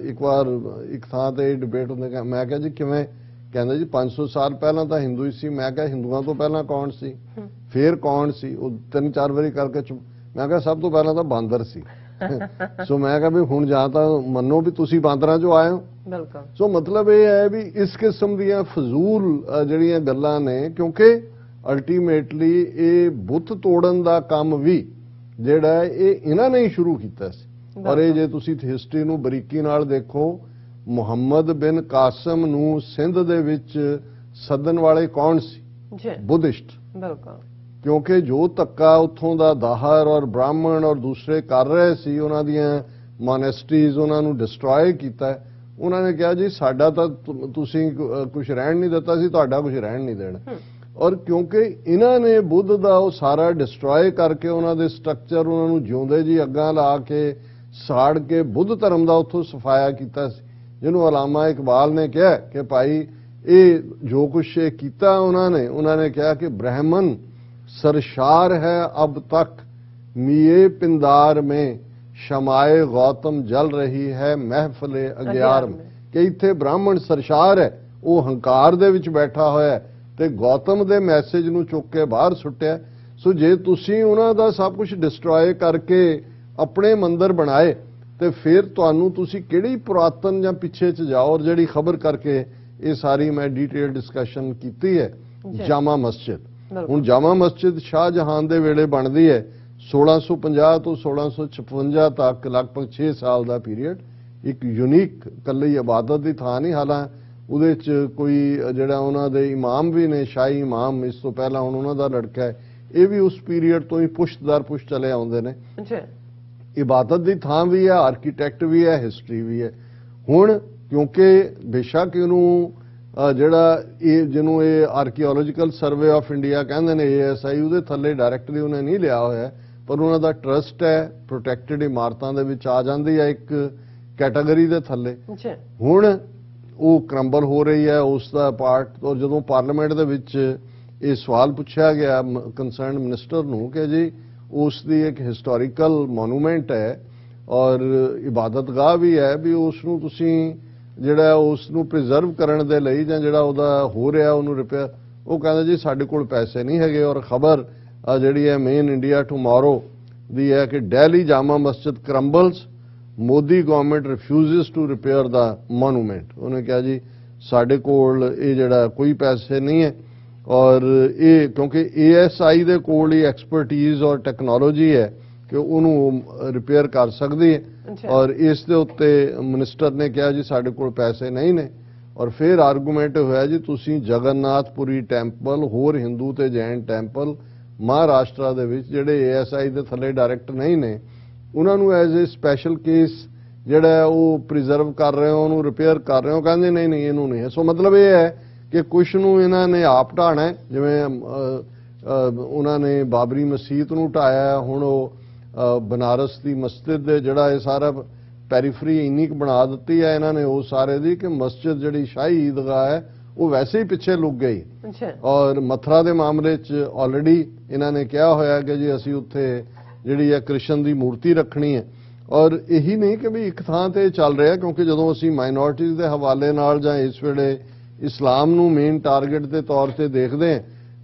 ਇੱਕ ਵਾਰ ਇੱਕ ਥਾਂ ਤੇ ਇਹ ਡਿਬੇਟ ਹੁੰਦੇ, ਮੈਂ ਕਿਹਾ ਜੀ ਕਿਵੇਂ? ਕਹਿੰਦੇ ਜੀ 500 ਸਾਲ ਪਹਿਲਾਂ ਤਾਂ ਹਿੰਦੂ ਹੀ ਸੀ। ਮੈਂ ਕਿਹਾ ਹਿੰਦੂਆਂ ਤੋਂ ਪਹਿਲਾਂ ਕੌਣ ਸੀ? ਫੇਰ ਕੌਣ ਸੀ? ਉਹ 3-4 ਵਾਰੀ ਕਰਕੇ ਮੈਂ ਕਿਹਾ ਸਭ ਤੋਂ ਪਹਿਲਾਂ ਤਾਂ ਬਾਂਦਰ ਸੀ। ਸੋ ਮੈਂ ਕਿਹਾ ਵੀ ਹੁਣ ਜਾਂ ਤਾਂ ਮੰਨੋ ਵੀ ਤੁਸੀਂ ਬਾਂਦਰਾਂ 'ਚੋਂ ਆਏ ਹੋ। ਬਿਲਕੁਲ। ਸੋ ਮਤਲਬ ਇਹ ਹੈ ਵੀ ਇਸ ਕਿਸਮ ਦੀਆਂ ਫਜ਼ੂਲ ਜਿਹੜੀਆਂ ਗੱਲਾਂ ਨੇ, ਕਿਉਂਕਿ ਅਲਟੀਮੇਟਲੀ ਇਹ ਬੁੱਤ ਤੋੜਨ ਦਾ ਕੰਮ ਵੀ ਜਿਹੜਾ ਇਹ ਇਹਨਾਂ ਨੇ ਹੀ ਸ਼ੁਰੂ ਕੀਤਾ ਸੀ। ਔਰ ਇਹ ਜੇ ਤੁਸੀਂ ਹਿਸਟਰੀ ਨੂੰ ਬਰੀਕੀ ਨਾਲ ਦੇਖੋ, ਮੁਹੰਮਦ ਬਿਨ ਕਾਸਮ ਨੂੰ ਸਿੰਧ ਦੇ ਵਿੱਚ ਸੱਦਣ ਵਾਲੇ ਕੌਣ ਸੀ? ਬੁੱਧਿਸਟ। ਬਿਲਕੁਲ। ਕਿਉਂਕਿ ਜੋ ਧੱਕਾ ਉੱਥੋਂ ਦਾ ਦਾਹਰ ਔਰ ਬ੍ਰਾਹਮਣ ਔਰ ਦੂਸਰੇ ਕਰ ਰਹੇ ਸੀ, ਉਹਨਾਂ ਦੀਆਂ ਮੋਨੈਸਟਰੀਜ਼ ਉਹਨਾਂ ਨੂੰ ਡਿਸਟਰੋਏ ਕੀਤਾ। ਉਹਨਾਂ ਨੇ ਕਿਹਾ ਜੀ ਸਾਡਾ ਤਾਂ ਤੁਸੀਂ ਕੁਝ ਰਹਿਣ ਨਹੀਂ ਦਿੱਤਾ ਸੀ, ਤੁਹਾਡਾ ਕੁਝ ਰਹਿਣ ਨਹੀਂ ਦੇਣਾ। ਔਰ ਕਿਉਂਕਿ ਇਹਨਾਂ ਨੇ ਬੁੱਧ ਦਾ ਉਹ ਸਾਰਾ ਡਿਸਟਰੋਏ ਕਰਕੇ ਉਹਨਾਂ ਦੇ ਸਟਰਕਚਰ, ਉਹਨਾਂ ਨੂੰ ਜਿਉਂਦੇ ਜੀ ਅੱਗਾਂ ਲਾ ਕੇ ਸਾੜ ਕੇ ਬੁੱਧ ਧਰਮ ਦਾ ਉੱਥੋਂ ਸਫਾਇਆ ਕੀਤਾ ਸੀ, ਜਿਹਨੂੰ ਅਲਾਮਾ ਇਕਬਾਲ ਨੇ ਕਿਹਾ ਕਿ ਭਾਈ ਇਹ ਜੋ ਕੁਛ ਇਹ ਕੀਤਾ ਉਹਨਾਂ ਨੇ ਕਿਹਾ ਕਿ ਬ੍ਰਾਹਮਣ सरशार है अब तक मिये पिंदार में शमाए गौतम जल रही है महफिले अग्यार में। कि इत्थे ब्राह्मण सरशार है, वो हंकार दे विच बैठा होया ते गौतम दे मैसेज नूं चुक के बाहर सुट्टिया। सो जे तुसीं उन्हां दा सब कुछ डिस्ट्रॉय करके अपने मंदिर बनाए ते फिर तुहानूं तुसीं किहड़ी पुरातन जां पिछे च जाओ। और जिहड़ी खबर करके ये सारी मैं डिटेल डिस्कशन कीती है, जामा मस्जिद। ਹੁਣ ਜਾਮਾ ਮਸਜਿਦ ਸ਼ਾਹਜਹਾਨ ਦੇ ਵੇਲੇ ਬਣਦੀ ਹੈ, 1650 ਤੋਂ 1656 ਤੱਕ ਲਗਭਗ 6 ਸਾਲ ਦਾ ਪੀਰੀਅਡ। ਇੱਕ ਯੂਨੀਕ ਕੱਲੀ ਇਬਾਦਤ ਦੀ ਥਾਂ ਨਹੀਂ, ਹਾਲਾਂ ਉਹਦੇ 'ਚ ਕੋਈ ਜਿਹੜਾ ਉਹਨਾਂ ਦੇ ਇਮਾਮ ਵੀ ਨੇ, ਸ਼ਾਹੀ ਇਮਾਮ, ਇਸ ਤੋਂ ਪਹਿਲਾਂ ਹੁਣ ਉਹਨਾਂ ਦਾ ਲੜਕਾ ਹੈ, ਇਹ ਵੀ ਉਸ ਪੀਰੀਅਡ ਤੋਂ ਹੀ ਪੁਸ਼ਤ ਦਰ ਪੁਸ਼ਤ ਚਲੇ ਆਉਂਦੇ ਨੇ। ਇਬਾਦਤ ਦੀ ਥਾਂ ਵੀ ਹੈ, ਆਰਕੀਟੈਕਟ ਵੀ ਹੈ, ਹਿਸਟਰੀ ਵੀ ਹੈ। ਹੁਣ ਕਿਉਂਕਿ ਬੇਸ਼ੱਕ ਇਹਨੂੰ ਜਿਹੜਾ ਇਹ ਜਿਹਨੂੰ ਇਹ ਆਰਕੀਓਲੋਜੀਕਲ ਸਰਵੇ ਆਫ ਇੰਡੀਆ ਕਹਿੰਦੇ ਨੇ, ASI, ਉਹਦੇ ਥੱਲੇ ਡਾਇਰੈਕਟਲੀ ਉਹਨੇ ਨਹੀਂ ਲਿਆ ਹੋਇਆ, ਪਰ ਉਹਨਾਂ ਦਾ ਟਰਸਟ ਹੈ, ਪ੍ਰੋਟੈਕਟਡ ਇਮਾਰਤਾਂ ਦੇ ਵਿੱਚ ਆ ਜਾਂਦੀ ਹੈ ਇੱਕ ਕੈਟਾਗਰੀ ਦੇ ਥੱਲੇ। ਹੁਣ ਉਹ ਕਰੰਬਲ ਹੋ ਰਹੀ ਹੈ ਉਸ ਦਾ ਪਾਰਟ। ਔਰ ਜਦੋਂ ਪਾਰਲੀਮੈਂਟ ਦੇ ਵਿੱਚ ਇਹ ਸਵਾਲ ਪੁੱਛਿਆ ਗਿਆ ਕੰਸਰਨਡ ਮਿਨਿਸਟਰ ਨੂੰ ਕਿ ਜੀ ਉਸ ਦੀ ਇੱਕ ਹਿਸਟੋਰੀਕਲ ਮੋਨੂਮੈਂਟ ਹੈ ਔਰ ਇਬਾਦਤਗਾਹ ਵੀ ਹੈ, ਵੀ ਉਸ ਨੂੰ ਤੁਸੀਂ ਜਿਹੜਾ ਉਸ ਨੂੰ ਪ੍ਰੀਜ਼ਰਵ ਕਰਨ ਦੇ ਲਈ ਜਾਂ ਜਿਹੜਾ ਉਹਦਾ ਹੋ ਰਿਹਾ ਉਹਨੂੰ ਰਿਪੇਅਰ, ਉਹ ਕਹਿੰਦਾ ਜੀ ਸਾਡੇ ਕੋਲ ਪੈਸੇ ਨਹੀਂ ਹੈਗੇ। ਔਰ ਖਬਰ ਜਿਹੜੀ ਹੈ ਮੇਨ ਇੰਡੀਆ ਟੂਮਾਰੋ ਦੀ ਹੈ ਕਿ Delhi Jama Masjid crumbles, Modi government refuses to repair the monument. ਉਹਨੇ ਕਿਹਾ ਜੀ ਸਾਡੇ ਕੋਲ ਇਹ ਜਿਹੜਾ ਕੋਈ ਪੈਸੇ ਨਹੀਂ ਹੈ, ਔਰ ਇਹ ਕਿਉਂਕਿ ASI ਦੇ ਕੋਲ ਹੀ ਐਕਸਪਰਟੀਜ਼ ਔਰ ਟੈਕਨੋਲੋਜੀ ਹੈ ਕਿ ਉਹਨੂੰ ਰਿਪੇਅਰ ਕਰ ਸਕਦੀ ਹੈ। ਔਰ ਇਸ ਦੇ ਉੱਤੇ ਮਿਨਿਸਟਰ ਨੇ ਕਿਹਾ ਜੀ ਸਾਡੇ ਕੋਲ ਪੈਸੇ ਨਹੀਂ ਨੇ। ਔਰ ਫਿਰ ਆਰਗੂਮੈਂਟ ਹੋਇਆ ਜੀ ਤੁਸੀਂ ਜਗਨਨਾਥਪੁਰੀ ਟੈਂਪਲ, ਹੋਰ ਹਿੰਦੂ ਤੇ ਜੈਨ ਟੈਂਪਲ ਮਹਾਰਾਸ਼ਟਰ ਦੇ ਵਿੱਚ ਜਿਹੜੇ ASI ਦੇ ਥੱਲੇ ਡਾਇਰੈਕਟ ਨਹੀਂ ਨੇ, ਉਹਨਾਂ ਨੂੰ ਐਜ਼ ਏ ਸਪੈਸ਼ਲ ਕੇਸ ਜਿਹੜਾ ਉਹ ਪ੍ਰੀਜ਼ਰਵ ਕਰ ਰਹੇ ਹੋ, ਉਹਨੂੰ ਰਿਪੇਅਰ ਕਰ ਰਹੇ ਹੋ। ਕਹਿੰਦੇ ਨਹੀਂ ਨਹੀਂ ਇਹਨੂੰ ਨਹੀਂ। ਸੋ ਮਤਲਬ ਇਹ ਹੈ ਕਿ ਕੁਛ ਨੂੰ ਇਹਨਾਂ ਨੇ ਆਪ ਢਾਣਾ ਹੈ, ਜਿਵੇਂ ਉਹਨਾਂ ਨੇ ਬਾਬਰੀ ਮਸਜਿਦ ਨੂੰ ਢਾਇਆ, ਹੁਣ ਉਹ ਬਨਾਰਸ ਦੀ ਮਸਜਿਦ ਦੇ ਜਿਹੜਾ ਇਹ ਸਾਰਾ ਪੈਰੀਫਰੀ ਇੰਨੀ ਕੁ ਬਣਾ ਦਿੱਤੀ ਹੈ ਇਹਨਾਂ ਨੇ ਉਹ ਸਾਰੇ ਦੀ ਕਿ ਮਸਜਿਦ ਜਿਹੜੀ ਸ਼ਾਹੀ ਈਦਗਾਹ ਹੈ ਉਹ ਵੈਸੇ ਹੀ ਪਿੱਛੇ ਲੁਕ ਗਈ। ਔਰ ਮਥੁਰਾ ਦੇ ਮਾਮਲੇ 'ਚ ਆਲਰੇਡੀ ਇਹਨਾਂ ਨੇ ਕਿਹਾ ਹੋਇਆ ਕਿ ਜੀ ਅਸੀਂ ਉੱਥੇ ਜਿਹੜੀ ਹੈ ਕ੍ਰਿਸ਼ਨ ਦੀ ਮੂਰਤੀ ਰੱਖਣੀ ਹੈ। ਔਰ ਇਹੀ ਨਹੀਂ ਕਿ ਵੀ ਇੱਕ ਥਾਂ ਤੇ ਚੱਲ ਰਿਹਾ, ਕਿਉਂਕਿ ਜਦੋਂ ਅਸੀਂ ਮਾਈਨੋਰਟੀਜ਼ ਦੇ ਹਵਾਲੇ ਨਾਲ ਜਾਂ ਇਸ ਵੇਲੇ ਇਸਲਾਮ ਨੂੰ ਮੇਨ ਟਾਰਗੇਟ ਦੇ ਤੌਰ ਤੇ ਦੇਖਦੇ ਹਾਂ,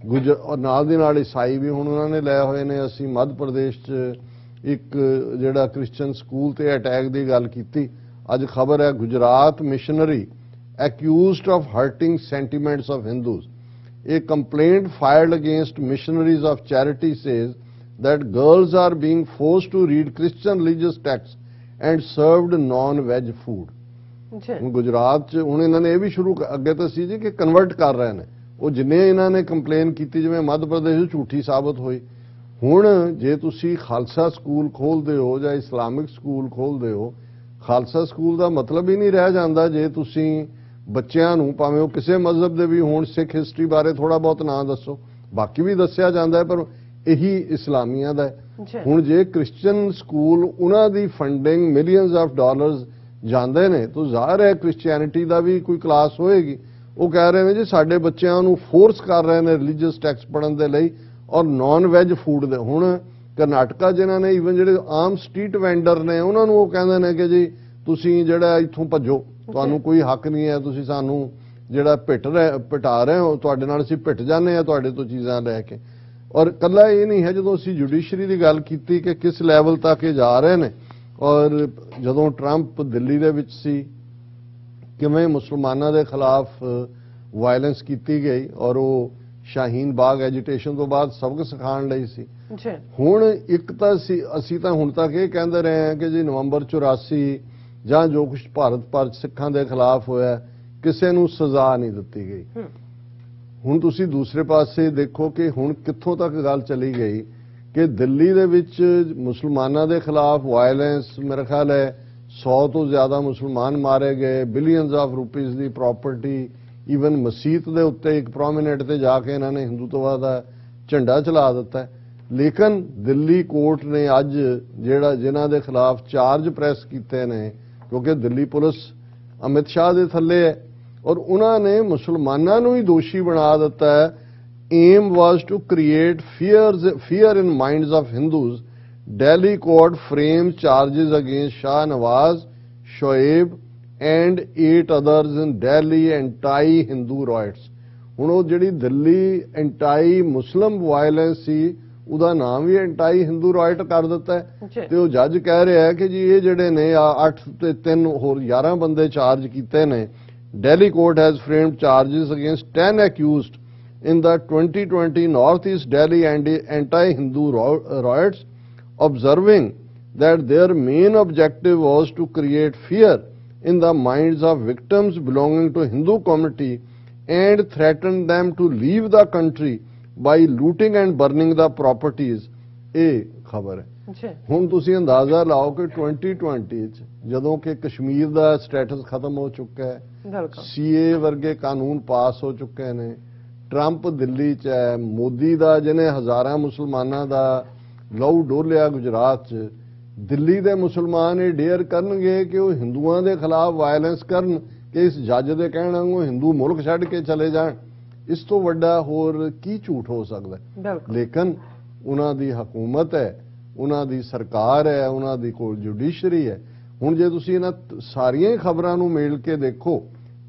ਔਰ ਨਾਲ ਦੀ ਨਾਲ ਈਸਾਈ ਵੀ ਹੁਣ ਉਹਨਾਂ ਨੇ ਲੈ ਹੋਏ ਨੇ। ਅਸੀਂ ਮੱਧ ਪ੍ਰਦੇਸ਼ 'ਚ ਇੱਕ ਜਿਹੜਾ ਕ੍ਰਿਸਚਨ ਸਕੂਲ ਤੇ ਅਟੈਕ ਦੀ ਗੱਲ ਕੀਤੀ, ਅੱਜ ਖਬਰ ਹੈ Gujarat missionary accused of hurting sentiments of Hindus. A complaint filed against missionaries of charity says that girls are being forced to read Christian religious texts and served non-veg food. ਹੁਣ ਗੁਜਰਾਤ 'ਚ ਹੁਣ ਇਹਨਾਂ ਨੇ ਇਹ ਵੀ ਸ਼ੁਰੂ ਅੱਗੇ ਤਾਂ ਸੀ ਜੀ ਕਿ ਕਨਵਰਟ ਕਰ ਰਹੇ ਨੇ, ਉਹ ਜਿੰਨੇ ਇਹਨਾਂ ਨੇ ਕੰਪਲੇਨ ਕੀਤੀ ਜਿਵੇਂ ਮੱਧ ਪ੍ਰਦੇਸ਼ 'ਚ ਝੂਠੀ ਸਾਬਤ ਹੋਈ। ਹੁਣ ਜੇ ਤੁਸੀਂ ਖਾਲਸਾ ਸਕੂਲ ਖੋਲਦੇ ਹੋ ਜਾਂ ਇਸਲਾਮਿਕ ਸਕੂਲ ਖੋਲਦੇ ਹੋ, ਖਾਲਸਾ ਸਕੂਲ ਦਾ ਮਤਲਬ ਹੀ ਨਹੀਂ ਰਹਿ ਜਾਂਦਾ ਜੇ ਤੁਸੀਂ ਬੱਚਿਆਂ ਨੂੰ ਭਾਵੇਂ ਉਹ ਕਿਸੇ ਮਜ਼ਹਬ ਦੇ ਵੀ ਹੋਣ, ਸਿੱਖ ਹਿਸਟਰੀ ਬਾਰੇ ਥੋੜਾ ਬਹੁਤ ਨਾਂ ਦੱਸੋ, ਬਾਕੀ ਵੀ ਦੱਸਿਆ ਜਾਂਦਾ ਹੈ ਪਰ ਇਹੀ ਇਸਲਾਮੀਆਂ ਦਾ ਹੈ। ਹੁਣ ਜੇ ਕ੍ਰਿਸਚੀਅਨ ਸਕੂਲ ਉਹਨਾਂ ਦੀ ਫੰਡਿੰਗ ਮਿਲੀਅਨਸ ਆਫ ਡਾਲਰਸ ਜਾਂਦੇ ਨੇ ਤਾਂ ਜ਼ਾਹਿਰ ਹੈ ਕ੍ਰਿਸਚੀਅਨਿਟੀ ਦਾ ਵੀ ਕੋਈ ਕਲਾਸ ਹੋਏਗੀ। ਉਹ ਕਹਿ ਰਹੇ ਨੇ ਜੀ ਸਾਡੇ ਬੱਚਿਆਂ ਨੂੰ ਫੋਰਸ ਕਰ ਰਹੇ ਨੇ ਰਿਲੀਜੀਅਸ ਟੈਕਸਟ ਪੜ੍ਹਨ ਦੇ ਲਈ ਔਰ ਨਾਨ ਵੈਜ ਫੂਡ ਦੇ। ਹੁਣ ਕਰਨਾਟਕਾ ਜਿਨ੍ਹਾਂ ਨੇ ਈਵਨ ਜਿਹੜੇ ਆਮ ਸਟਰੀਟ ਵੈਂਡਰ ਨੇ ਉਹਨਾਂ ਨੂੰ ਉਹ ਕਹਿੰਦੇ ਨੇ ਕਿ ਜੀ ਤੁਸੀਂ ਜਿਹੜਾ ਇੱਥੋਂ ਭੱਜੋ, ਤੁਹਾਨੂੰ ਕੋਈ ਹੱਕ ਨਹੀਂ ਹੈ, ਤੁਸੀਂ ਸਾਨੂੰ ਜਿਹੜਾ ਪਿਟਾ ਰਹੇ ਹੋ, ਤੁਹਾਡੇ ਨਾਲ ਅਸੀਂ ਪਿੱਟ ਜਾਂਦੇ ਆ ਤੁਹਾਡੇ ਤੋਂ ਚੀਜ਼ਾਂ ਲੈ ਕੇ। ਔਰ ਕੱਲਾ ਇਹ ਨਹੀਂ ਹੈ, ਜਦੋਂ ਅਸੀਂ ਜੁਡੀਸ਼ਰੀ ਦੀ ਗੱਲ ਕੀਤੀ ਕਿ ਕਿਸ ਲੈਵਲ ਤੱਕ ਇਹ ਜਾ ਰਹੇ ਨੇ, ਔਰ ਜਦੋਂ ਟਰੰਪ ਦਿੱਲੀ ਦੇ ਵਿੱਚ ਸੀ ਕਿਵੇਂ ਮੁਸਲਮਾਨਾਂ ਦੇ ਖਿਲਾਫ ਵਾਇਲੈਂਸ ਕੀਤੀ ਗਈ ਔਰ ਉਹ ਸ਼ਾਹੀਨ ਬਾਗ ਐਜੀਟੇਸ਼ਨ ਤੋਂ ਬਾਅਦ ਸਬਕ ਸਿਖਾਉਣ ਲਈ ਸੀ। ਹੁਣ ਇੱਕ ਤਾਂ ਅਸੀਂ ਤਾਂ ਹੁਣ ਤੱਕ ਇਹ ਕਹਿੰਦੇ ਰਹੇ ਹਾਂ ਕਿ ਜੀ ਨਵੰਬਰ 84 ਜਾਂ ਜੋ ਕੁਝ ਭਾਰਤ ਭਰ ਸਿੱਖਾਂ ਦੇ ਖਿਲਾਫ ਹੋਇਆ ਕਿਸੇ ਨੂੰ ਸਜ਼ਾ ਨਹੀਂ ਦਿੱਤੀ ਗਈ। ਹੁਣ ਤੁਸੀਂ ਦੂਸਰੇ ਪਾਸੇ ਦੇਖੋ ਕਿ ਹੁਣ ਕਿੱਥੋਂ ਤੱਕ ਗੱਲ ਚਲੀ ਗਈ ਕਿ ਦਿੱਲੀ ਦੇ ਵਿੱਚ ਮੁਸਲਮਾਨਾਂ ਦੇ ਖਿਲਾਫ ਵਾਇਲੈਂਸ, ਮੇਰੇ ਖਿਆਲ ਹੈ 100 ਤੋਂ ਜ਼ਿਆਦਾ ਮੁਸਲਮਾਨ ਮਾਰੇ ਗਏ, billions of rupees the property, even ਮਸਜਿਦ ਦੇ ਉੱਤੇ ਇੱਕ ਪ੍ਰੋਮਿਨੈਂਟ ਤੇ ਜਾ ਕੇ ਇਹਨਾਂ ਨੇ ਹਿੰਦੂਤਵਾ ਦਾ ਝੰਡਾ ਚਲਾ ਦਿੱਤਾ। ਲੇਕਿਨ ਦਿੱਲੀ ਕੋਰਟ ਨੇ ਅੱਜ ਜਿਨ੍ਹਾਂ ਦੇ ਖਿਲਾਫ ਚਾਰਜ ਪ੍ਰੈਸ ਕੀਤੇ ਨੇ, ਕਿਉਂਕਿ ਦਿੱਲੀ ਪੁਲਿਸ ਅਮਿਤ ਸ਼ਾਹ ਦੇ ਥੱਲੇ ਹੈ ਔਰ ਉਹਨਾਂ ਨੇ ਮੁਸਲਮਾਨਾਂ ਨੂੰ ਹੀ ਦੋਸ਼ੀ ਬਣਾ ਦਿੱਤਾ ਹੈ। aim was to create fear in minds of Hindus. Delhi court framed charges against Shah Nawaz, Shoaib and 8 others in Delhi anti-Hindu riots. ਹੁਣ ਉਹ ਜਿਹੜੀ ਦਿੱਲੀ ਐਂਟਾਈ ਮੁਸਲਮ ਵਾਇਲੈਂਸ ਸੀ ਉਹਦਾ ਨਾਮ ਵੀ ਐਂਟਾਈ ਹਿੰਦੂ ਰਾਈਟ ਕਰ ਦਿੱਤਾ ਹੈ ਤੇ ਉਹ ਜੱਜ ਕਹਿ ਰਿਹਾ ਹੈ ਕਿ ਜੀ ਇਹ ਜਿਹੜੇ ਨੇ 8 ਤੇ 3 ਹੋਰ 11 ਬੰਦੇ ਚਾਰਜ ਕੀਤੇ ਨੇ। Delhi court has framed charges against 10 accused in the 2020 Northeast Delhi anti-Hindu riots, observing that their main objective was to create fear in the minds of victims belonging to Hindu community and threaten them to leave the country by looting and burning the properties. ਇਹ ਖਬਰ ਹੈ। ਹੁਣ ਤੁਸੀਂ ਅੰਦਾਜ਼ਾ ਲਾਓ ਕਿ 2020 ਚ ਜਦੋਂ ਕਿ ਕਸ਼ਮੀਰ ਦਾ ਸਟੇਟਸ ਖਤਮ ਹੋ ਚੁੱਕਾ ਹੈ, CA ਵਰਗੇ ਕਾਨੂੰਨ ਪਾਸ ਹੋ ਚੁੱਕੇ ਨੇ, ਟਰੰਪ ਦਿੱਲੀ ਚ ਹੈ, ਮੋਦੀ ਦਾ ਜਿਹਨੇ ਹਜ਼ਾਰਾਂ ਮੁਸਲਮਾਨਾਂ ਦਾ ਲਹੂ ਡੋਲਿਆ ਗੁਜਰਾਤ ਚ, ਦਿੱਲੀ ਦੇ ਮੁਸਲਮਾਨ ਇਹ ਡੇਅਰ ਕਰਨਗੇ ਕਿ ਉਹ ਹਿੰਦੂਆਂ ਦੇ ਖਿਲਾਫ ਵਾਇਲੈਂਸ ਕਰਨ ਕਿ ਇਸ ਜੱਜ ਦੇ ਕਹਿਣ ਵਾਂਗੂ ਹਿੰਦੂ ਮੁਲਕ ਛੱਡ ਕੇ ਚਲੇ ਜਾਣ। ਇਸ ਤੋਂ ਵੱਡਾ ਹੋਰ ਕੀ ਝੂਠ ਹੋ ਸਕਦਾ। ਲੇਕਿਨ ਉਹਨਾਂ ਦੀ ਹਕੂਮਤ ਹੈ, ਉਹਨਾਂ ਦੀ ਸਰਕਾਰ ਹੈ, ਉਹਨਾਂ ਦੀ ਕੋਲ ਜੁਡੀਸ਼ਰੀ ਹੈ, ਹੁਣ ਜੇ ਤੁਸੀਂ ਇਹਨਾਂ ਸਾਰੀਆਂ ਹੀ ਖਬਰਾਂ ਨੂੰ ਮੇਲ ਕੇ ਦੇਖੋ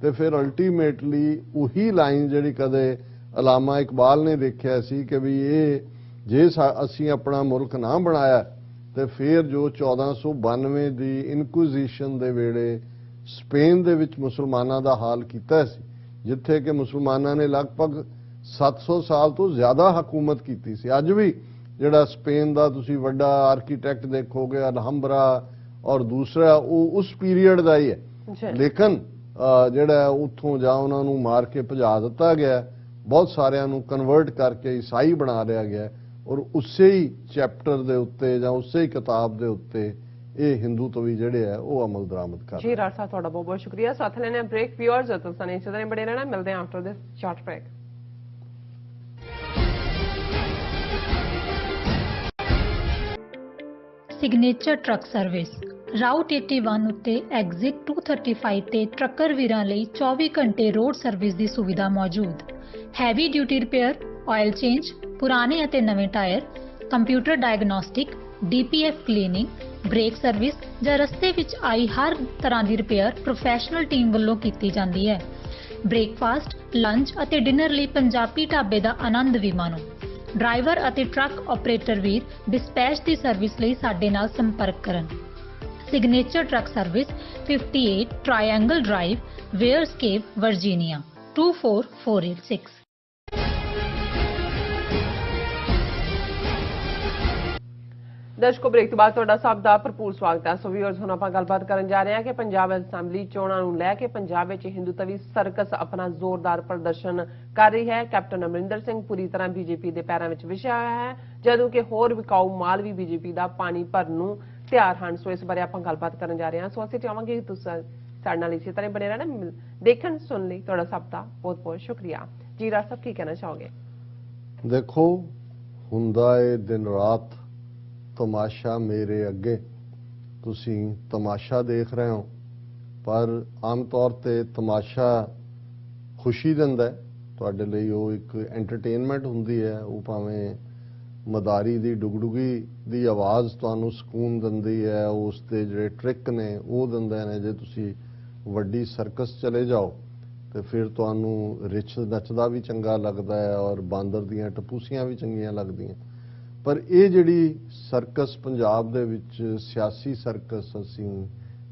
ਤੇ ਫਿਰ ਅਲਟੀਮੇਟਲੀ ਉਹੀ ਲਾਈਨ ਜਿਹੜੀ ਕਦੇ ਅਲਾਮਾ ਇਕਬਾਲ ਨੇ ਦੇਖਿਆ ਸੀ ਕਿ ਵੀ ਇਹ ਜੇ ਅਸੀਂ ਆਪਣਾ ਮੁਲਕ ਨਾ ਬਣਾਇਆ ਤੇ ਫਿਰ ਜੋ 1492 ਦੀ ਇਨਕੁਇਜ਼ੀਸ਼ਨ ਦੇ ਵੇਲੇ ਸਪੇਨ ਦੇ ਵਿੱਚ ਮੁਸਲਮਾਨਾਂ ਦਾ ਹਾਲ ਕੀਤਾ ਸੀ, ਜਿੱਥੇ ਕਿ ਮੁਸਲਮਾਨਾਂ ਨੇ ਲਗਭਗ 700 ਸਾਲ ਤੋਂ ਜ਼ਿਆਦਾ ਹਕੂਮਤ ਕੀਤੀ ਸੀ। ਅੱਜ ਵੀ ਜਿਹੜਾ ਸਪੇਨ ਦਾ ਤੁਸੀਂ ਵੱਡਾ ਆਰਕੀਟੈਕਟ ਦੇਖੋਗੇ ਅਲਹੰਬਰਾ ਔਰ ਦੂਸਰਾ ਉਹ ਉਸ ਪੀਰੀਅਡ ਦਾ ਹੀ ਹੈ, ਲੇਕਿਨ ਜਿਹੜਾ ਉੱਥੋਂ ਜਾਂ ਉਹਨਾਂ ਨੂੰ ਮਾਰ ਕੇ ਭਜਾ ਦਿੱਤਾ ਗਿਆ, ਬਹੁਤ ਸਾਰਿਆਂ ਨੂੰ ਕਨਵਰਟ ਕਰਕੇ ਈਸਾਈ ਬਣਾ ਲਿਆ ਗਿਆ ਔਰ ਉਸੇ ਹੀ ਚੈਪਟਰ ਦੇ ਉੱਤੇ ਜਾਂ ਉਸੇ ਹੀ ਕਿਤਾਬ ਦੇ ਉੱਤੇ ਇਹ ਹਿੰਦੂ ਤਵੀ ਜਿਹੜੇ ਹੈ ਉਹ ਅਮਲ ਦਰਾਮਦ ਕਰ ਜੀ। ਰਾਜ ਸਾਹਿਬ ਤੁਹਾਡਾ ਬਹੁਤ ਬਹੁਤ ਸ਼ੁਕਰੀਆ। ਸਾਥ ਲੈਣੇ ਬ੍ਰੇਕ। ਵਿਊਅਰਸ ਤੁਸੀਂ ਨੇ ਇਸੇ ਤਰ੍ਹਾਂ ਬੜੇ ਰਹਿਣਾ, ਮਿਲਦੇ ਹਾਂ after this short break. Signature truck service route 81 ਉੱਤੇ ਐਗਜ਼ਿਟ 235 ਤੇ ਟਰੱਕਰ ਵੀਰਾਂ ਲਈ 24 ਘੰਟੇ ਰੋਡ ਸਰਵਿਸ ਦੀ ਸੁਵਿਧਾ ਮੌਜੂਦ। Heavy duty repair, oil change, ਪੁਰਾਣੇ ਅਤੇ ਨਵੇਂ tyre, computer diagnostic, DPF cleaning, brake service ਜਾਂ ਰਸਤੇ ਵਿੱਚ ਆਈ ਹਰ ਤਰ੍ਹਾਂ ਦੀ ਰਿਪੇਅਰ ਪ੍ਰੋਫੈਸ਼ਨਲ ਟੀਮ ਵੱਲੋਂ ਕੀਤੀ ਜਾਂਦੀ ਹੈ। ਬ੍ਰੇਕਫਾਸਟ, ਲੰਚ ਅਤੇ ਡਿਨਰ ਲਈ ਪੰਜਾਬੀ ਢਾਬੇ ਦਾ ਆਨੰਦ ਵੀ ਮਾਣੋ। ਡਰਾਈਵਰ ਅਤੇ ਟਰੱਕ ਆਪਰੇਟਰ ਵੀਰ ਡਿਸਪੈਚ ਦੀ ਸਰਵਿਸ ਲਈ ਸਾਡੇ ਨਾਲ ਸੰਪਰਕ ਕਰਨ। Signature truck service 58 triangle drive, Weyers Cave, Virginia 24486। ਦਰਸ਼ਕੋ ਬ੍ਰੇਕ ਤੋਂ ਬਾਅਦ ਤੁਹਾਡਾ ਸਭ ਦਾ ਭਰਪੂਰ ਸਵਾਗਤ ਹੈ। ਸੋ ਵੀਅਰਸ ਹੁਣ ਆਪਾਂ ਗੱਲਬਾਤ ਕਰਨ ਜਾ ਰਹੇ ਹਾਂ ਕਿ ਪੰਜਾਬ ਅਸੈਂਬਲੀ ਚੋਣਾਂ ਨੂੰ ਲੈ ਕੇ ਪੰਜਾਬ ਵਿੱਚ ਹਿੰਦੂਤਵੀ ਸਰਕਸ ਆਪਣਾ ਜ਼ੋਰਦਾਰ ਪ੍ਰਦਰਸ਼ਨ ਕਰ ਰਹੀ ਹੈ। ਕੈਪਟਨ ਅਮਰਿੰਦਰ ਸਿੰਘ ਪੂਰੀ ਤਰ੍ਹਾਂ ਬੀਜੇਪੀ ਦੇ ਪੈਰਾਂ ਵਿੱਚ ਵਿਛਿਆ ਹੋਇਆ ਹੈ, ਜਦੋਂ ਕਿ ਹੋਰ ਵਿਕਾਊ ਮਾਲ ਵੀ ਬੀਜੇਪੀ ਦਾ ਪਾਣੀ ਭਰਨ ਨੂੰ ਤਿਆਰ ਹਨ। ਸੋ ਇਸ ਬਾਰੇ ਆਪਾਂ ਗੱਲਬਾਤ ਕਰਨ ਜਾ ਰਹੇ ਹਾਂ। ਸੋ ਅਸੀਂ ਚਾਹਾਂਗੇ ਕਿ ਤੁਸੀਂ ਸਾਡੇ ਨਾਲ ਇਸੇ ਤਰ੍ਹਾਂ ਬਣੇ ਰਹਿਣਾ। ਦੇਖਣ ਸੁਣ ਲਈ ਤੁਹਾਡਾ ਸਭ ਦਾ ਬਹੁਤ ਬਹੁਤ ਸ਼ੁਕਰੀਆ। ਜੀ ਰਾਜ ਸਾਹਿਬ ਕੀ ਕਹਿਣਾ ਚਾਹੋਗੇ? ਦੇਖੋ, ਹੁੰਦਾ ਏ ਦਿਨ ਰਾਤ ਤਮਾਸ਼ਾ ਮੇਰੇ ਅੱਗੇ, ਤੁਸੀਂ ਤਮਾਸ਼ਾ ਦੇਖ ਰਹੇ ਹੋ, ਪਰ ਆਮ ਤੌਰ ਤੇ ਤਮਾਸ਼ਾ ਖੁਸ਼ੀ ਦਿੰਦਾ ਹੈ ਤੁਹਾਡੇ ਲਈ, ਉਹ ਇੱਕ ਐਂਟਰਟੇਨਮੈਂਟ ਹੁੰਦੀ ਹੈ। ਉਹ ਭਾਵੇਂ ਮਦਾਰੀ ਦੀ ਡੁਗਡੁਗੀ ਦੀ ਆਵਾਜ਼ ਤੁਹਾਨੂੰ ਸਕੂਨ ਦਿੰਦੀ ਹੈ, ਉਸ ਦੇ ਜਿਹੜੇ ਟ੍ਰਿਕ ਨੇ ਉਹ ਦਿੰਦੇ ਨੇ। ਜੇ ਤੁਸੀਂ ਵੱਡੀ ਸਰਕਸ ਚਲੇ ਜਾਓ ਤੇ ਫਿਰ ਤੁਹਾਨੂੰ ਰਿਛ ਨੱਚਦਾ ਵੀ ਚੰਗਾ ਲੱਗਦਾ ਹੈ ਔਰ ਬਾਂਦਰ ਦੀਆਂ ਟਪੂਸੀਆਂ ਵੀ ਚੰਗੀਆਂ ਲੱਗਦੀਆਂ। ਪਰ ਇਹ ਜਿਹੜੀ ਸਰਕਸ ਪੰਜਾਬ ਦੇ ਵਿੱਚ ਸਿਆਸੀ ਸਰਕਸ ਅਸੀਂ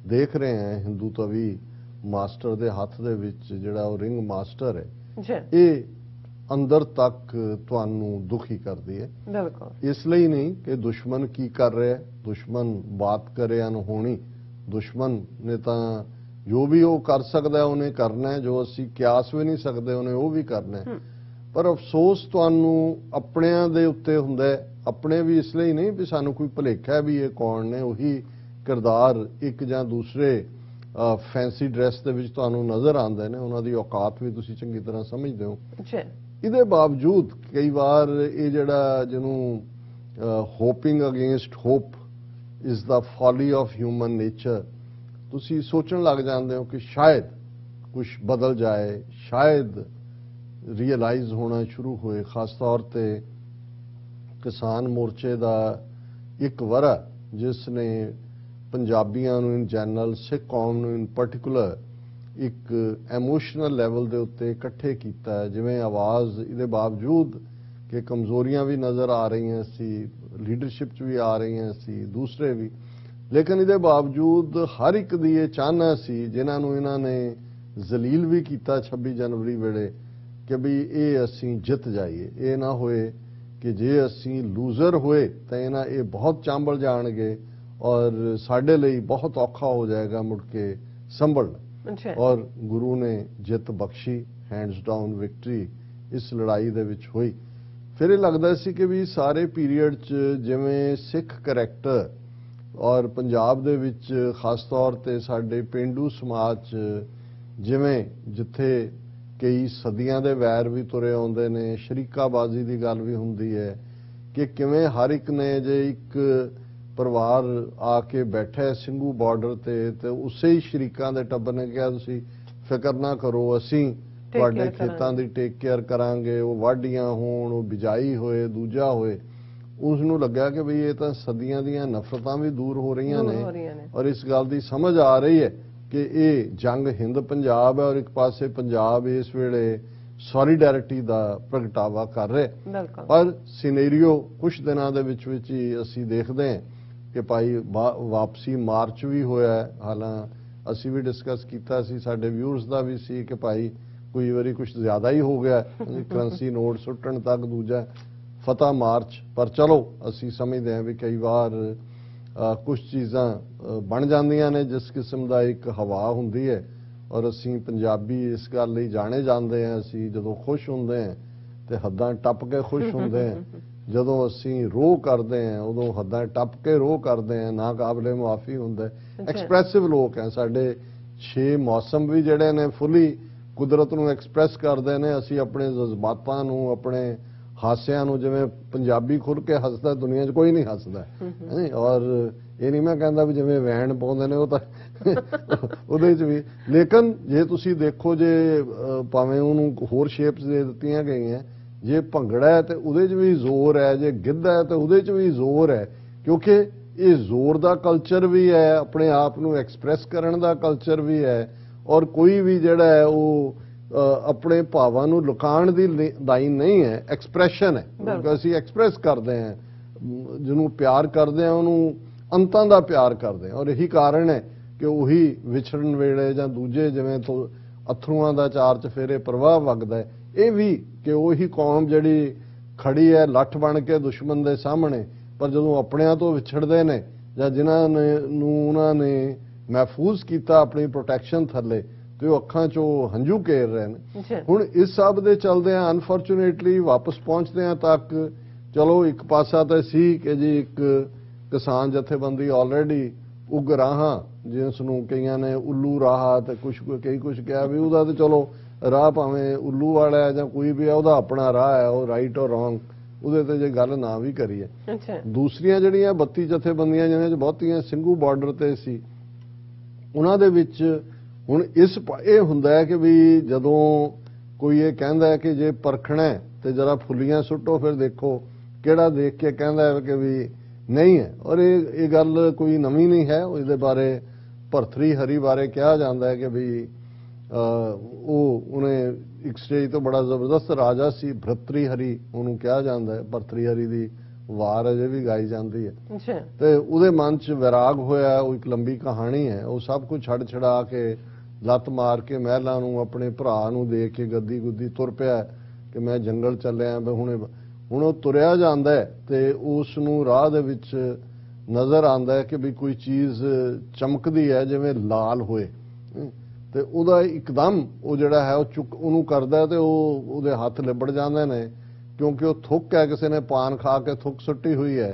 ਦੇਖ ਰਹੇ ਹਾਂ, ਹਿੰਦੂ ਤਵੀ ਮਾਸਟਰ ਦੇ ਹੱਥ ਦੇ ਵਿੱਚ ਜਿਹੜਾ ਉਹ ਰਿੰਗ ਮਾਸਟਰ ਹੈ, ਇਹ ਅੰਦਰ ਤੱਕ ਤੁਹਾਨੂੰ ਦੁਖੀ ਕਰਦੀ ਹੈ। ਬਿਲਕੁਲ ਇਸ ਲਈ ਨਹੀਂ ਕਿ ਦੁਸ਼ਮਣ ਕੀ ਕਰ ਰਿਹਾ, ਦੁਸ਼ਮਣ ਬਾਤ ਕਰੇ ਅਨਹੋਣੀ, ਦੁਸ਼ਮਣ ਨੇ ਤਾਂ ਜੋ ਵੀ ਉਹ ਕਰ ਸਕਦਾ ਉਹਨੇ ਕਰਨਾ ਹੈ, ਜੋ ਅਸੀਂ ਕਿਆਸ ਵੀ ਨਹੀਂ ਸਕਦੇ ਉਹਨੇ ਉਹ ਵੀ ਕਰਨਾ ਹੈ। ਪਰ ਅਫਸੋਸ ਤੁਹਾਨੂੰ ਆਪਣਿਆਂ ਦੇ ਉੱਤੇ ਹੁੰਦਾ ਹੈ। ਆਪਣੇ ਵੀ ਇਸ ਲਈ ਨਹੀਂ ਵੀ ਸਾਨੂੰ ਕੋਈ ਭੁਲੇਖਾ ਵੀ ਇਹ ਕੌਣ ਨੇ, ਉਹੀ ਕਿਰਦਾਰ ਇੱਕ ਜਾਂ ਦੂਸਰੇ ਫੈਂਸੀ ਡਰੈਸ ਦੇ ਵਿੱਚ ਤੁਹਾਨੂੰ ਨਜ਼ਰ ਆਉਂਦੇ ਨੇ, ਉਹਨਾਂ ਦੀ ਔਕਾਤ ਵੀ ਤੁਸੀਂ ਚੰਗੀ ਤਰ੍ਹਾਂ ਸਮਝਦੇ ਹੋ। ਇਹਦੇ ਬਾਵਜੂਦ ਕਈ ਵਾਰ ਇਹ ਜਿਹੜਾ ਜਿਹਨੂੰ hoping against hope is the folly of human nature, ਤੁਸੀਂ ਸੋਚਣ ਲੱਗ ਜਾਂਦੇ ਹੋ ਕਿ ਸ਼ਾਇਦ ਕੁਝ ਬਦਲ ਜਾਏ, ਸ਼ਾਇਦ ਰੀਅਲਾਈਜ਼ ਹੋਣਾ ਸ਼ੁਰੂ ਹੋਏ। ਖਾਸ ਤੌਰ ਤੇ ਕਿਸਾਨ ਮੋਰਚੇ ਦਾ ਇੱਕ ਵਰ੍ਹਾ ਜਿਸ ਨੇ ਪੰਜਾਬੀਆਂ ਨੂੰ ਇਨ ਜਨਰਲ, ਸਿੱਖ ਕੌਮ ਨੂੰ ਇਨ ਪਾਰਟਿਕੂਲਰ ਇੱਕ ਐਮੋਸ਼ਨਲ ਲੈਵਲ ਦੇ ਉੱਤੇ ਇਕੱਠੇ ਕੀਤਾ ਹੈ। ਜਿਵੇਂ ਆਵਾਜ਼ ਇਹਦੇ ਬਾਵਜੂਦ ਕਿ ਕਮਜ਼ੋਰੀਆਂ ਵੀ ਨਜ਼ਰ ਆ ਰਹੀਆਂ ਸੀ, ਲੀਡਰਸ਼ਿਪ 'ਚ ਵੀ ਆ ਰਹੀਆਂ ਸੀ, ਦੂਸਰੇ ਵੀ, ਲੇਕਿਨ ਇਹਦੇ ਬਾਵਜੂਦ ਹਰ ਇੱਕ ਦੀ ਇਹ ਚਾਹਨਾ ਸੀ, ਜਿਨ੍ਹਾਂ ਨੂੰ ਇਹਨਾਂ ਨੇ ਜ਼ਲੀਲ ਵੀ ਕੀਤਾ 26 ਜਨਵਰੀ ਵੇਲੇ, ਕਿ ਵੀ ਇਹ ਅਸੀਂ ਜਿੱਤ ਜਾਈਏ। ਇਹ ਨਾ ਹੋਏ ਕਿ ਜੇ ਅਸੀਂ ਲੂਜ਼ਰ ਹੋਏ ਤਾਂ ਇਹ ਬਹੁਤ ਚਾਂਬਲ ਜਾਣਗੇ ਔਰ ਸਾਡੇ ਲਈ ਬਹੁਤ ਔਖਾ ਹੋ ਜਾਏਗਾ ਮੁੜ ਕੇ ਸੰਭਲਣਾ। ਔਰ ਗੁਰੂ ਨੇ ਜਿੱਤ ਬਖਸ਼ੀ, ਹੈਂਡਸ ਡਾਊਨ ਵਿਕਟਰੀ ਇਸ ਲੜਾਈ ਦੇ ਵਿੱਚ ਹੋਈ। ਫਿਰ ਇਹ ਲੱਗਦਾ ਸੀ ਕਿ ਵੀ ਸਾਰੇ ਪੀਰੀਅਡ 'ਚ ਜਿਵੇਂ ਸਿੱਖ ਕਰੈਕਟਰ ਔਰ ਪੰਜਾਬ ਦੇ ਵਿੱਚ ਖਾਸ ਤੌਰ ਤੇ ਸਾਡੇ ਪਿੰਡੂ ਸਮਾਜ 'ਚ ਜਿਵੇਂ ਜਿੱਥੇ ਕਈ ਸਦੀਆਂ ਦੇ ਵੈਰ ਵੀ ਤੁਰੇ ਆਉਂਦੇ ਨੇ, ਸ਼ਰੀਕਾਬਾਜ਼ੀ ਦੀ ਗੱਲ ਵੀ ਹੁੰਦੀ ਹੈ ਕਿ ਕਿਵੇਂ ਹਰ ਇੱਕ ਨੇ ਜੇ ਇੱਕ ਪਰਿਵਾਰ ਆ ਕੇ ਬੈਠਾ ਸਿੰਘੂ ਬਾਰਡਰ ਤੇ ਉਸੇ ਹੀ ਸ਼ਰੀਕਾਂ ਦੇ ਟੱਬਰ ਨੇ ਕਿਹਾ ਤੁਸੀਂ ਫਿਕਰ ਨਾ ਕਰੋ, ਅਸੀਂ ਤੁਹਾਡੇ ਖੇਤਾਂ ਦੀ ਟੇਕ ਕੇਅਰ ਕਰਾਂਗੇ, ਉਹ ਵਾਢੀਆਂ ਹੋਣ, ਉਹ ਬਿਜਾਈ ਹੋਏ, ਦੂਜਾ ਹੋਏ। ਉਸ ਨੂੰ ਲੱਗਿਆ ਕਿ ਵੀ ਇਹ ਤਾਂ ਸਦੀਆਂ ਦੀਆਂ ਨਫ਼ਰਤਾਂ ਵੀ ਦੂਰ ਹੋ ਰਹੀਆਂ ਨੇ ਔਰ ਇਸ ਗੱਲ ਦੀ ਸਮਝ ਆ ਰਹੀ ਹੈ ਕਿ ਇਹ ਜੰਗ ਹਿੰਦ ਪੰਜਾਬ ਹੈ ਔਰ ਇੱਕ ਪਾਸੇ ਪੰਜਾਬ ਇਸ ਵੇਲੇ ਸੋਲੀਡੈਰਿਟੀ ਦਾ ਪ੍ਰਗਟਾਵਾ ਕਰ ਰਿਹਾ। ਪਰ ਸਿਨੈਰੀਓ ਕੁਝ ਦਿਨਾਂ ਦੇ ਵਿੱਚ ਹੀ ਅਸੀਂ ਦੇਖਦੇ ਹਾਂ ਕਿ ਭਾਈ ਵਾਪਸੀ ਮਾਰਚ ਵੀ ਹੋਇਆ। ਹਾਲਾਂ ਅਸੀਂ ਵੀ ਡਿਸਕਸ ਕੀਤਾ ਸੀ, ਸਾਡੇ ਵਿਊਅਰਸ ਦਾ ਵੀ ਸੀ ਕਿ ਭਾਈ ਕੋਈ ਵਾਰੀ ਕੁਝ ਜ਼ਿਆਦਾ ਹੀ ਹੋ ਗਿਆ, ਕਰੰਸੀ ਨੋਟ ਸੁੱਟਣ ਤੱਕ, ਦੂਜਾ ਫਤਹ ਮਾਰਚ। ਪਰ ਚਲੋ ਅਸੀਂ ਸਮਝਦੇ ਹਾਂ ਵੀ ਕਈ ਵਾਰ ਕੁਝ ਚੀਜ਼ਾਂ ਬਣ ਜਾਂਦੀਆਂ ਨੇ ਜਿਸ ਕਿਸਮ ਦਾ ਇੱਕ ਹਵਾ ਹੁੰਦੀ ਹੈ ਔਰ ਅਸੀਂ ਪੰਜਾਬੀ ਇਸ ਗੱਲ ਲਈ ਜਾਣੇ ਜਾਂਦੇ ਹਾਂ, ਅਸੀਂ ਜਦੋਂ ਖੁਸ਼ ਹੁੰਦੇ ਹਾਂ ਤੇ ਹੱਦਾਂ ਟੱਪ ਕੇ ਖੁਸ਼ ਹੁੰਦੇ ਹਾਂ, ਜਦੋਂ ਅਸੀਂ ਰੋਹ ਕਰਦੇ ਹਾਂ ਉਦੋਂ ਹੱਦਾਂ ਟੱਪ ਕੇ ਰੋਹ ਕਰਦੇ ਹਾਂ, ਨਾ ਕਾਬਲੇ ਮੁਆਫੀ ਹੁੰਦਾ। ਐਕਸਪ੍ਰੈਸਿਵ ਲੋਕ ਹੈ ਸਾਡੇ। 6 ਮੌਸਮ ਵੀ ਜਿਹੜੇ ਨੇ ਫੁੱਲੀ ਕੁਦਰਤ ਨੂੰ ਐਕਸਪ੍ਰੈਸ ਕਰਦੇ ਨੇ। ਅਸੀਂ ਆਪਣੇ ਜਜ਼ਬਾਤਾਂ ਨੂੰ, ਆਪਣੇ ਹਾਸਿਆਂ ਨੂੰ, ਜਿਵੇਂ ਪੰਜਾਬੀ ਖੁੱਲ੍ਹ ਕੇ ਹੱਸਦਾ ਦੁਨੀਆ 'ਚ ਕੋਈ ਨਹੀਂ ਹੱਸਦਾ ਹੈ। ਔਰ ਇਹ ਨਹੀਂ ਮੈਂ ਕਹਿੰਦਾ ਵੀ ਜਿਵੇਂ ਵੈਣ ਪਾਉਂਦੇ ਨੇ ਉਹ ਤਾਂ ਉਹਦੇ 'ਚ ਵੀ, ਲੇਕਿਨ ਜੇ ਤੁਸੀਂ ਦੇਖੋ ਜੇ ਭਾਵੇਂ ਉਹਨੂੰ ਹੋਰ ਸ਼ੇਪਸ ਦੇ ਦਿੱਤੀਆਂ ਗਈਆਂ, ਜੇ ਭੰਗੜਾ ਹੈ ਤੇ ਉਹਦੇ 'ਚ ਵੀ ਜ਼ੋਰ ਹੈ, ਜੇ ਗਿੱਧਾ ਹੈ ਤੇ ਉਹਦੇ 'ਚ ਵੀ ਜ਼ੋਰ ਹੈ, ਕਿਉਂਕਿ ਇਹ ਜ਼ੋਰ ਦਾ ਕਲਚਰ ਵੀ ਹੈ, ਆਪਣੇ ਆਪ ਨੂੰ ਐਕਸਪ੍ਰੈਸ ਕਰਨ ਦਾ ਕਲਚਰ ਵੀ ਹੈ ਔਰ ਕੋਈ ਵੀ ਜਿਹੜਾ ਹੈ ਉਹ ਆਪਣੇ ਭਾਵਾਂ ਨੂੰ ਲੁਕਾਉਣ ਦੀ ਲਾਈਨ ਨਹੀਂ ਹੈ, ਐਕਸਪ੍ਰੈਸ਼ਨ ਹੈ। ਕਿਉਂਕਿ ਅਸੀਂ ਐਕਸਪ੍ਰੈਸ ਕਰਦੇ ਹਾਂ, ਜਿਹਨੂੰ ਪਿਆਰ ਕਰਦੇ ਹਾਂ ਉਹਨੂੰ ਅੰਤਾਂ ਦਾ ਪਿਆਰ ਕਰਦੇ ਹਾਂ ਔਰ ਇਹੀ ਕਾਰਨ ਹੈ ਕਿ ਉਹੀ ਵਿਛੜਨ ਵੇਲੇ ਜਾਂ ਦੂਜੇ ਜਿਵੇਂ ਅਥਰੂਆਂ ਦਾ ਚਾਰ ਚਫੇਰੇ ਪ੍ਰਵਾਹ ਵਗਦਾ ਹੈ। ਇਹ ਵੀ ਕਿ ਉਹੀ ਕੌਮ ਜਿਹੜੀ ਖੜੀ ਹੈ ਲੱਠ ਬਣ ਕੇ ਦੁਸ਼ਮਣ ਦੇ ਸਾਹਮਣੇ, ਪਰ ਜਦੋਂ ਆਪਣਿਆਂ ਤੋਂ ਵਿਛੜਦੇ ਨੇ ਜਾਂ ਜਿਨ੍ਹਾਂ ਨੂੰ ਉਹਨਾਂ ਨੇ ਮਹਿਫੂਜ਼ ਕੀਤਾ ਆਪਣੀ ਪ੍ਰੋਟੈਕਸ਼ਨ ਥੱਲੇ, ਤੇ ਉਹ ਅੱਖਾਂ 'ਚੋਂ ਹੰਝੂ ਘੇਰ ਰਹੇ ਨੇ। ਹੁਣ ਇਸ ਸਭ ਦੇ ਚੱਲਦਿਆਂ ਅਨਫੋਰਚੂਨੇਟਲੀ ਵਾਪਸ ਪਹੁੰਚਦਿਆਂ ਤੱਕ ਚਲੋ ਇੱਕ ਪਾਸਾ ਤਾਂ ਸੀ ਕਿ ਜੀ ਇੱਕ ਕਿਸਾਨ ਜਥੇਬੰਦੀ ਆਲਰੇਡੀ ਉੱਗ ਰਾਹਾਂ, ਜਿਸ ਨੂੰ ਕਈਆਂ ਨੇ ਉੱਲੂ ਰਾਹ ਤੇ ਕਈ ਕੁਝ ਕਿਹਾ ਵੀ ਉਹਦਾ ਤੇ ਚਲੋ ਰਾਹ ਭਾਵੇਂ ਉੱਲੂ ਵਾਲਾ ਹੈ ਜਾਂ ਕੋਈ ਵੀ ਹੈ, ਉਹਦਾ ਆਪਣਾ ਰਾਹ ਹੈ, ਉਹ ਰਾਈਟ ਔਰ ਰੋਂਗ, ਉਹਦੇ ਤੇ ਜੇ ਗੱਲ ਨਾ ਵੀ ਕਰੀਏ। ਦੂਸਰੀਆਂ ਜਿਹੜੀਆਂ 32 ਜਥੇਬੰਦੀਆਂ ਜਿਹਨਾਂ 'ਚ ਬਹੁਤੀਆਂ ਸਿੰਘੂ ਬਾਰਡਰ ਤੇ ਸੀ, ਉਹਨਾਂ ਦੇ ਵਿੱਚ ਹੁਣ ਇਹ ਹੁੰਦਾ ਹੈ ਕਿ ਵੀ ਜਦੋਂ ਕੋਈ ਇਹ ਕਹਿੰਦਾ ਹੈ ਕਿ ਜੇ ਪਰਖਣਾ ਤੇ ਜਰਾ ਫੁੱਲੀਆਂ ਸੁੱਟੋ, ਫਿਰ ਦੇਖੋ ਕਿਹੜਾ ਦੇਖ ਕੇ ਕਹਿੰਦਾ ਹੈ ਕਿ ਵੀ ਨਹੀਂ ਹੈ। ਔਰ ਇਹ ਗੱਲ ਕੋਈ ਨਵੀਂ ਨਹੀਂ ਹੈ। ਇਹਦੇ ਬਾਰੇ ਭਰਤਰੀ ਹਰੀ ਬਾਰੇ ਕਿਹਾ ਜਾਂਦਾ ਹੈ ਕਿ ਵੀ ਉਹਨੇ ਇੱਕ ਸਟੇਜ ਤੋਂ ਬੜਾ ਜ਼ਬਰਦਸਤ ਰਾਜਾ ਸੀ, ਭਰਤਰੀ ਹਰੀ ਉਹਨੂੰ ਕਿਹਾ ਜਾਂਦਾ ਹੈ। ਭਰਤਰੀ ਹਰੀ ਦੀ ਵਾਰ ਅਜੇ ਵੀ ਗਾਈ ਜਾਂਦੀ ਹੈ ਤੇ ਉਹਦੇ ਮਨ 'ਚ ਵਿਰਾਗ ਹੋਇਆ। ਉਹ ਇੱਕ ਲੰਬੀ ਕਹਾਣੀ ਹੈ। ਉਹ ਸਭ ਕੁਝ ਛੱਡ ਛੜਾ ਕੇ ਲੱਤ ਮਾਰ ਕੇ ਮਹਿਲਾਂ ਨੂੰ ਆਪਣੇ ਭਰਾ ਨੂੰ ਦੇ ਕੇ ਗੱਦੀ ਗੁੱਦੀ ਤੁਰ ਪਿਆ ਕਿ ਮੈਂ ਜੰਗਲ ਚੱਲਿਆ। ਹੁਣ ਉਹ ਤੁਰਿਆ ਜਾਂਦਾ ਹੈ ਤੇ ਉਸ ਨੂੰ ਰਾਹ ਦੇ ਵਿੱਚ ਨਜ਼ਰ ਆਉਂਦਾ ਹੈ ਕਿ ਵੀ ਕੋਈ ਚੀਜ਼ ਚਮਕਦੀ ਹੈ ਜਿਵੇਂ ਲਾਲ ਹੋਏ, ਤੇ ਉਹਦਾ ਇੱਕਦਮ ਉਹ ਜਿਹੜਾ ਹੈ ਉਹ ਉਹਨੂੰ ਕਰਦਾ ਤੇ ਉਹਦੇ ਹੱਥ ਲਿਬੜ ਜਾਂਦੇ ਨੇ, ਕਿਉਂਕਿ ਉਹ ਥੁੱਕ ਹੈ, ਕਿਸੇ ਨੇ ਪਾਨ ਖਾ ਕੇ ਥੁੱਕ ਸੁੱਟੀ ਹੋਈ ਹੈ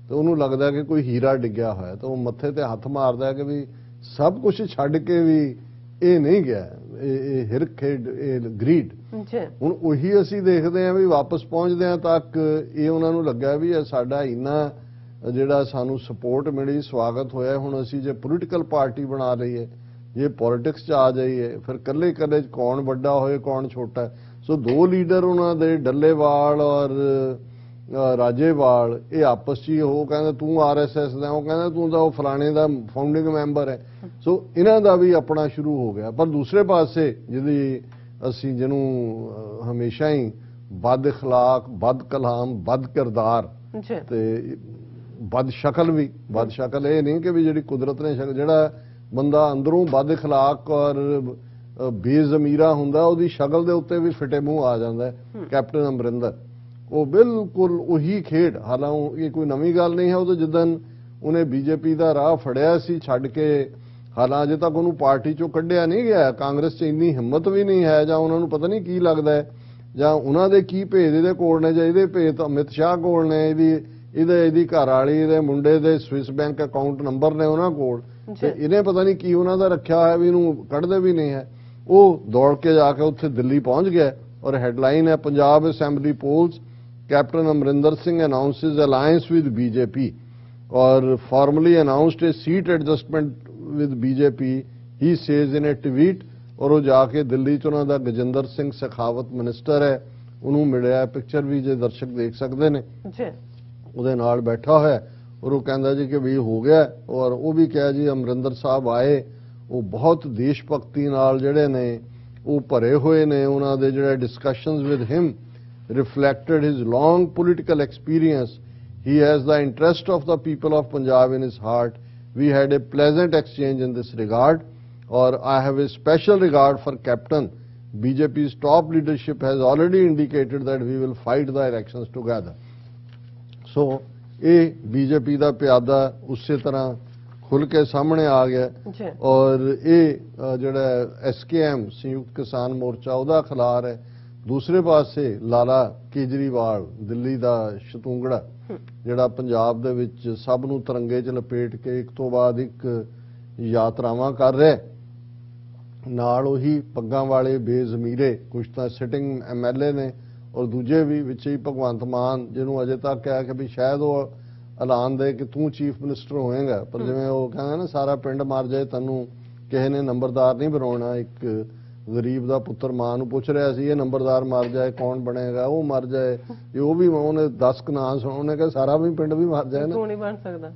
ਤੇ ਉਹਨੂੰ ਲੱਗਦਾ ਕਿ ਕੋਈ ਹੀਰਾ ਡਿੱਗਿਆ ਹੋਇਆ, ਤੇ ਉਹ ਮੱਥੇ ਤੇ ਹੱਥ ਮਾਰਦਾ ਕਿ ਵੀ ਸਭ ਕੁਝ ਛੱਡ ਕੇ ਵੀ ਇਹ ਨਹੀਂ ਗਿਆ, ਇਹ ਹਿਰਖ, ਇਹ ਗਰੀਡ। ਹੁਣ ਉਹੀ ਅਸੀਂ ਦੇਖਦੇ ਹਾਂ ਵੀ ਵਾਪਸ ਪਹੁੰਚਦਿਆਂ ਤੱਕ ਇਹ ਉਹਨਾਂ ਨੂੰ ਲੱਗਾ ਵੀ ਇਹ ਸਾਡਾ ਇੰਨਾ ਜਿਹੜਾ ਸਾਨੂੰ ਸਪੋਰਟ ਮਿਲੀ, ਸਵਾਗਤ ਹੋਇਆ, ਹੁਣ ਅਸੀਂ ਜੇ ਪੋਲੀਟੀਕਲ ਪਾਰਟੀ ਬਣਾ ਲਈਏ, ਜੇ ਪੋਲਿਟਿਕਸ 'ਚ ਆ ਜਾਈਏ, ਫਿਰ ਇਕੱਲੇ 'ਚ ਕੌਣ ਵੱਡਾ ਹੋਏ ਕੌਣ ਛੋਟਾ। ਸੋ 2 ਲੀਡਰ ਉਹਨਾਂ ਦੇ ਡੱਲੇਵਾਲ ਔਰ ਰਾਜੇਵਾਲ, ਇਹ ਆਪਸ 'ਚ ਹੀ ਉਹ ਕਹਿੰਦਾ ਤੂੰ RSS ਦਾ, ਉਹ ਕਹਿੰਦਾ ਤੂੰ ਤਾਂ ਉਹ ਫਲਾਣੇ ਦਾ ਫਾਊਂਡਿੰਗ ਮੈਂਬਰ ਹੈ। ਸੋ ਇਹਨਾਂ ਦਾ ਵੀ ਆਪਣਾ ਸ਼ੁਰੂ ਹੋ ਗਿਆ। ਪਰ ਦੂਸਰੇ ਪਾਸੇ ਜਿਹਨੂੰ ਹਮੇਸ਼ਾ ਹੀ ਬਦ ਅਖਲਾਕ, ਬਦ ਕਲਾਮ, ਬਦ ਕਿਰਦਾਰ ਤੇ ਬਦ ਸ਼ਕਲ ਵੀ, ਬਦ ਸ਼ਕਲ ਇਹ ਨਹੀਂ ਕਿ ਵੀ ਜਿਹੜੀ ਕੁਦਰਤ ਨੇ ਸ਼ਕਲ, ਜਿਹੜਾ ਬੰਦਾ ਅੰਦਰੋਂ ਬਦ ਅਖਲਾਕ ਔਰ ਬੇਜ਼ਮੀਰਾ ਹੁੰਦਾ ਉਹਦੀ ਸ਼ਕਲ ਦੇ ਉੱਤੇ ਵੀ ਫਿੱਟੇ ਮੂੰਹ ਆ ਜਾਂਦਾ ਹੈ। ਕੈਪਟਨ ਅਮਰਿੰਦਰ ਉਹ ਬਿਲਕੁਲ ਉਹੀ ਖੇਡ, ਹਾਲਾਂਕਿ ਇਹ ਕੋਈ ਨਵੀਂ ਗੱਲ ਨਹੀਂ ਹੈ। ਉਹ ਤਾਂ ਜਿੱਦਣ ਉਹਨੇ BJP ਦਾ ਰਾਹ ਫੜਿਆ ਸੀ ਛੱਡ ਕੇ, ਹਾਲਾਂ ਅਜੇ ਤੱਕ ਉਹਨੂੰ ਪਾਰਟੀ ਚੋਂ ਕੱਢਿਆ ਨਹੀਂ ਗਿਆ। ਕਾਂਗਰਸ 'ਚ ਇੰਨੀ ਹਿੰਮਤ ਵੀ ਨਹੀਂ ਹੈ, ਜਾਂ ਉਹਨਾਂ ਨੂੰ ਪਤਾ ਨਹੀਂ ਕੀ ਲੱਗਦਾ ਹੈ, ਜਾਂ ਉਹਨਾਂ ਦੇ ਕੀ ਭੇਦ ਇਹਦੇ ਕੋਲ ਨੇ, ਜਾਂ ਇਹਦੇ ਭੇਦ ਅਮਿਤ ਸ਼ਾਹ ਕੋਲ ਨੇ, ਇਹਦੀ ਘਰ ਵਾਲੀ, ਇਹਦੇ ਮੁੰਡੇ ਦੇ ਸਵਿਸ ਬੈਂਕ ਅਕਾਊਂਟ ਨੰਬਰ ਨੇ ਉਹਨਾਂ ਕੋਲ, ਤੇ ਇਹਨੇ ਪਤਾ ਨਹੀਂ ਕੀ ਉਹਨਾਂ ਦਾ ਰੱਖਿਆ ਹੋਇਆ ਵੀ ਇਹਨੂੰ ਕੱਢਦੇ ਵੀ ਨਹੀਂ ਹੈ। ਉਹ ਦੌੜ ਕੇ ਜਾ ਕੇ ਉੱਥੇ ਦਿੱਲੀ ਪਹੁੰਚ ਗਿਆ ਔਰ ਹੈਡਲਾਈਨ ਹੈ Punjab assembly polls, captain Amarinder Singh announces alliance with BJP ਔਰ formally announced a seat adjustment with BJP, he says in a tweet. ਔਰ ਉਹ ਜਾ ਕੇ ਦਿੱਲੀ 'ਚ ਉਹਨਾਂ ਦਾ ਗਜਿੰਦਰ ਸਿੰਘ ਸਖਾਵਤ ਮਿਨਿਸਟਰ ਹੈ, ਉਹਨੂੰ ਮਿਲਿਆ। ਪਿਕਚਰ ਵੀ ਜੇ ਦਰਸ਼ਕ ਦੇਖ ਸਕਦੇ ਨੇ। ਉਹਦੇ ਨਾਲ ਬੈਠਾ ਹੋਇਆ ਔਰ ਉਹ ਕਹਿੰਦਾ ਜੀ ਕਿ ਵੀ ਹੋ ਗਿਆ। ਔਰ ਉਹ ਵੀ ਕਿਹਾ ਜੀ ਅਮਰਿੰਦਰ ਸਾਹਿਬ ਆਏ, ਉਹ ਬਹੁਤ ਦੇਸ਼ ਭਗਤੀ ਨਾਲ ਜਿਹੜੇ ਨੇ ਉਹ ਭਰੇ ਹੋਏ ਨੇ। ਉਹਨਾਂ ਦੇ ਜਿਹੜੇ discussions with him reflected his long political experience. He has the interest of the people of Punjab in his heart. We had a pleasant exchange in this regard. Or I have a special regard for Captain. BJP's top leadership has already indicated that we will fight the elections together. So, ਇਹ BJP ਦਾ ਪਿਆਦਾ ਉਸੇ ਤਰ੍ਹਾਂ ਖੁੱਲ ਕੇ ਸਾਹਮਣੇ ਆ ਗਿਆ। ਔਰ ਇਹ ਜਿਹੜਾ SKM ਸੰਯੁਕਤ ਕਿਸਾਨ ਮੋਰਚਾ ਉਹਦਾ ਖਿਲਾਰ ਹੈ। ਦੂਸਰੇ ਪਾਸੇ ਲਾਲਾ ਕੇਜਰੀਵਾਲ ਦਿੱਲੀ ਦਾ ਸ਼ਤੂੰਗੜਾ ਜਿਹੜਾ ਪੰਜਾਬ ਦੇ ਵਿੱਚ ਸਭ ਨੂੰ ਤਿਰੰਗੇ 'ਚ ਲਪੇਟ ਕੇ ਇੱਕ ਤੋਂ ਬਾਅਦ ਇੱਕ ਯਾਤਰਾਵਾਂ ਕਰ ਰਿਹਾ। ਨਾਲ ਉਹੀ ਪੱਗਾਂ ਵਾਲੇ ਬੇਜ਼ਮੀਰੇ ਕੁਝ ਤਾਂ ਸਿਟਿੰਗ MLA ਨੇ ਔਰ ਦੂਜੇ ਵੀ ਵਿੱਚ ਹੀ ਭਗਵੰਤ ਮਾਨ ਜਿਹਨੂੰ ਅਜੇ ਤੱਕ ਕਿਹਾ ਕਿ ਵੀ ਸ਼ਾਇਦ ਉਹ ਐਲਾਨ ਦੇ ਕਿ ਤੂੰ ਚੀਫ ਮਿਨਿਸਟਰ ਹੋਏਗਾ, ਪਰ ਜਿਵੇਂ ਉਹ ਕਹਿੰਦਾ ਨਾ ਸਾਰਾ ਪਿੰਡ ਮਰ ਜਾਏ ਤੈਨੂੰ ਕਿਸੇ ਨੇ ਨੰਬਰਦਾਰ ਨਹੀਂ ਬਣਾਉਣਾ। ਇੱਕ ਗਰੀਬ ਦਾ ਪੁੱਤਰ ਮਾਂ ਨੂੰ ਪੁੱਛ ਰਿਹਾ ਸੀ ਇਹ ਨੰਬਰਦਾਰ ਮਰ ਜਾਏ ਕੌਣ ਬਣੇਗਾ, ਉਹ ਮਰ ਜਾਏ ਇਹ ਉਹ ਵੀ ਉਹਨੇ 10 ਨਾਂ ਸੁਣਾਉਣੇ ਕਿ ਸਾਰਾ ਵੀ ਪਿੰਡ ਵੀ ਮਰ ਜਾਏ ਨਾ, ਤੂੰ ਨਹੀਂ ਬਣ ਸਕਦਾ,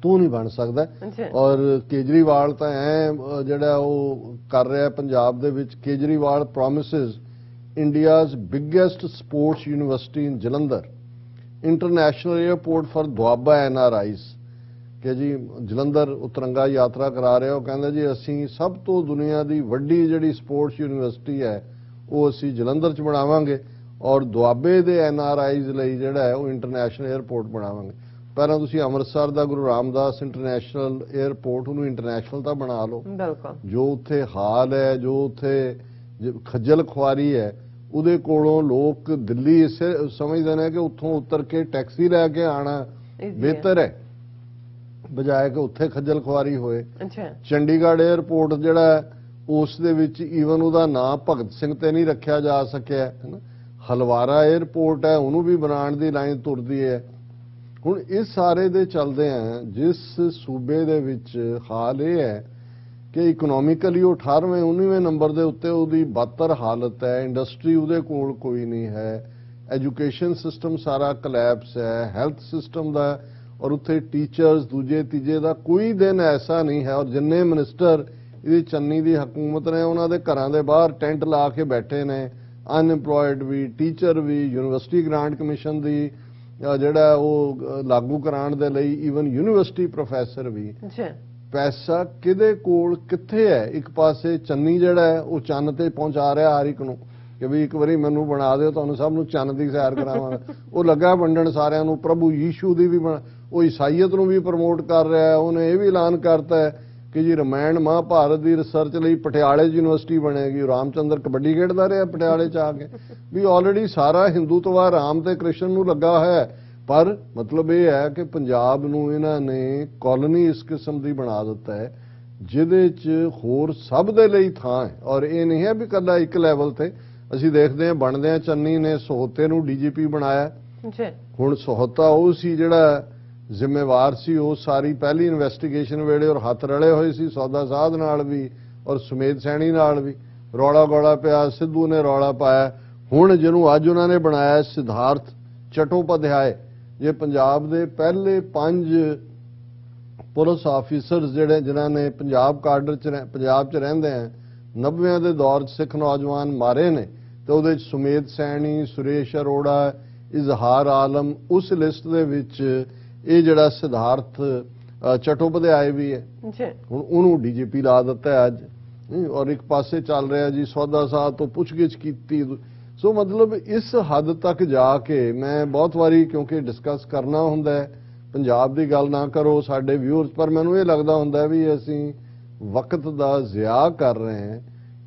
ਤੂੰ ਨਹੀਂ ਬਣ ਸਕਦਾ। ਔਰ ਕੇਜਰੀਵਾਲ ਤਾਂ ਐ ਜਿਹੜਾ ਉਹ ਕਰ ਰਿਹਾ ਪੰਜਾਬ ਦੇ ਵਿੱਚ। Kejriwal promises India's biggest sports university in Jalandhar, international airport for Doaba NRIs ਕਿ ਜੀ ਜਲੰਧਰ ਉਹ ਤਿਰੰਗਾ ਯਾਤਰਾ ਕਰਾ ਰਿਹਾ। ਉਹ ਕਹਿੰਦਾ ਜੀ ਅਸੀਂ ਸਭ ਤੋਂ ਦੁਨੀਆ ਦੀ ਵੱਡੀ ਜਿਹੜੀ ਸਪੋਰਟਸ ਯੂਨੀਵਰਸਿਟੀ ਹੈ ਉਹ ਅਸੀਂ ਜਲੰਧਰ 'ਚ ਬਣਾਵਾਂਗੇ ਔਰ ਦੁਆਬੇ ਦੇ NRIs ਲਈ ਜਿਹੜਾ ਹੈ ਉਹ ਇੰਟਰਨੈਸ਼ਨਲ 에ਅਰਪੋਰਟ ਬਣਾਵਾਂਗੇ। ਪਹਿਲਾਂ ਤੁਸੀਂ ਅੰਮ੍ਰਿਤਸਰ ਦਾ ਗੁਰੂ ਰਾਮਦਾਸ ਇੰਟਰਨੈਸ਼ਨਲ 에ਅਰਪੋਰਟ ਉਹਨੂੰ ਇੰਟਰਨੈਸ਼ਨਲ ਤਾਂ ਬਣਾ ਲਓ। ਜੋ ਉੱਥੇ ਹਾਲ ਹੈ, ਜੋ ਉੱਥੇ ਖੱਜਲ ਖੁਆਰੀ ਹੈ, ਉਹਦੇ ਕੋਲੋਂ ਲੋਕ ਦਿੱਲੀ ਇਸੇ ਸਮਝਦੇ ਨੇ ਕਿ ਉੱਥੋਂ ਉਤਰ ਕੇ ਟੈਕਸੀ ਲੈ ਕੇ ਆਣਾ ਬਿਹਤਰ ਹੈ ਬਜਾਏ ਕਿ ਉੱਥੇ ਖੱਜਲ ਖੁਆਰੀ ਹੋਏ। ਚੰਡੀਗੜ੍ਹ 에ਅਰਪੋਰਟ ਜਿਹੜਾ ਉਸ ਦੇ ਵਿੱਚ ਈਵਨ ਉਹਦਾ ਨਾਂ ਭਗਤ ਸਿੰਘ ਤੇ ਨਹੀਂ ਰੱਖਿਆ ਜਾ ਸਕਿਆ ਹੈ ਨਾ। ਹਲਵਾਰਾ 에ਅਰਪੋਰਟ ਹੈ ਉਹਨੂੰ ਵੀ ਬਣਾਉਣ ਦੀ ਲਾਈਨ ਤੁਰਦੀ ਹੈ। ਹੁਣ ਇਸ ਸਾਰੇ ਦੇ ਚੱਲਦੇ ਆ ਜਿਸ ਸੂਬੇ ਦੇ ਵਿੱਚ ਹਾਲ ਇਹ ਹੈ ਕਿ ਇਕਨੋਮਿਕਲੀ ਉਹ 18ਵੇਂ 19ਵੇਂ ਨੰਬਰ ਦੇ ਉੱਤੇ ਉਹਦੀ ਬਦਤਰ ਹਾਲਤ ਹੈ। ਇੰਡਸਟਰੀ ਉਹਦੇ ਕੋਲ ਕੋਈ ਨਹੀਂ ਹੈ, ਐਜੂਕੇਸ਼ਨ ਸਿਸਟਮ ਸਾਰਾ ਕਲੈਪਸ ਹੈ, ਹੈਲਥ ਸਿਸਟਮ ਦਾ ਔਰ ਉੱਥੇ ਟੀਚਰਸ ਦੂਜੇ ਤੀਜੇ ਦਾ ਕੋਈ ਦਿਨ ਐਸਾ ਨਹੀਂ ਹੈ। ਔਰ ਜਿੰਨੇ ਮਿਨਿਸਟਰ ਇਹਦੀ ਚੰਨੀ ਦੀ ਹਕੂਮਤ ਨੇ ਉਹਨਾਂ ਦੇ ਘਰਾਂ ਦੇ ਬਾਹਰ ਟੈਂਟ ਲਾ ਕੇ ਬੈਠੇ ਨੇ, ਅਨਇੰਪਲੋਇਡ ਵੀ, ਟੀਚਰ ਵੀ, ਯੂਨੀਵਰਸਿਟੀ ਗ੍ਰਾਂਟ ਕਮਿਸ਼ਨ ਦੀ ਜਿਹੜਾ ਉਹ ਲਾਗੂ ਕਰਾਉਣ ਦੇ ਲਈ ਈਵਨ ਯੂਨੀਵਰਸਿਟੀ ਪ੍ਰੋਫੈਸਰ ਵੀ। ਪੈਸਾ ਕਿਹਦੇ ਕੋਲ ਕਿੱਥੇ ਹੈ? ਇੱਕ ਪਾਸੇ ਚੰਨੀ ਜਿਹੜਾ ਹੈ ਉਹ ਚੰਨ ਤੇ ਪਹੁੰਚਾ ਰਿਹਾ ਹਰ ਇੱਕ ਨੂੰ ਕਿ ਵੀ ਇੱਕ ਵਾਰੀ ਮੈਨੂੰ ਬਣਾ ਦਿਓ, ਤੁਹਾਨੂੰ ਸਭ ਨੂੰ ਚੰਨ ਦੀ ਸੈਰ ਕਰਾਵਾਂਗਾ। ਉਹ ਲੱਗਾ ਵੰਡਣ ਸਾਰਿਆਂ ਨੂੰ। ਪ੍ਰਭੂ ਯੀਸ਼ੂ ਦੀ ਵੀ ਉਹ ਈਸਾਈਅਤ ਨੂੰ ਵੀ ਪ੍ਰਮੋਟ ਕਰ ਰਿਹਾ ਹੈ। ਉਹਨੇ ਇਹ ਵੀ ਐਲਾਨ ਕਰਤਾ ਹੈ ਕਿ ਜੀ ਰਮਾਇਣ ਮਹਾਭਾਰਤ ਦੀ ਰਿਸਰਚ ਲਈ ਪਟਿਆਲੇ 'ਚ ਯੂਨੀਵਰਸਿਟੀ ਬਣੇਗੀ। ਰਾਮਚੰਦਰ ਕਬੱਡੀ ਖੇਡਦਾ ਰਿਹਾ ਪਟਿਆਲੇ 'ਚ ਆ ਕੇ ਵੀ ਆਲਰੇਡੀ ਸਾਰਾ ਹਿੰਦੂਤਵਾ ਰਾਮ ਤੇ ਕ੍ਰਿਸ਼ਨ ਨੂੰ ਲੱਗਾ ਹੋਇਆ। ਪਰ ਮਤਲਬ ਇਹ ਹੈ ਕਿ ਪੰਜਾਬ ਨੂੰ ਇਹਨਾਂ ਨੇ ਕਾਲੋਨੀ ਇਸ ਕਿਸਮ ਦੀ ਬਣਾ ਦਿੱਤਾ ਹੈ ਜਿਹਦੇ 'ਚ ਹੋਰ ਸਭ ਦੇ ਲਈ ਥਾਂ ਹੈ। ਔਰ ਇਹ ਨਹੀਂ ਹੈ ਵੀ ਇਕੱਲਾ ਇੱਕ ਲੈਵਲ ਤੇ। ਅਸੀਂ ਦੇਖਦੇ ਹਾਂ ਬਣਦੇ ਆ ਚੰਨੀ ਨੇ ਸੋਹਤੇ ਨੂੰ DGP ਬਣਾਇਆ। ਹੁਣ ਸੋਹਤਾ ਉਹ ਸੀ ਜਿਹੜਾ ਜ਼ਿੰਮੇਵਾਰ ਸੀ ਉਹ ਸਾਰੀ ਪਹਿਲੀ ਇਨਵੈਸਟੀਗੇਸ਼ਨ ਵੇਲੇ ਔਰ ਹੱਥ ਰਲੇ ਹੋਏ ਸੀ ਸੌਦਾ ਸਾਧ ਨਾਲ ਵੀ ਔਰ ਸੁਮੇਧ ਸੈਣੀ ਨਾਲ ਵੀ। ਰੌਲਾ ਗੋਲਾ ਪਿਆ, ਸਿੱਧੂ ਨੇ ਰੌਲਾ ਪਾਇਆ। ਹੁਣ ਜਿਹਨੂੰ ਅੱਜ ਉਹਨਾਂ ਨੇ ਬਣਾਇਆ ਸਿਧਾਰਥ ਚਟੋਪਾਧਿਆਏ, ਜੇ ਪੰਜਾਬ ਦੇ ਪਹਿਲੇ 5 ਪੁਲਿਸ ਆਫੀਸਰਸ ਜਿਹੜੇ ਜਿਨ੍ਹਾਂ ਨੇ ਪੰਜਾਬ ਕਾਡਰ 'ਚ ਪੰਜਾਬ 'ਚ ਰਹਿੰਦੇ ਆ 90ਵਿਆਂ ਦੇ ਦੌਰ 'ਚ ਸਿੱਖ ਨੌਜਵਾਨ ਮਾਰੇ ਨੇ ਤੇ ਉਹਦੇ 'ਚ ਸੁਮੇਧ ਸੈਣੀ, ਸੁਰੇਸ਼ ਅਰੋੜਾ, ਇਜ਼ਹਾਰ ਆਲਮ ਉਸ ਲਿਸਟ ਦੇ ਵਿੱਚ ਇਹ ਜਿਹੜਾ ਸਿਧਾਰਥ ਚਟੋਪਾਧਿਆਏ ਵੀ ਹੈ। ਹੁਣ ਉਹਨੂੰ DGP ਲਾ ਦਿੱਤਾ ਅੱਜ। ਔਰ ਇੱਕ ਪਾਸੇ ਚੱਲ ਰਿਹਾ ਜੀ ਸੌਦਾ ਸਾਧ ਤੋਂ ਪੁੱਛਗਿੱਛ ਕੀਤੀ। ਸੋ ਮਤਲਬ ਇਸ ਹੱਦ ਤੱਕ ਜਾ ਕੇ ਮੈਂ ਬਹੁਤ ਵਾਰੀ ਕਿਉਂਕਿ ਡਿਸਕਸ ਕਰਨਾ ਹੁੰਦਾ ਹੈ ਪੰਜਾਬ ਦੀ ਗੱਲ ਨਾ ਕਰੋ ਸਾਡੇ ਵਿਊਅਰਸ, ਪਰ ਮੈਨੂੰ ਇਹ ਲੱਗਦਾ ਹੁੰਦਾ ਵੀ ਅਸੀਂ ਵਕਤ ਦਾ ਜ਼ਿਆ ਕਰ ਰਹੇ ਹਾਂ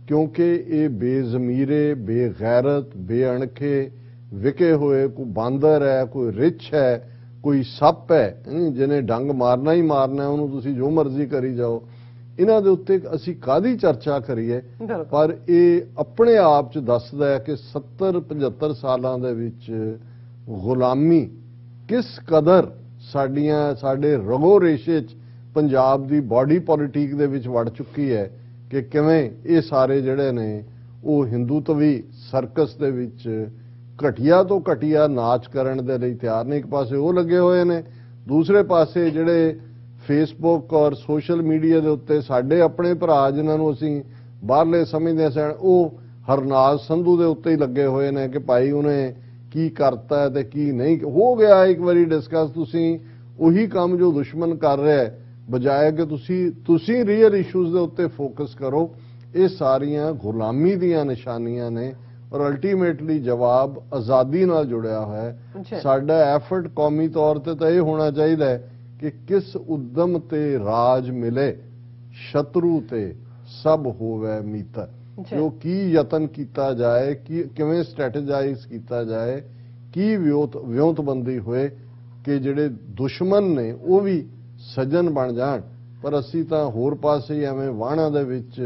ਕਿਉਂਕਿ ਇਹ ਬੇਜ਼ਮੀਰੇ, ਬੇਗੈਰਤ, ਬੇਅਣਖੇ ਵਿਕੇ ਹੋਏ ਕੋਈ ਬਾਂਦਰ ਹੈ, ਕੋਈ ਰਿਛ ਹੈ, ਕੋਈ ਸੱਪ ਹੈ ਜਿਹਨੇ ਡੰਗ ਮਾਰਨਾ ਹੀ ਮਾਰਨਾ, ਉਹਨੂੰ ਤੁਸੀਂ ਜੋ ਮਰਜ਼ੀ ਕਰੀ ਜਾਓ। ਇਹਨਾਂ ਦੇ ਉੱਤੇ ਅਸੀਂ ਕਾਹਦੀ ਚਰਚਾ ਕਰੀਏ? ਪਰ ਇਹ ਆਪਣੇ ਆਪ 'ਚ ਦੱਸਦਾ ਹੈ ਕਿ 70-75 ਸਾਲਾਂ ਦੇ ਵਿੱਚ ਗੁਲਾਮੀ ਕਿਸ ਕਦਰ ਸਾਡੇ ਰਗੋ ਰੇਸ਼ੇ 'ਚ ਪੰਜਾਬ ਦੀ ਬਾਡੀ ਪੋਲੀਟਿਕ ਦੇ ਵਿੱਚ ਵੜ ਚੁੱਕੀ ਹੈ ਕਿ ਕਿਵੇਂ ਇਹ ਸਾਰੇ ਜਿਹੜੇ ਨੇ ਉਹ ਹਿੰਦੂਤਵੀ ਸਰਕਸ ਦੇ ਵਿੱਚ ਘਟੀਆ ਤੋਂ ਘਟੀਆ ਨਾਚ ਕਰਨ ਦੇ ਲਈ ਤਿਆਰ ਨੇ। ਇੱਕ ਪਾਸੇ ਉਹ ਲੱਗੇ ਹੋਏ ਨੇ, ਦੂਸਰੇ ਪਾਸੇ ਜਿਹੜੇ ਫੇਸਬੁੱਕ ਔਰ ਸੋਸ਼ਲ ਮੀਡੀਆ ਦੇ ਉੱਤੇ ਸਾਡੇ ਆਪਣੇ ਭਰਾ ਜਿਨ੍ਹਾਂ ਨੂੰ ਅਸੀਂ ਬਾਹਰਲੇ ਸਮਝਦੇ ਸਨ, ਉਹ ਹਰਨਾਜ ਸੰਧੂ ਦੇ ਉੱਤੇ ਹੀ ਲੱਗੇ ਹੋਏ ਨੇ ਕਿ ਭਾਈ ਉਹਨੇ ਕੀ ਕਰਤਾ ਤੇ ਕੀ ਨਹੀਂ ਹੋ ਗਿਆ। ਇੱਕ ਵਾਰੀ ਡਿਸਕਸ ਤੁਸੀਂ ਉਹੀ ਕੰਮ ਜੋ ਦੁਸ਼ਮਣ ਕਰ ਰਿਹਾ ਹੈ, ਬਜਾਏ ਕਿ ਤੁਸੀਂ ਰੀਅਲ ਇਸ਼ੂਜ਼ ਦੇ ਉੱਤੇ ਫੋਕਸ ਕਰੋ। ਇਹ ਸਾਰੀਆਂ ਗੁਲਾਮੀ ਦੀਆਂ ਨਿਸ਼ਾਨੀਆਂ ਨੇ ਔਰ ਅਲਟੀਮੇਟਲੀ ਜਵਾਬ ਆਜ਼ਾਦੀ ਨਾਲ ਜੁੜਿਆ ਹੋਇਆ ਹੈ। ਸਾਡਾ ਐਫਰਟ ਕੌਮੀ ਤੌਰ ਤੇ ਤਾਂ ਇਹ ਹੋਣਾ ਚਾਹੀਦਾ ਹੈ ਕਿ ਕਿਸ ਉਦਮ ਤੇ ਰਾਜ ਮਿਲੇ, ਸ਼ਤਰੂ ਤੇ ਸਭ ਹੋਵੇ ਮੀਤ। ਜੋ ਕੀ ਯਤਨ ਕੀਤਾ ਜਾਏ, ਕਿਵੇਂ ਸਟ੍ਰੈਟੇਜਾਈਜ਼ ਕੀਤਾ ਜਾਏ, ਕੀ ਵਿਉਂਤਬੰਦੀ ਹੋਏ ਕਿ ਜਿਹੜੇ ਦੁਸ਼ਮਣ ਨੇ ਉਹ ਵੀ ਸੱਜਣ ਬਣ ਜਾਣ। ਪਰ ਅਸੀਂ ਤਾਂ ਹੋਰ ਪਾਸੇ ਹੀ ਐਵੇਂ ਵਾਹਣਾਂ ਦੇ ਵਿੱਚ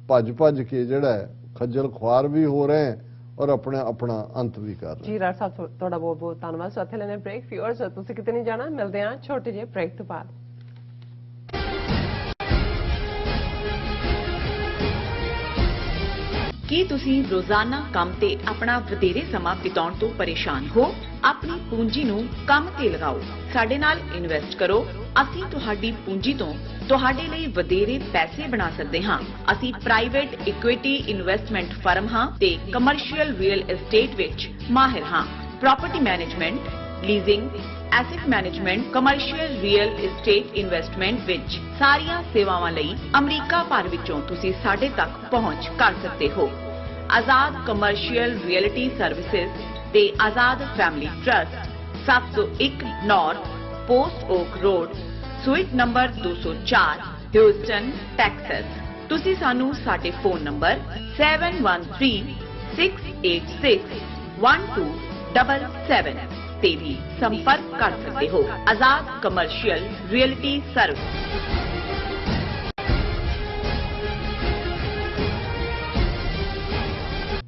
ਭੱਜ ਕੇ ਜਿਹੜਾ ਖੱਜਲ ਖੁਆਰ ਵੀ ਹੋ ਰਹੇ ਹੈ ਔਰ ਆਪਣਾ ਅੰਤ ਵੀ ਕਰ ਰਹੇ। ਜੀ ਰਾਜ ਸਾਹਿਬ ਤੁਹਾਡਾ ਬਹੁਤ ਬਹੁਤ ਧੰਨਵਾਦ। ਸੋ ਇੱਥੇ ਲੈਣੇ ਬ੍ਰੇਕ। ਵਿਊਅਰਸ ਤੁਸੀਂ ਕਿਤੇ ਨਹੀਂ ਜਾਣਾ, ਮਿਲਦੇ ਹਾਂ ਛੋਟੇ ਜਿਹੇ ਬ੍ਰੇਕ ਤੋਂ ਬਾਅਦ। ਕੀ ਤੁਸੀਂ ਰੋਜ਼ਾਨਾ ਕੰਮ ਤੇ ਆਪਣਾ ਵਧੇਰੇ ਸਮਾਂ ਬਿਤਾਉਣ ਤੋਂ ਪਰੇਸ਼ਾਨ ਹੋ? ਆਪਣੀ ਪੂੰਜੀ ਨੂੰ ਕੰਮ ਤੇ ਲਗਾਓ, ਸਾਡੇ ਨਾਲ ਇਨਵੈਸਟ ਕਰੋ। ਅਸੀਂ ਤੁਹਾਡੀ ਪੂੰਜੀ ਤੋਂ ਤੁਹਾਡੇ ਲਈ ਵਧੇਰੇ ਪੈਸੇ ਬਣਾ ਸਕਦੇ ਹਾਂ। ਅਸੀਂ ਪ੍ਰਾਈਵੇਟ ਇਕੁਇਟੀ ਇਨਵੈਸਟਮੈਂਟ ਫਰਮ ਹਾਂ ਤੇ ਕਮਰਸ਼ੀਅਲ ਰੀਅਲ ਏਸਟੇਟ ਵਿੱਚ ਮਾਹਿਰ ਹਾਂ। Property management, leasing, asset management, commercial real estate investment ਵਿੱਚ ਸਾਰੀਆਂ ਸੇਵਾਵਾਂ ਲਈ ਅਮਰੀਕਾ ਭਰ ਵਿੱਚੋਂ ਤੁਸੀਂ ਸਾਡੇ ਤੱਕ ਪਹੁੰਚ ਕਰ ਸਕਦੇ ਹੋ। ਆਜ਼ਾਦ ਕਮਰਸ਼ੀਅਲ ਰੀਅਲਟੀ ਸਰਵਿਸਿਜ਼ ਤੇ Azad family trust, 701 north post oak road, suite number 204, Houston, Texas. ਤੁਸੀਂ ਸਾਨੂੰ ਸਾਡੇ ਫੋਨ ਨੰਬਰ 7136861277 ਤੇ ਵੀ ਸੰਪਰਕ ਕਰ ਸਕਦੇ ਹੋ। Azad commercial realty service.